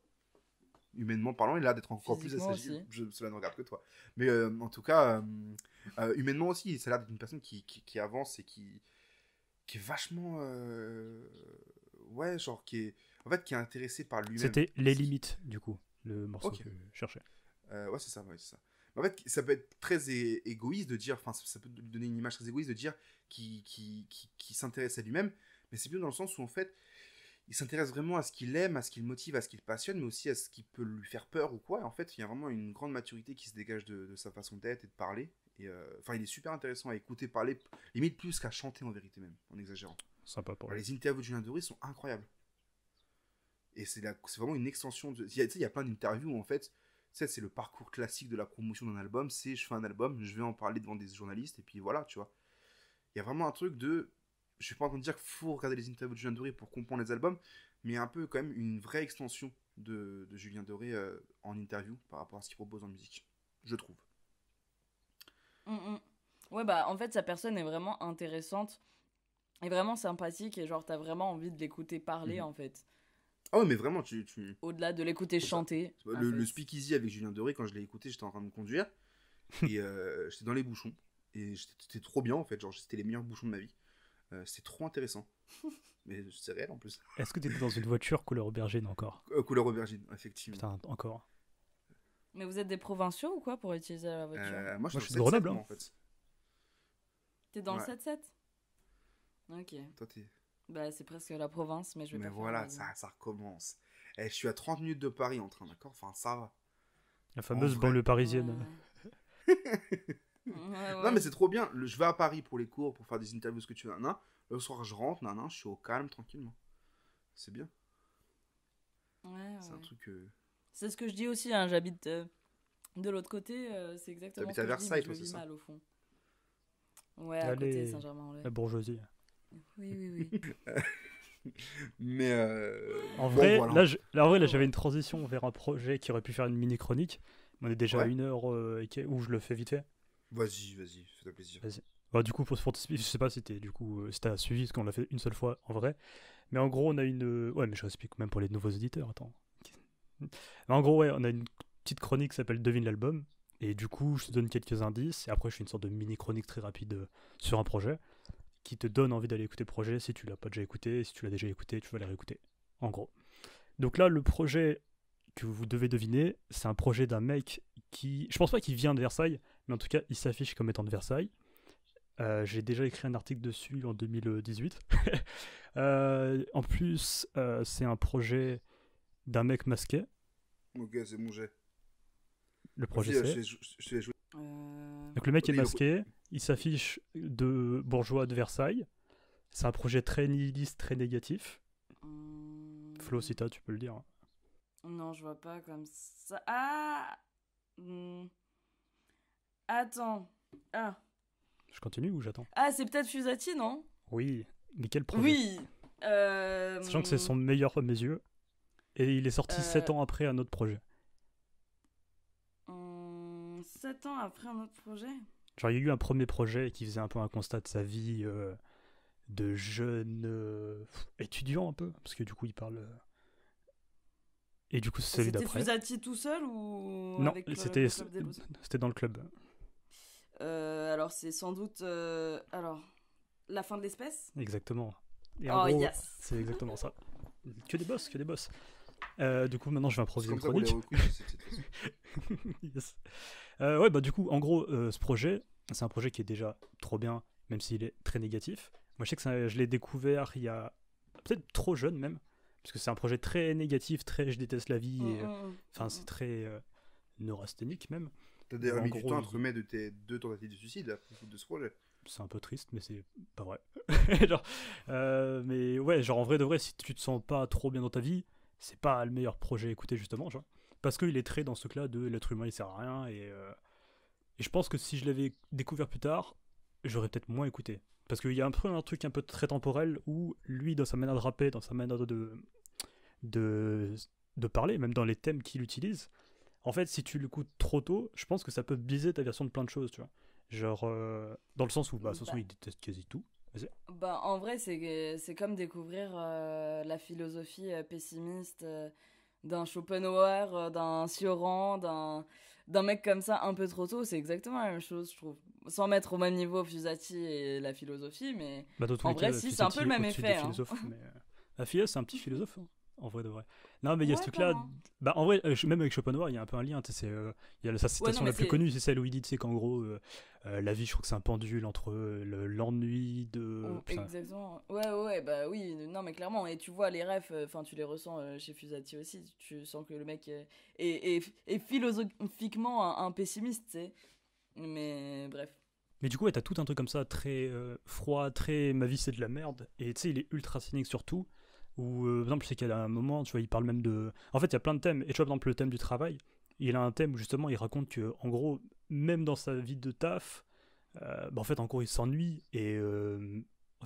Humainement parlant, il a l'air d'être encore plus assagi. Cela ne regarde que toi. Mais en tout cas, humainement aussi, ça a l'air d'être une personne qui avance et qui est vachement... ouais, genre, qui est intéressé par lui-même. C'était Les Limites, du coup, le morceau que je cherchais. Ouais, c'est ça. En fait, ça peut être très égoïste de dire... Enfin, ça peut donner une image très égoïste de dire qu'il s'intéresse à lui-même, mais c'est bien dans le sens où, en fait, il s'intéresse vraiment à ce qu'il aime, à ce qu'il motive, à ce qu'il passionne, mais aussi à ce qui peut lui faire peur ou quoi. Et en fait, il y a vraiment une grande maturité qui se dégage de sa façon d'être et de parler. Et il est super intéressant à écouter parler, limite plus qu'à chanter en vérité même, en exagérant. Sympa pour lui. Les interviews de Julien Doré sont incroyables. Et c'est vraiment une extension de... Il y a plein d'interviews où, en fait, c'est le parcours classique de la promotion d'un album. C'est, je fais un album, je vais en parler devant des journalistes, et puis voilà, tu vois. Il y a vraiment un truc de... je suis pas en train de dire qu'il faut regarder les interviews de Julien Doré pour comprendre les albums, mais il y a un peu quand même une vraie extension de Julien Doré en interview par rapport à ce qu'il propose en musique, je trouve. Ouais, bah en fait, sa personne est vraiment intéressante et vraiment sympathique et genre, t'as vraiment envie de l'écouter parler en fait. Ah ouais, mais vraiment, Au-delà de l'écouter chanter. Le Speakeasy avec Julien Doré, quand je l'ai écouté, j'étais en train de me conduire et j'étais dans les bouchons et c'était trop bien en fait, genre c'était les meilleurs bouchons de ma vie. C'était trop intéressant. Mais c'est réel en plus. Est-ce que t'étais dans une voiture couleur aubergine encore? Couleur aubergine, effectivement. Putain, encore. Mais vous êtes des provinciaux ou quoi pour utiliser la voiture? Moi, je suis de Grenoble. en fait. T'es dans le 7-7? Ok. Toi, t'es... Bah, c'est presque la province, mais je vais Mais pas voilà, faire ça recommence. Je suis à 30 minutes de Paris en train, d'accord? Enfin, ça va. La fameuse vrai. banlieue parisienne. Non, mais c'est trop bien. Je vais à Paris pour les cours, pour faire des interviews, ce que tu veux. Le soir, je rentre, je suis au calme, tranquillement. C'est bien. C'est un truc... C'est ce que je dis aussi, hein, j'habite de l'autre côté, c'est exactement T'habites ce à que Versailles, je dis, mais toi, je c'est le vis ça? mal au fond. Ouais, à côté, Saint-Germain-en-Laye. La bourgeoisie. Oui. Mais En vrai, voilà. là, j'avais une transition vers un projet qui aurait pu faire une mini-chronique. On est déjà à 1 heure où je le fais vite fait. Vas-y, fais-toi plaisir. Vas-y. Bah, du coup, pour je sais pas si t'as suivi, parce qu'on l'a fait une seule fois en vrai. Mais en gros, on a une. Ouais, mais je explique même pour les nouveaux éditeurs, attends. Mais en gros, ouais, on a une petite chronique qui s'appelle Devine l'album. Et du coup, je te donne quelques indices. Et après, je fais une sorte de mini-chronique très rapide sur un projet qui te donne envie d'aller écouter le projet si tu l'as pas déjà écouté. Si tu l'as déjà écouté, tu vas le réécouter. En gros. Donc là, le projet que vous devez deviner, c'est un projet d'un mec qui. Je pense pas qu'il vient de Versailles, mais en tout cas, il s'affiche comme étant de Versailles. J'ai déjà écrit un article dessus en 2018. En plus, c'est un projet d'un mec masqué. Ok, c'est mon jet. Le projet c'est. Je te l'ai joué. Donc le mec est masqué, il s'affiche de bourgeois de Versailles. C'est un projet très nihiliste, très négatif. Flo, si tu peux le dire. Non, je vois pas comme ça. Ah Attends. Ah. Je continue ou j'attends? Ah, c'est peut-être Fusati, non? Oui, mais quel projet? Oui. Sachant que c'est son meilleur à mes yeux. Et il est sorti 7 ans après un autre projet. 7 ans après un autre projet? Genre, il y a eu un premier projet qui faisait un peu un constat de sa vie de jeune étudiant un peu. Parce que du coup, il parle... Et du coup, c'est celui d'après. C'était Fusati tout seul ou non, avec c'était le club des Beaux-Arts? c'était dans le club. Alors, c'est sans doute... Alors, la fin de l'espèce? Exactement. Et en gros, yes. C'est exactement ça. Que des boss. Du coup, maintenant, je vais improviser une C'est comme ça chronique. qu'on les recrute, cette façon. Yes. Ouais, bah du coup, en gros, ce projet, c'est un projet qui est déjà trop bien, même s'il est très négatif. Moi, je sais que je l'ai découvert il y a peut-être trop jeune même, parce que c'est un projet très négatif, très je déteste la vie, enfin c'est très neurasthénique même. T'as d'ailleurs mis gros, du temps à te remettre de tes 2 tentatives de suicide après de ce projet. C'est un peu triste, mais c'est pas vrai. Genre, mais ouais, genre en vrai de vrai, si tu te sens pas trop bien dans ta vie, c'est pas le meilleur projet à écouter justement, genre. Parce qu'il est très dans ce truc-là de l'être humain il sert à rien, et je pense que si je l'avais découvert plus tard, j'aurais peut-être moins écouté. Parce qu'il y a un truc un peu très temporel où lui, dans sa manière de rapper, dans sa manière de parler, même dans les thèmes qu'il utilise, en fait, si tu l'écoutes trop tôt, je pense que ça peut biaiser ta version de plein de choses, tu vois. Genre, dans le sens où, de toute façon, il déteste quasi tout. Vas-y. Bah, en vrai, c'est comme découvrir la philosophie pessimiste d'un Schopenhauer, d'un Cioran, d'un mec comme ça un peu trop tôt. C'est exactement la même chose, je trouve. Sans mettre au même niveau Fusati et la philosophie, mais bah, en vrai, si, c'est un peu le même effet. Hein. Mais, la philo, c'est un petit philosophe, hein, en vrai de vrai. Non, mais il y a ce truc-là. Vraiment. Bah, en vrai, même avec Schopenhauer, il y a un peu un lien. Il y a sa citation la plus connue, c'est celle où il dit qu'en gros, la vie, je crois que c'est un pendule entre l'ennui de. Exactement. Ouais, bah oui, non, mais clairement. Et tu vois, les refs, enfin, tu les ressens chez Fusati aussi. Tu sens que le mec est philosophiquement un pessimiste, tu sais. Mais bref. Mais du coup, ouais, t'as tout un truc comme ça, très froid, très ma vie c'est de la merde. Et tu sais, il est ultra cynique surtout. Où, par exemple, je sais qu'il y a un moment, tu vois, il parle même de. En fait, il y a plein de thèmes. Et tu vois, par exemple, le thème du travail, il a un thème où justement il raconte que, en gros, même dans sa vie de taf, bah, en fait, en gros, il s'ennuie. Et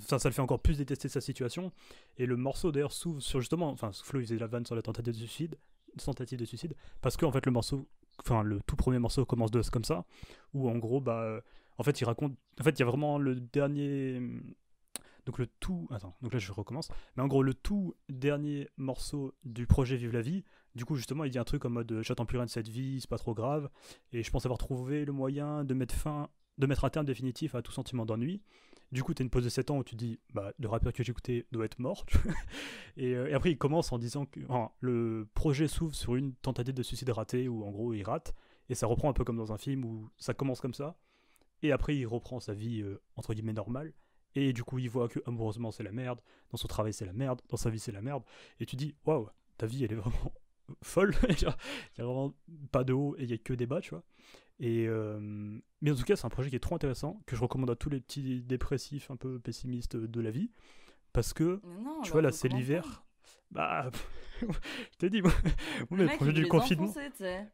ça le fait encore plus détester sa situation. Et le morceau d'ailleurs s'ouvre sur justement, enfin Flo il faisait la vanne sur la tentative de suicide, parce que en fait le morceau, enfin le tout premier morceau commence comme ça, où en gros en fait il raconte, en fait il y a vraiment le dernier, donc le tout, attends, donc là je recommence, mais en gros le tout dernier morceau du projet Vive la vie, du coup justement il dit un truc en mode j'attends plus rien de cette vie, c'est pas trop grave, et je pense avoir trouvé le moyen de mettre un terme définitif à tout sentiment d'ennui. Du coup, t'as une pause de 7 ans où tu te dis, le rappeur que j'écoutais doit être mort. et après, il commence en disant que le projet s'ouvre sur une tentative de suicide ratée où en gros il rate. Et ça reprend un peu comme dans un film où ça commence comme ça. Et après, il reprend sa vie entre guillemets normale. Et du coup, il voit que amoureusement c'est la merde, dans son travail c'est la merde, dans sa vie c'est la merde. Et tu dis, waouh, ta vie elle est vraiment folle. Il y a vraiment pas de haut et il y a que des bas, tu vois. Mais en tout cas c'est un projet qui est trop intéressant, que je recommande à tous les petits dépressifs un peu pessimistes de la vie, parce que tu vois là c'est l'hiver, je t'ai dit moi mes projets du confinement,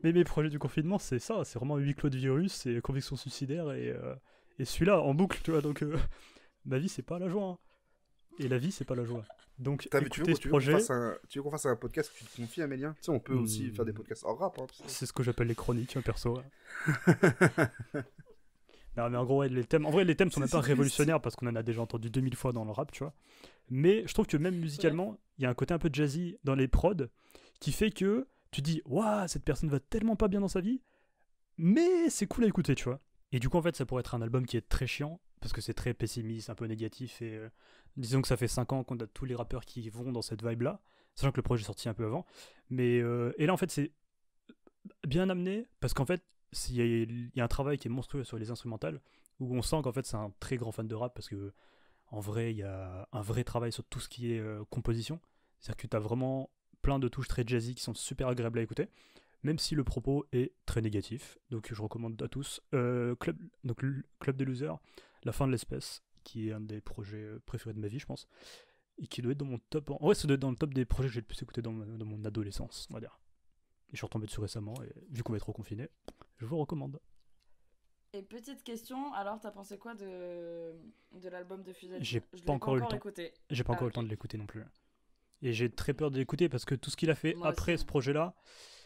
mes projets du confinement c'est ça, c'est vraiment huis clos de virus, c'est conviction suicidaire et celui-là en boucle, tu vois, donc ma vie c'est pas la joie, hein. Et la vie c'est pas la joie. Donc écoutez ce projet. Tu veux qu'on fasse un podcast que tu te confies, Amélien? Tu sais, on peut aussi faire des podcasts hors rap. Hein, c'est ce que j'appelle les chroniques, perso. Non, mais en gros, les thèmes sont même pas révolutionnaires parce qu'on en a déjà entendu 2000 fois dans le rap, tu vois. Mais je trouve que même musicalement, il y a un côté un peu jazzy dans les prods qui fait que tu dis, waouh, cette personne va tellement pas bien dans sa vie, mais c'est cool à écouter, tu vois. Et du coup, en fait, ça pourrait être un album qui est très chiant parce que c'est très pessimiste, un peu négatif, et disons que ça fait 5 ans qu'on a tous les rappeurs qui vont dans cette vibe là, sachant que le projet est sorti un peu avant, mais et là en fait c'est bien amené parce qu'en fait il y a un travail qui est monstrueux sur les instrumentales où on sent qu'en fait c'est un très grand fan de rap, parce que en vrai il y a un vrai travail sur tout ce qui est composition, c'est-à-dire que tu as vraiment plein de touches très jazzy qui sont super agréables à écouter, même si le propos est très négatif. Donc je recommande à tous Club des Losers, La fin de l'espèce, qui est un des projets préférés de ma vie, je pense, et qui doit être dans mon top. Ouais, ça doit être dans le top des projets que j'ai le plus écouté dans mon adolescence, on va dire. Et je suis retombé dessus récemment, et vu qu'on va être reconfiné, je vous recommande. Et petite question, alors t'as pensé quoi de l'album de Fusati? J'ai pas encore eu le temps. J'ai pas encore eu le temps de l'écouter non plus. Et j'ai très peur de l'écouter parce que tout ce qu'il a fait après ce projet-là,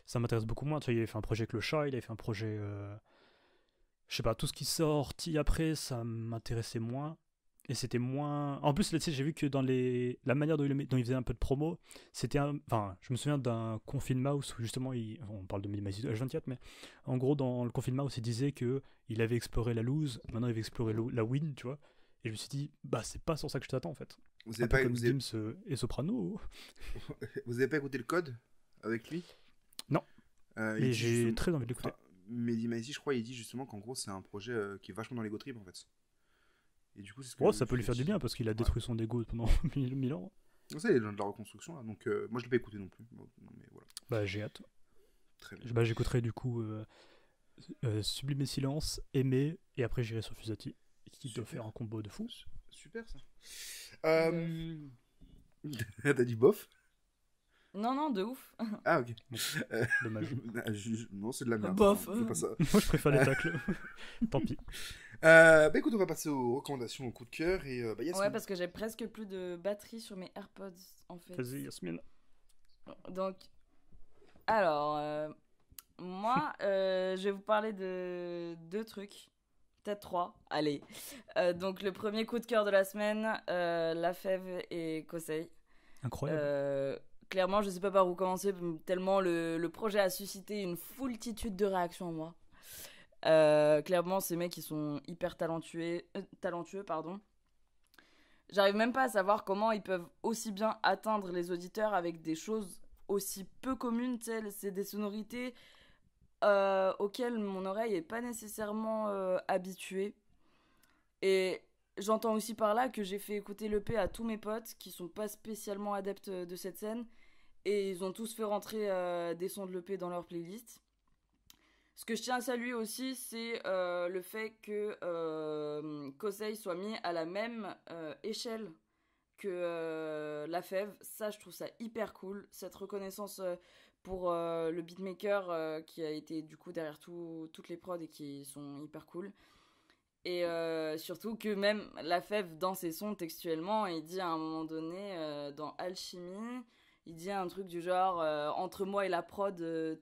ça m'intéresse beaucoup moins. Tu vois, il avait fait un projet avec le chat, il avait fait un projet. Je sais pas, tout ce qui sortit après, ça m'intéressait moins. Et c'était moins. En plus, là, tu sais, j'ai vu que dans la manière dont il faisait un peu de promo, c'était Enfin, je me souviens d'un Confine Mouse où justement, on parle de Minimize H24, mais en gros, dans le Confine Mouse, il disait qu'il avait exploré la lose, maintenant il avait exploré la win, tu vois. Et je me suis dit, c'est pas sur ça que je t'attends en fait. Vous avez pas comme Gims et Soprano. Vous avez pas écouté le code avec lui? Non. Mais j'ai très envie de l'écouter. Mehdi Maizi, je crois, il dit justement qu'en gros, c'est un projet qui est vachement dans l'ego trip en fait. Et du coup, c'est ce que ça peut lui faire du bien parce qu'il a détruit son ego pendant 1000 ans. Ça, il est dans de la reconstruction là, donc moi je l'ai pas écouté non plus. Mais voilà. J'ai hâte. Très bien. J'écouterai du coup Sublime Silence, Aimer, et après j'irai sur Fusati, qui doit faire un combo de fou. Super ça. T'as dit bof? Non, de ouf. Ah, ok. Dommage. Non, c'est de la merde. Bof. Pas ça. Moi, je préfère les tacles. Tant pis. Écoute, on va passer aux recommandations, au coup de cœur. Et, Yasmine. Ouais, parce que j'ai presque plus de batterie sur mes AirPods, en fait. Vas-y, Yasmine. Donc, alors, moi, je vais vous parler de 2 trucs. Peut-être 3. Allez. Donc, le premier coup de cœur de la semaine, La Fève et Kosei. Incroyable. Clairement, je sais pas par où commencer, tellement le projet a suscité une foultitude de réactions en moi. Clairement, ces mecs, ils sont hyper talentueux, pardon. J'arrive même pas à savoir comment ils peuvent aussi bien atteindre les auditeurs avec des choses aussi peu communes, tu sais, c'est des sonorités auxquelles mon oreille est pas nécessairement habituée. Et j'entends aussi par là que j'ai fait écouter l'EP à tous mes potes qui sont pas spécialement adeptes de cette scène, et ils ont tous fait rentrer des sons de l'EP dans leur playlist. Ce que je tiens à saluer aussi, c'est le fait que Kosei soit mis à la même échelle que La Fève. Ça, je trouve ça hyper cool. Cette reconnaissance pour le beatmaker qui a été du coup derrière toutes les prods et qui sont hyper cool. Et surtout que même Lafèvre, dans ses sons, textuellement, il dit à un moment donné, dans Alchimie, il dit un truc du genre entre moi et la prod,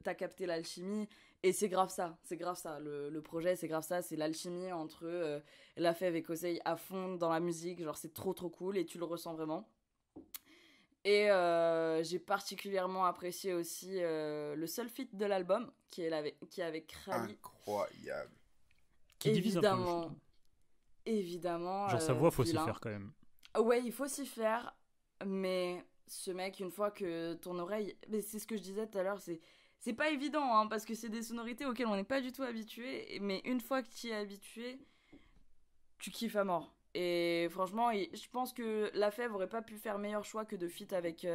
t'as capté l'alchimie. Et c'est grave ça. Le projet, c'est grave ça. C'est l'alchimie entre Lafèvre et Kosei à fond dans la musique. Genre, c'est trop trop cool et tu le ressens vraiment. Et j'ai particulièrement apprécié aussi le seul feat de l'album, qui est avec Rally. Incroyable. Qui divise un peu. Évidemment. Genre sa voix, faut s'y faire quand même. Ouais, il faut s'y faire. Mais ce mec, une fois que ton oreille... Mais c'est ce que je disais tout à l'heure, c'est pas évident, hein, parce que c'est des sonorités auxquelles on n'est pas du tout habitué. Mais une fois que tu y es habitué, tu kiffes à mort. Et franchement, je pense que Lafèvre aurait pas pu faire meilleur choix que de feat avec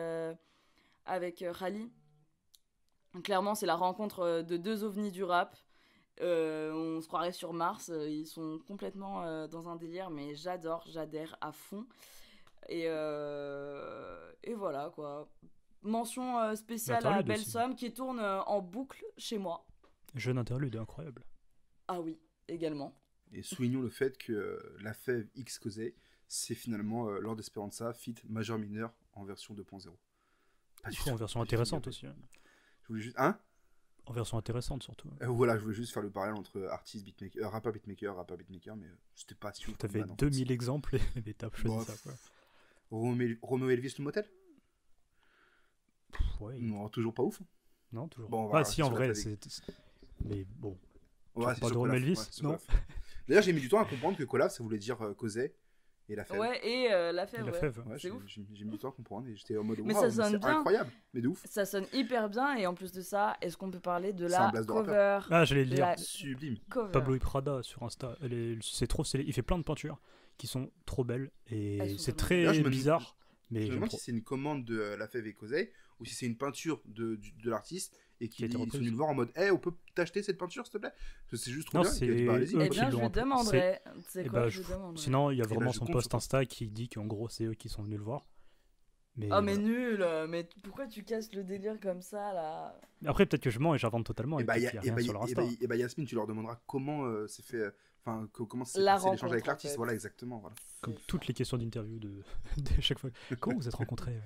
Rally. Clairement, c'est la rencontre de deux ovnis du rap. On se croirait sur Mars. Ils sont complètement dans un délire, mais j'adhère à fond. Et voilà, quoi. Mention spéciale à Belle Somme qui tourne en boucle chez moi. Jeune interlude, incroyable. Ah oui, également. Et soulignons le fait que Lafèvre X Kosei, c'est finalement Lord Esperanza feat majeur mineur en version 2.0. Pas du tout. En version intéressante aussi. Je voulais juste... Hein ? En version intéressante surtout. Voilà, je voulais juste faire le parallèle entre artiste, beatmaker, rappeur, beatmaker, mais c'était pas si... T'avais 2000 exemples et t'as choisi ça, quoi. Romeo Elvis le motel ? Ouais. Non, toujours pas ouf. Non, toujours bon, pas. Ah si, en vrai, mais bon. Ouais, pas de Romeo Elvis, non. D'ailleurs, j'ai mis du temps à comprendre que collab, ça voulait dire Kosei et Lafèvre. Ouais, et Lafèvre. Ouais, c'est ouf. J'ai mis du temps à comprendre et j'étais en mode mais ça sonne bien. Incroyable, mais de ouf. Ça sonne hyper bien et en plus de ça, est-ce qu'on peut parler de la cover? Ah, j'allais le dire. Sublime. Cover. Pablo Iprada sur Insta, c'est trop stylé. Il fait plein de peintures qui sont trop belles et c'est très bizarre. Mais je me demande si c'est une commande de Lafèvre et Kosei ou si c'est une peinture de l'artiste et qu'ils sont venus le voir en mode hey, on peut t'acheter cette peinture s'il te plaît? Parce que c'est juste trop bien. Eh bien, je lui demanderai. C'est quoi, je lui demanderai. Sinon, il y a vraiment son post Insta qui dit qu'en gros, c'est eux qui sont venus le voir. Mais mais nul. Mais pourquoi tu casses le délire comme ça là? Après, peut-être que je mens et j'invente totalement. Et Yasmine, tu leur demanderas comment c'est fait. Enfin, comment c'est passé l'échange avec l'artiste. Voilà, exactement. Voilà. Comme toutes les questions d'interview de chaque fois. Comment vous êtes rencontrés?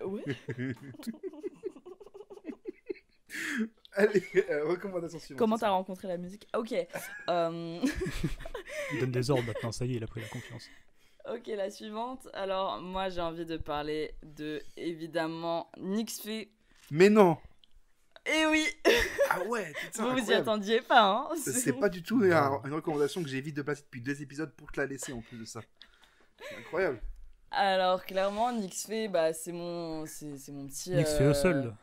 Oui. Allez, recommandation suivante. Comment t'as rencontré la musique? Ok. Il donne des ordres maintenant, ça y est, il a pris la confiance. Ok, la suivante. Alors, moi, j'ai envie de parler de, évidemment, Nixfé. Mais non! Eh oui! Ah ouais, putain, vous y attendiez pas, hein? C'est pas du tout une recommandation que j'évite de passer depuis 2 épisodes pour te la laisser en plus de ça. C'est incroyable. Alors, clairement, Nixfé, bah, c'est mon petit... Nixfé au sol.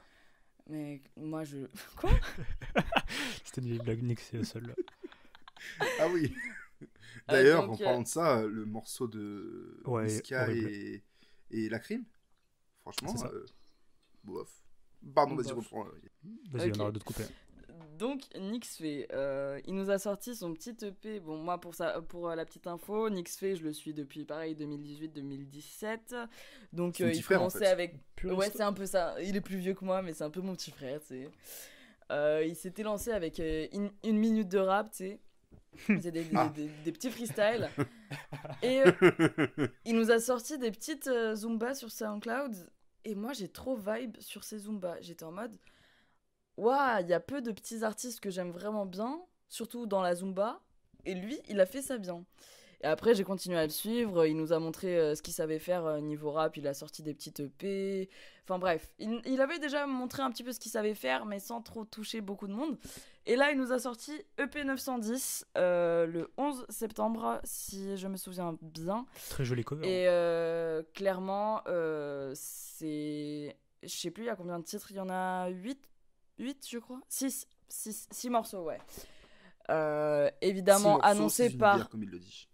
Mais moi, je... Quoi? C'était une blague, Nixfé au sol. Ah oui. D'ailleurs, en parlant de ça, le morceau de Niska et Lacrim, franchement, bof. Pardon, vas-y, reprends. Vas-y, on arrête de te couper. Donc, Nixfé, il nous a sorti son petit EP. Bon, moi, pour la petite info, Nixfé, je le suis depuis, pareil, 2018-2017. Donc, il commençait avec... Ouais, c'est un peu ça. Il est plus vieux que moi, mais c'est un peu mon petit frère, tu sais. Il s'était lancé avec une minute de rap, tu sais. C'est des petits freestyles. Et il nous a sorti des petites Zumba sur SoundCloud. Et moi, j'ai trop vibe sur ces Zumba. J'étais en mode, waouh, il y a peu de petits artistes que j'aime vraiment bien, surtout dans la Zumba. Et lui, il a fait ça bien. Et après, j'ai continué à le suivre. Il nous a montré ce qu'il savait faire niveau rap. Il a sorti des petites EP. Enfin bref, il avait déjà montré un petit peu ce qu'il savait faire, mais sans trop toucher beaucoup de monde. Et là, il nous a sorti EP 910 le 11 septembre, si je me souviens bien. Très joli cover. Et clairement, c'est... Je sais plus, il y a combien de titres? Il y en a 8, je crois. 6 morceaux, ouais. Évidemment, annoncé par... comme il le dit.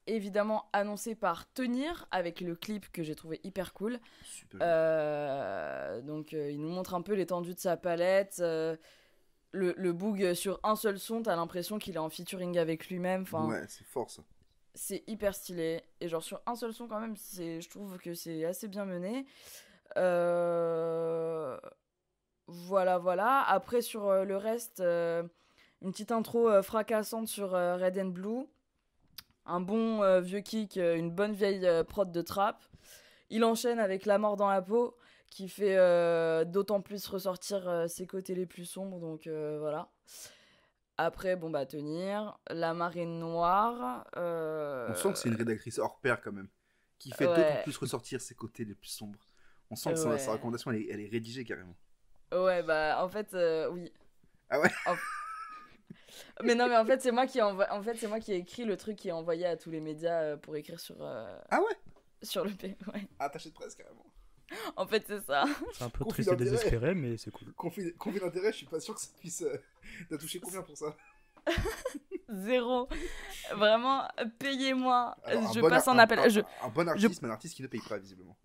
Évidemment annoncé par Tenir avec le clip que j'ai trouvé hyper cool. Donc il nous montre un peu l'étendue de sa palette. Le boog sur un seul son, t'as l'impression qu'il est en featuring avec lui-même. Ouais, c'est fort ça. C'est hyper stylé. Et genre sur un seul son quand même, je trouve que c'est assez bien mené. Voilà. Après sur le reste, une petite intro fracassante sur Red and Blue. un bon vieux kick, une bonne vieille prod de trap. Il enchaîne avec La mort dans la peau, qui fait d'autant plus ressortir ses côtés les plus sombres, donc voilà. Après, bon bah tenir, La marine noire. On sent que c'est une rédactrice hors pair quand même, qui fait d'autant plus ressortir ses côtés les plus sombres. On sent que sa recommandation, elle est rédigée carrément. Ouais, bah en fait, oui. Ah ouais. Mais non, mais en fait, c'est moi qui ai écrit le truc qui est envoyé à tous les médias pour écrire sur. Ah ouais. Sur le P, ouais. Attaché de presse carrément. En fait, c'est ça. C'est un peu triste et désespéré, mais c'est cool. Conflit d'intérêt, je suis pas sûr que ça puisse. T'as touché combien pour ça? 0. Vraiment, payez-moi. Alors, je passe en appel. Un bon artiste, mais un artiste qui ne paye pas, visiblement.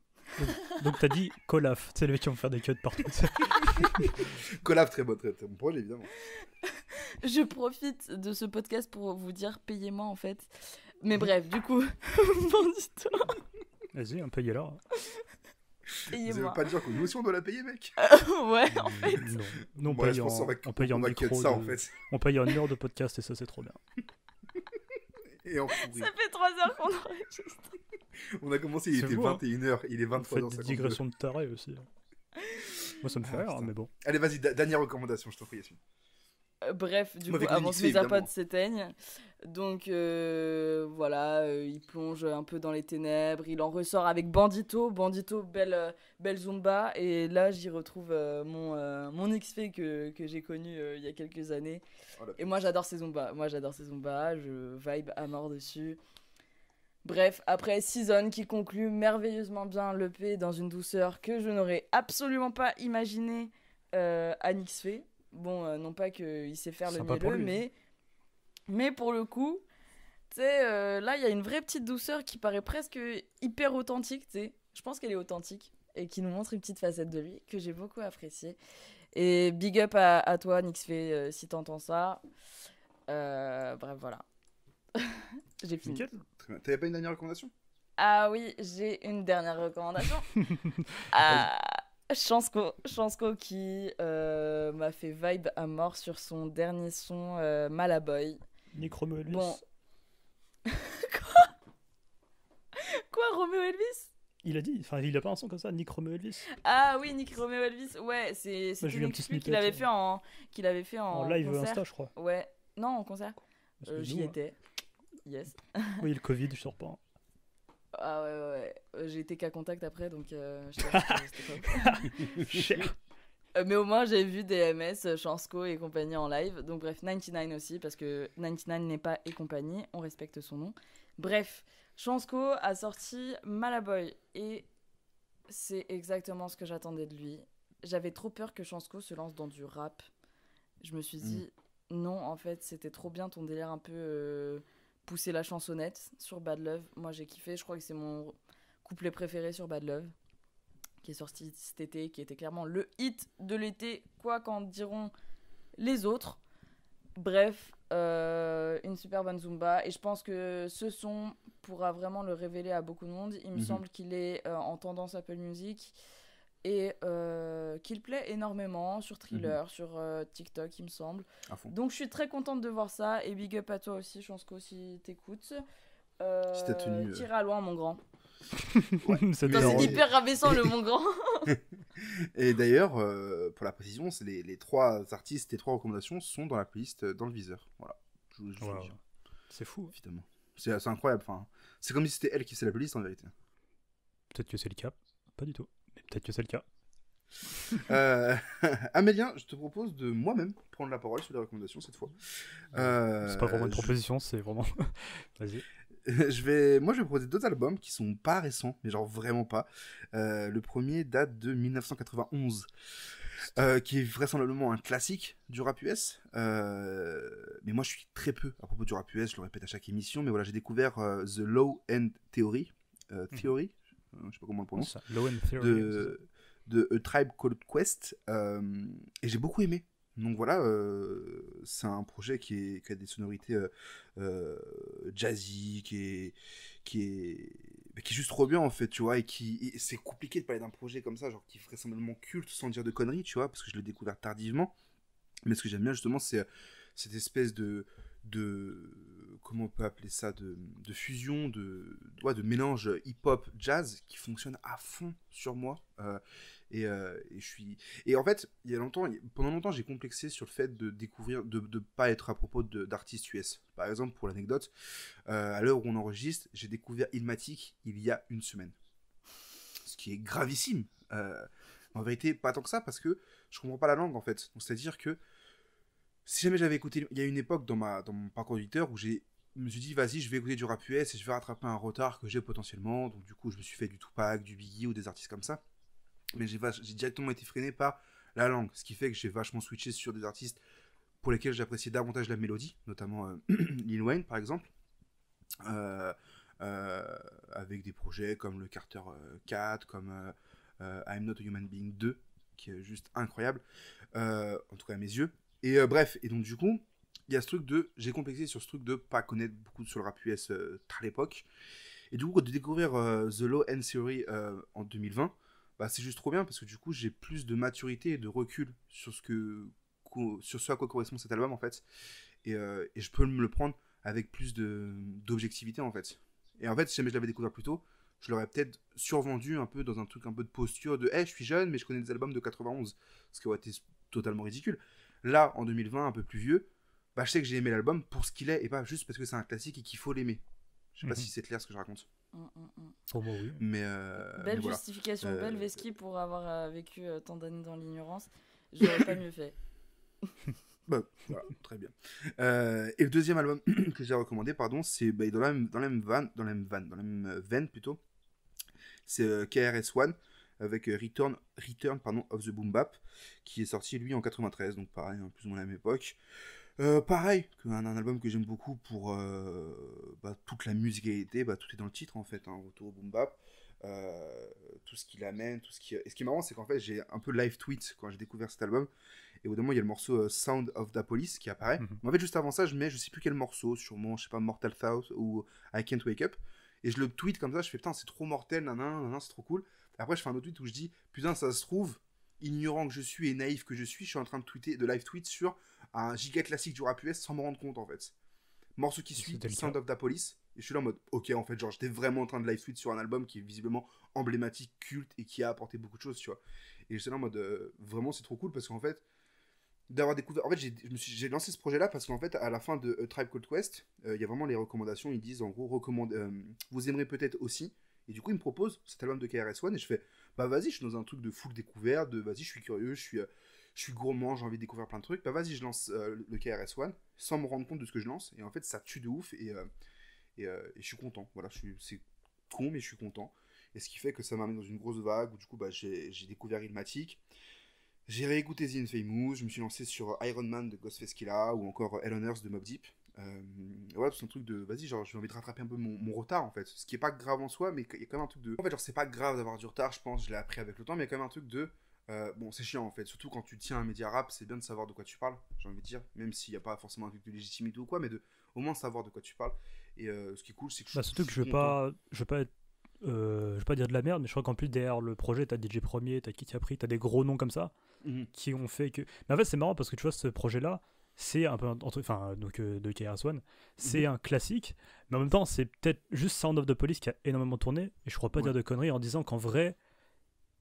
Donc t'as dit Colaf, c'est le mec qui va faire des cuts partout. Colaf, très bon projet, évidemment. Je profite de ce podcast pour vous dire payez-moi en fait. Mais bref, du coup, Bandito. Vas-y, on paye là. Payez-moi. Vous allez pas dire que nous aussi on doit la payer, mec? Ouais, en fait. Non, on paye en micro. Ça, en fait. On paye en heure de podcast et ça, c'est trop bien. Et en pourri. Ça fait 3 heures qu'on enregistre. On a commencé, il était 21h, il est 23h. On fait des digressions de taré aussi. Moi, ça me fait rire, mais bon. Allez, vas-y, dernière recommandation, je t'en prie, Yasmine. Bref, du coup, avant que mes AirPods s'éteignent. Donc, voilà, il plonge un peu dans les ténèbres. Il en ressort avec Bandito. Bandito, belle Zumba. Et là, j'y retrouve mon XP que j'ai connu il y a quelques années. Oh, et moi, j'adore ces Zumba. Je vibe à mort dessus. Bref, après Season qui conclut merveilleusement bien l'EP dans une douceur que je n'aurais absolument pas imaginé à XP. Bon, non pas qu'il sait faire le mielleux, mais pour le coup, tu sais, là, il y a une vraie petite douceur qui paraît presque hyper authentique, tu sais. Je pense qu'elle est authentique et qui nous montre une petite facette de lui que j'ai beaucoup appréciée. Et big up à toi, Nixfé, si t'entends ça. Bref, voilà. J'ai fini. Nickel. T'avais pas une dernière recommandation? Ah oui, j'ai une dernière recommandation. Chansko qui m'a fait vibe à mort sur son dernier son Malaboy. Nick Romeo Elvis. Bon. Quoi, Romeo Elvis? Il a dit, enfin il a pas un son comme ça, Nick Romeo Elvis. Ah oui, Nick Romeo Elvis, ouais, c'est une exclu qu'il avait fait en live concert. Insta, je crois. Ouais, non, en concert. J'y étais. Yes. Oui, le Covid, je sors pas. Ah ouais. J'ai été qu'à contact après, donc c'était pas cher. Mais au moins, j'ai vu DMS, Chansko et compagnie en live. Donc bref, 99 aussi, parce que 99 n'est pas et compagnie, on respecte son nom. Bref, Chansko a sorti Malaboy, et c'est exactement ce que j'attendais de lui. J'avais trop peur que Chansko se lance dans du rap. Je me suis dit, non, en fait, c'était trop bien ton délire un peu... pousser la chansonnette sur Bad Love. Moi j'ai kiffé, je crois que c'est mon couplet préféré sur Bad Love qui est sorti cet été, qui était clairement le hit de l'été, quoi qu'en diront les autres. Bref, une super bonne Zumba, et je pense que ce son pourra vraiment le révéler à beaucoup de monde. Il me semble qu'il est en tendance Apple Music et qu'il plaît énormément sur Thriller, sur TikTok, il me semble. Donc je suis très contente de voir ça, et big up à toi aussi, Chansko, si t'écoutes. Si t'as tenu, tire à loin, mon grand. Ouais, c'est hyper rabaissant, le mon grand. Et d'ailleurs, pour la précision, c'est les 3 artistes, les 3 recommandations sont dans la playlist dans le viseur. Voilà. Je vous le dis. C'est fou. Évidemment. C'est incroyable. Enfin, c'est comme si c'était elle qui faisait la playlist en vérité. Peut-être que c'est le cas. Pas du tout. Mais peut-être que c'est le cas. Amélien, je te propose de moi-même prendre la parole sur les recommandations cette fois. C'est pas vraiment une proposition, c'est vraiment... Vas-y. Moi, je vais proposer 2 albums qui sont pas récents, mais genre vraiment pas. Le premier date de 1991, qui est vraisemblablement un classique du rap US. Mais moi, je suis très peu à propos du rap US, je le répète à chaque émission, mais voilà, j'ai découvert The Low End Theory. Je sais pas comment on le prononce. Low End Theory. De A Tribe Called Quest, et j'ai beaucoup aimé. Donc voilà, c'est un projet qui a des sonorités jazzy, qui est juste trop bien en fait, tu vois, et c'est compliqué de parler d'un projet comme ça, genre qui est vraisemblablement culte sans dire de conneries, tu vois, parce que je l'ai découvert tardivement. Mais ce que j'aime bien justement, c'est cette espèce de comment on peut appeler ça, de fusion, de mélange hip-hop jazz qui fonctionne à fond sur moi. Et en fait, pendant longtemps, j'ai complexé sur le fait de découvrir, de pas être à propos d'artistes US. Par exemple, pour l'anecdote, à l'heure où on enregistre, j'ai découvert Illmatic il y a une semaine. Ce qui est gravissime. En vérité, pas tant que ça, parce que je comprends pas la langue, en fait. Donc, c'est-à-dire que si jamais j'avais écouté... Il y a une époque dans mon parcours d'éditeur où je me suis dit, vas-y, je vais écouter du rap US et je vais rattraper un retard que j'ai potentiellement. Donc, du coup, je me suis fait du Tupac, du Biggie ou des artistes comme ça. Mais j'ai directement été freiné par la langue, ce qui fait que j'ai vachement switché sur des artistes pour lesquels j'appréciais davantage la mélodie, notamment Lil Wayne par exemple, avec des projets comme le Carter 4, comme I'm Not a Human Being 2, qui est juste incroyable, en tout cas à mes yeux. Et bref, et donc du coup, il y a ce truc j'ai complexé sur ce truc de pas connaître beaucoup sur le rap US à l'époque, et du coup de découvrir The Low End Theory en 2020, bah, c'est juste trop bien parce que du coup j'ai plus de maturité et de recul sur ce à quoi correspond cet album en fait, et je peux me le prendre avec plus d'objectivité en fait. Et en fait, si jamais je l'avais découvert plus tôt, je l'aurais peut-être survendu un peu dans un truc un peu de posture de hey, je suis jeune mais je connais des albums de 91, ce qui aurait été totalement ridicule. Là en 2020, un peu plus vieux, bah je sais que j'ai aimé l'album pour ce qu'il est et pas juste parce que c'est un classique et qu'il faut l'aimer. Je sais pas si c'est clair ce que je raconte. Pour moi, oui. Belle justification, belle Vesky pour avoir vécu tant d'années dans l'ignorance. J'aurais pas mieux fait. Bah, voilà, très bien. Et le deuxième album que j'ai recommandé, pardon, c'est dans la même veine plutôt. C'est KRS-One avec Return of the Boom Bap, qui est sorti lui en 93, donc pareil, hein, plus ou moins à la même époque. Pareil, un album que j'aime beaucoup pour toute la musicalité, tout est dans le titre en fait, hein, retour au boom bap, tout ce qu'il amène, Et ce qui est marrant, c'est qu'en fait j'ai un peu live tweet quand j'ai découvert cet album, et au bout d'un moment il y a le morceau Sound of the Police qui apparaît. Mais en fait juste avant ça je mets je sais plus quel morceau, sûrement je sais pas Mortal South ou I Can't Wake Up, et je le tweet comme ça, je fais putain c'est trop mortel, nanan, c'est trop cool. Et après je fais un autre tweet où je dis putain ça se trouve, ignorant que je suis et naïf que je suis en train de live tweet sur un giga classique du rap US sans me rendre compte en fait. Morceau qui suit, Sound of the Police, et je suis là en mode ok, en fait genre j'étais vraiment en train de live tweet sur un album qui est visiblement emblématique, culte et qui a apporté beaucoup de choses, tu vois. Et j'étais là en mode vraiment c'est trop cool parce qu'en fait d'avoir découvert, en fait j'ai lancé ce projet là parce qu'en fait à la fin de A Tribe Called Quest, il y a vraiment les recommandations, ils disent en gros vous aimerez peut-être aussi, et du coup ils me proposent cet album de KRS-One et je fais bah vas-y, je suis dans un truc de full découverte, vas-y je suis curieux, je suis gourmand, j'ai envie de découvrir plein de trucs, bah vas-y, je lance le KRS-One sans me rendre compte de ce que je lance, et en fait ça tue de ouf, et je suis content, voilà, c'est con mais je suis content, et ce qui fait que ça m'a mis dans une grosse vague, où du coup bah, j'ai découvert Illmatic, j'ai réécouté The Infamous, je me suis lancé sur Iron Man de Ghostface Killah, ou encore Hell on Earth de Mobb Deep, voilà, c'est un truc de vas-y, genre j'ai envie de rattraper un peu mon retard en fait, ce qui est pas grave en soi, mais il y a quand même un truc de en fait genre c'est pas grave d'avoir du retard, je pense, je l'ai appris avec le temps, mais il y a quand même un truc de bon, c'est chiant en fait, surtout quand tu tiens un média rap, c'est bien de savoir de quoi tu parles, j'ai envie de dire, même s'il n'y a pas forcément un truc de légitimité ou quoi, mais de au moins savoir de quoi tu parles. Et ce qui est cool, c'est que surtout que je vais pas dire de la merde, mais je crois qu'en plus derrière le projet, t'as DJ Premier, t'as Kid Capri, t'as des gros noms comme ça qui ont fait que. Mais en fait, c'est marrant parce que tu vois, ce projet-là, c'est un peu de KRS-One, c'est un classique, mais en même temps, c'est peut-être juste Sound of the Police qui a énormément tourné, et je crois pas dire de conneries en disant qu'en vrai.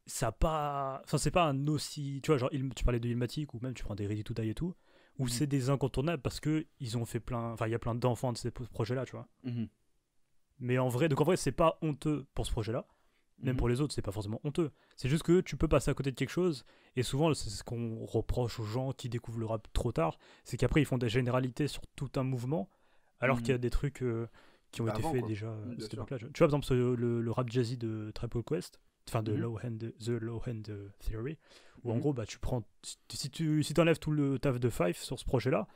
Ça a pas, enfin c'est pas un aussi, tu vois, genre tu parlais de Illmatic ou même tu prends des Ready to Die et tout, où c'est des incontournables parce que ils ont fait plein, enfin il y a plein d'enfants de ces projets-là, tu vois. Mais en vrai c'est pas honteux pour ce projet-là, même pour les autres c'est pas forcément honteux. C'est juste que tu peux passer à côté de quelque chose, et souvent c'est ce qu'on reproche aux gens qui découvrent le rap trop tard, c'est qu'après ils font des généralités sur tout un mouvement, alors qu'il y a des trucs qui ont été faits quoi. Déjà à cette époque-là. Tu vois par exemple le rap jazzy de Tribe Called Quest. Enfin, The Low End Theory, où en gros, bah, tu prends. Si tu enlèves tout le taf de Fife sur ce projet-là,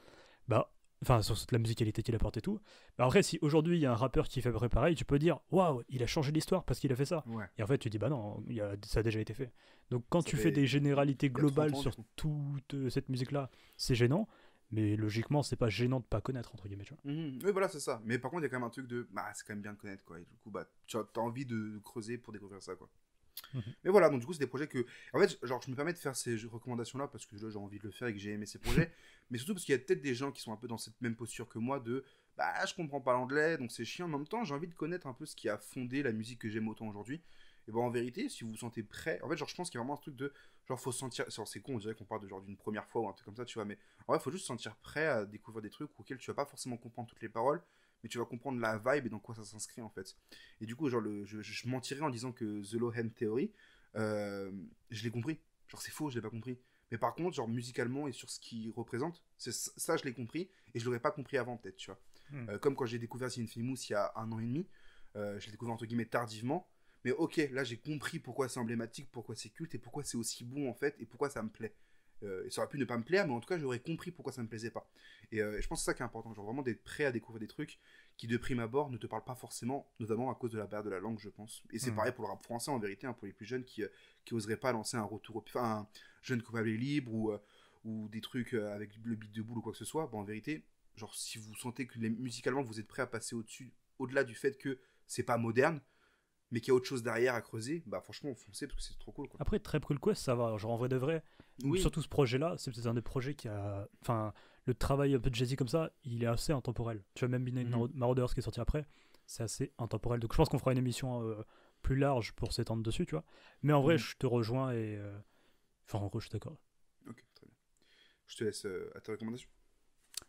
bah, enfin, sur la musicalité qu'il apporte et tout, bah, après, si aujourd'hui il y a un rappeur qui fait pareil, tu peux dire waouh, il a changé l'histoire parce qu'il a fait ça. Ouais. Et en fait, tu dis bah non, ça a déjà été fait. Donc, quand tu fais des généralités globales sur toute cette musique-là, c'est gênant. Mais logiquement, c'est pas gênant de pas connaître, entre guillemets, tu vois. Oui, voilà, c'est ça. Mais par contre, il y a quand même un truc de. Bah, c'est quand même bien de connaître, quoi. Et du coup, bah, tu as envie de creuser pour découvrir ça, quoi. Mais voilà, donc du coup, c'est des projets que. En fait, genre, je me permets de faire ces recommandations-là parce que là, j'ai envie de le faire et que j'ai aimé ces projets. Mais surtout parce qu'il y a peut-être des gens qui sont un peu dans cette même posture que moi de. Bah, je comprends pas l'anglais, donc c'est chiant. En même temps, j'ai envie de connaître un peu ce qui a fondé la musique que j'aime autant aujourd'hui. Et ben en vérité, si vous vous sentez prêt. En fait, genre, je pense qu'il y a vraiment un truc de. Genre, faut se sentir. C'est con, on dirait qu'on parle de genre d'une première fois ou un truc comme ça, tu vois. Mais en vrai, faut juste se sentir prêt à découvrir des trucs auxquels tu vas pas forcément comprendre toutes les paroles. Mais tu vas comprendre la vibe et dans quoi ça s'inscrit en fait. Et du coup, genre, je mentirais en disant que The Low Hand Theory. Je l'ai compris. Genre, c'est faux, je l'ai pas compris. Mais par contre, genre, musicalement et sur ce qu'il représente, ça, je l'ai compris. Et je l'aurais pas compris avant, peut-être, tu vois. Comme quand j'ai découvert Infamous il y a 1 an et demi. Je l'ai découvert, entre guillemets, tardivement. Mais ok, là, j'ai compris pourquoi c'est emblématique, pourquoi c'est culte, et pourquoi c'est aussi bon, en fait, et pourquoi ça me plaît. Et ça aurait pu ne pas me plaire, mais en tout cas, j'aurais compris pourquoi ça me plaisait pas. Et je pense que c'est ça qui est important. Genre, vraiment d'être prêt à découvrir des trucs qui de prime abord ne te parlent pas forcément, notamment à cause de la barrière de la langue, je pense. Et c'est pareil pour le rap français en vérité, hein, pour les plus jeunes qui oseraient pas lancer un retour, enfin un jeune coupable et libre ou des trucs avec le beat de boule ou quoi que ce soit. Bon, en vérité, genre si vous sentez que musicalement vous êtes prêt à passer au-delà du fait que c'est pas moderne, mais qu'il y a autre chose derrière à creuser, bah franchement foncez parce que c'est trop cool quoi. Après Tribe Called Quest ça va, genre en vrai de vrai, oui. Surtout ce projet là, c'est peut-être un des projets qui a, enfin le travail un peu de Jay-Z comme ça, il est assez intemporel. Tu vois même Midnight Marauders qui est sorti après, c'est assez intemporel. Donc je pense qu'on fera une émission plus large pour s'étendre dessus, tu vois. Mais en vrai je te rejoins et enfin en gros je suis d'accord. Ok, très bien. Je te laisse à tes recommandations.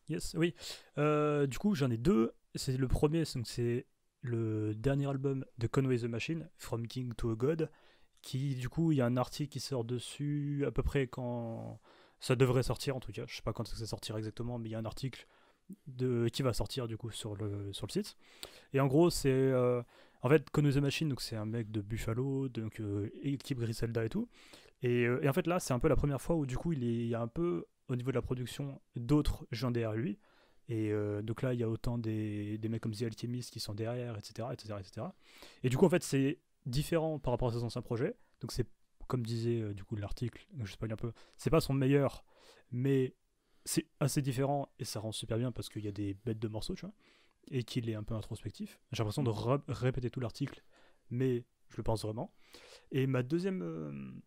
Yes, oui. Du coup j'en ai deux. C'est le premier, donc c'est le dernier album de Conway the Machine, From King to a God, qui du coup il y a un article qui sort dessus à peu près quand ça devrait sortir, en tout cas je sais pas quand ça sortira exactement, mais il y a un article qui va sortir du coup sur le site. Et en gros c'est en fait Conway the Machine, donc c'est un mec de Buffalo, donc équipe Griselda et tout, et en fait là c'est un peu la première fois où du coup il y a un peu au niveau de la production d'autres gens derrière lui. Et donc là, il y a autant des mecs comme The Alchemist qui sont derrière, etc., etc., etc. Et du coup, en fait, c'est différent par rapport à ses anciens projets. Donc c'est, comme disait du coup l'article, je spoil un peu, c'est pas son meilleur, mais c'est assez différent et ça rend super bien parce qu'il y a des bêtes de morceaux, tu vois, et qu'il est un peu introspectif. J'ai l'impression de répéter tout l'article, mais je le pense vraiment. Et ma deuxième...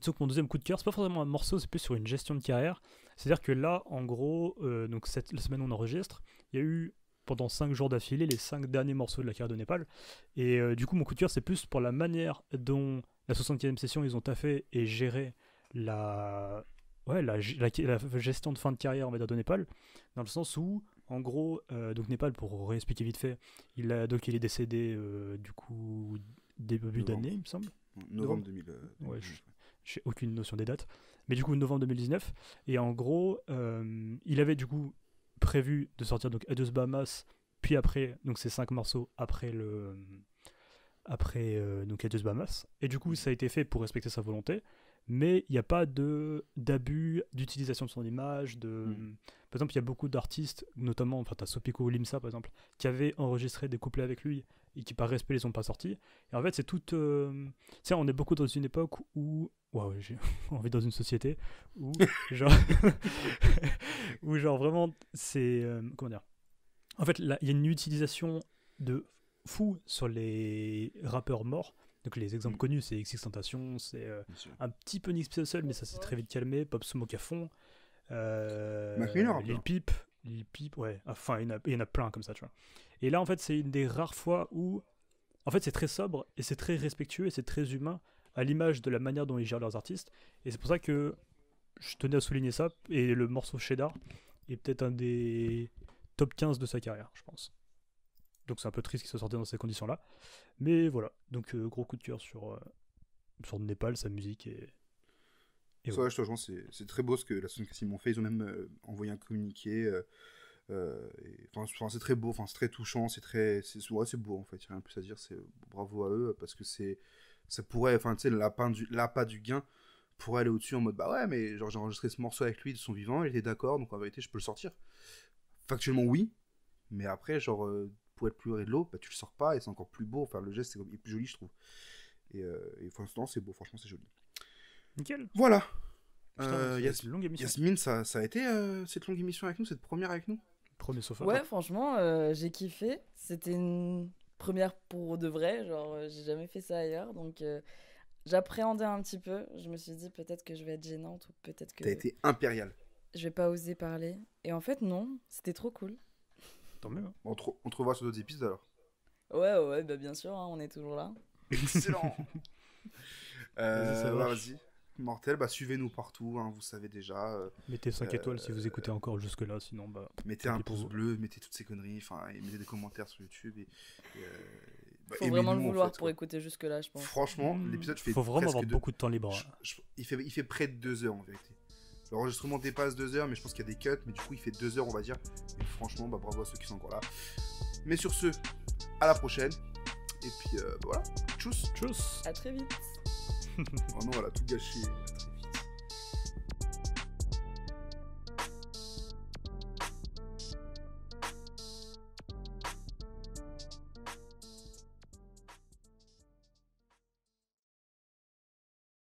Disons que mon deuxième coup de cœur, c'est pas forcément un morceau, c'est plus sur une gestion de carrière. C'est-à-dire que là, en gros, donc la semaine où on enregistre, il y a eu pendant 5 jours d'affilée les 5 derniers morceaux de la carrière de Népal. Et du coup, mon coup de cœur, c'est plus pour la manière dont la 75e session, ils ont taffé et géré la gestion de fin de carrière, on va dire, de Népal. Dans le sens où, en gros, donc Népal, pour réexpliquer vite fait, il est décédé du coup début d'année, il me semble. Novembre 2000. Ouais, j'ai aucune notion des dates, mais du coup novembre 2019, et en gros il avait du coup prévu de sortir donc Adios Bahamas, puis après donc ces 5 morceaux après donc Adios Bahamas, et du coup ça a été fait pour respecter sa volonté, mais il n'y a pas d'abus d'utilisation de son image, par exemple il y a beaucoup d'artistes, notamment enfin t'as Sopiko Limsa par exemple, qui avaient enregistré des couplets avec lui et qui par respect les sont pas sortis, et en fait c'est tout tu sais, on est beaucoup dans une époque où on vit dans une société où genre où genre vraiment c'est comment dire, en fait il y a une utilisation de fou sur les rappeurs morts. Donc les exemples connus, c'est XXXTentacion, c'est un petit peu Nipsey Hussle, mais ça s'est très vite calmé, Pop Smoke à fond, Mac Miller, Lil Peep, ouais, enfin il y en a plein comme ça, tu vois. Et là en fait c'est une des rares fois où en fait c'est très sobre et c'est très respectueux et c'est très humain à l'image de la manière dont ils gèrent leurs artistes, et c'est pour ça que je tenais à souligner ça, et le morceau Cheddar est peut-être un des top 15 de sa carrière, je pense. Donc c'est un peu triste qu'il soit sorti dans ces conditions-là. Mais voilà, donc gros coup de cœur sur Népal, sa musique. Et ça, voilà. ouais, je te rejoins, c'est très beau ce que la Sonic Cassim ont fait. Ils ont même envoyé un communiqué. C'est très beau, c'est très touchant, c'est beau en fait. Il n'y a rien de plus à dire, c'est bravo à eux parce que ça pourrait, tu sais, l'appât du gain pourrait aller au-dessus en mode bah ouais, mais genre j'ai enregistré ce morceau avec lui de son vivant, il était d'accord, donc en vérité je peux le sortir. Factuellement, oui, mais après, genre. Pour être plus rigolo, bah tu le sors pas et c'est encore plus beau, enfin le geste est plus joli je trouve, et pour l'instant c'est beau, franchement c'est joli. Nickel. Voilà. C'est une longue émission. Yasmine, ça a été cette longue émission avec nous, cette première avec nous. Premier sofa. Ouais, franchement j'ai kiffé, c'était une première pour de vrai, genre j'ai jamais fait ça ailleurs, donc J'appréhendais un petit peu. Je me suis dit peut-être que je vais être gênante ou peut-être que... T'as été impérial. Je vais pas oser parler. Et en fait, non. C'était trop cool. Tant mieux. On te revoit sur d'autres épisodes alors. Ouais, bah bien sûr, hein, on est toujours là. Excellent. Ça marche. Vas-y. Mortel, bah suivez-nous partout, hein, vous savez déjà. Mettez 5 étoiles si vous écoutez encore jusque-là, sinon bah... Mettez un tant pis pour pouce vous. bleu, mettez toutes ces conneries, enfin, et mettez des commentaires sur YouTube. Bah, Faut vraiment le aimez-nous, en vouloir fait, pour quoi. écouter jusque-là, je pense. Franchement, l'épisode fait Faut vraiment presque avoir beaucoup de temps libre. Hein. il fait près de 2 heures en vérité. L'enregistrement dépasse 2 heures, mais je pense qu'il y a des cuts, mais du coup il fait 2 heures on va dire. Et franchement, bah bravo à ceux qui sont encore là. Mais sur ce, à la prochaine. Et puis voilà, tchuss. Tchuss. À très vite. Vraiment, voilà, tout gâché.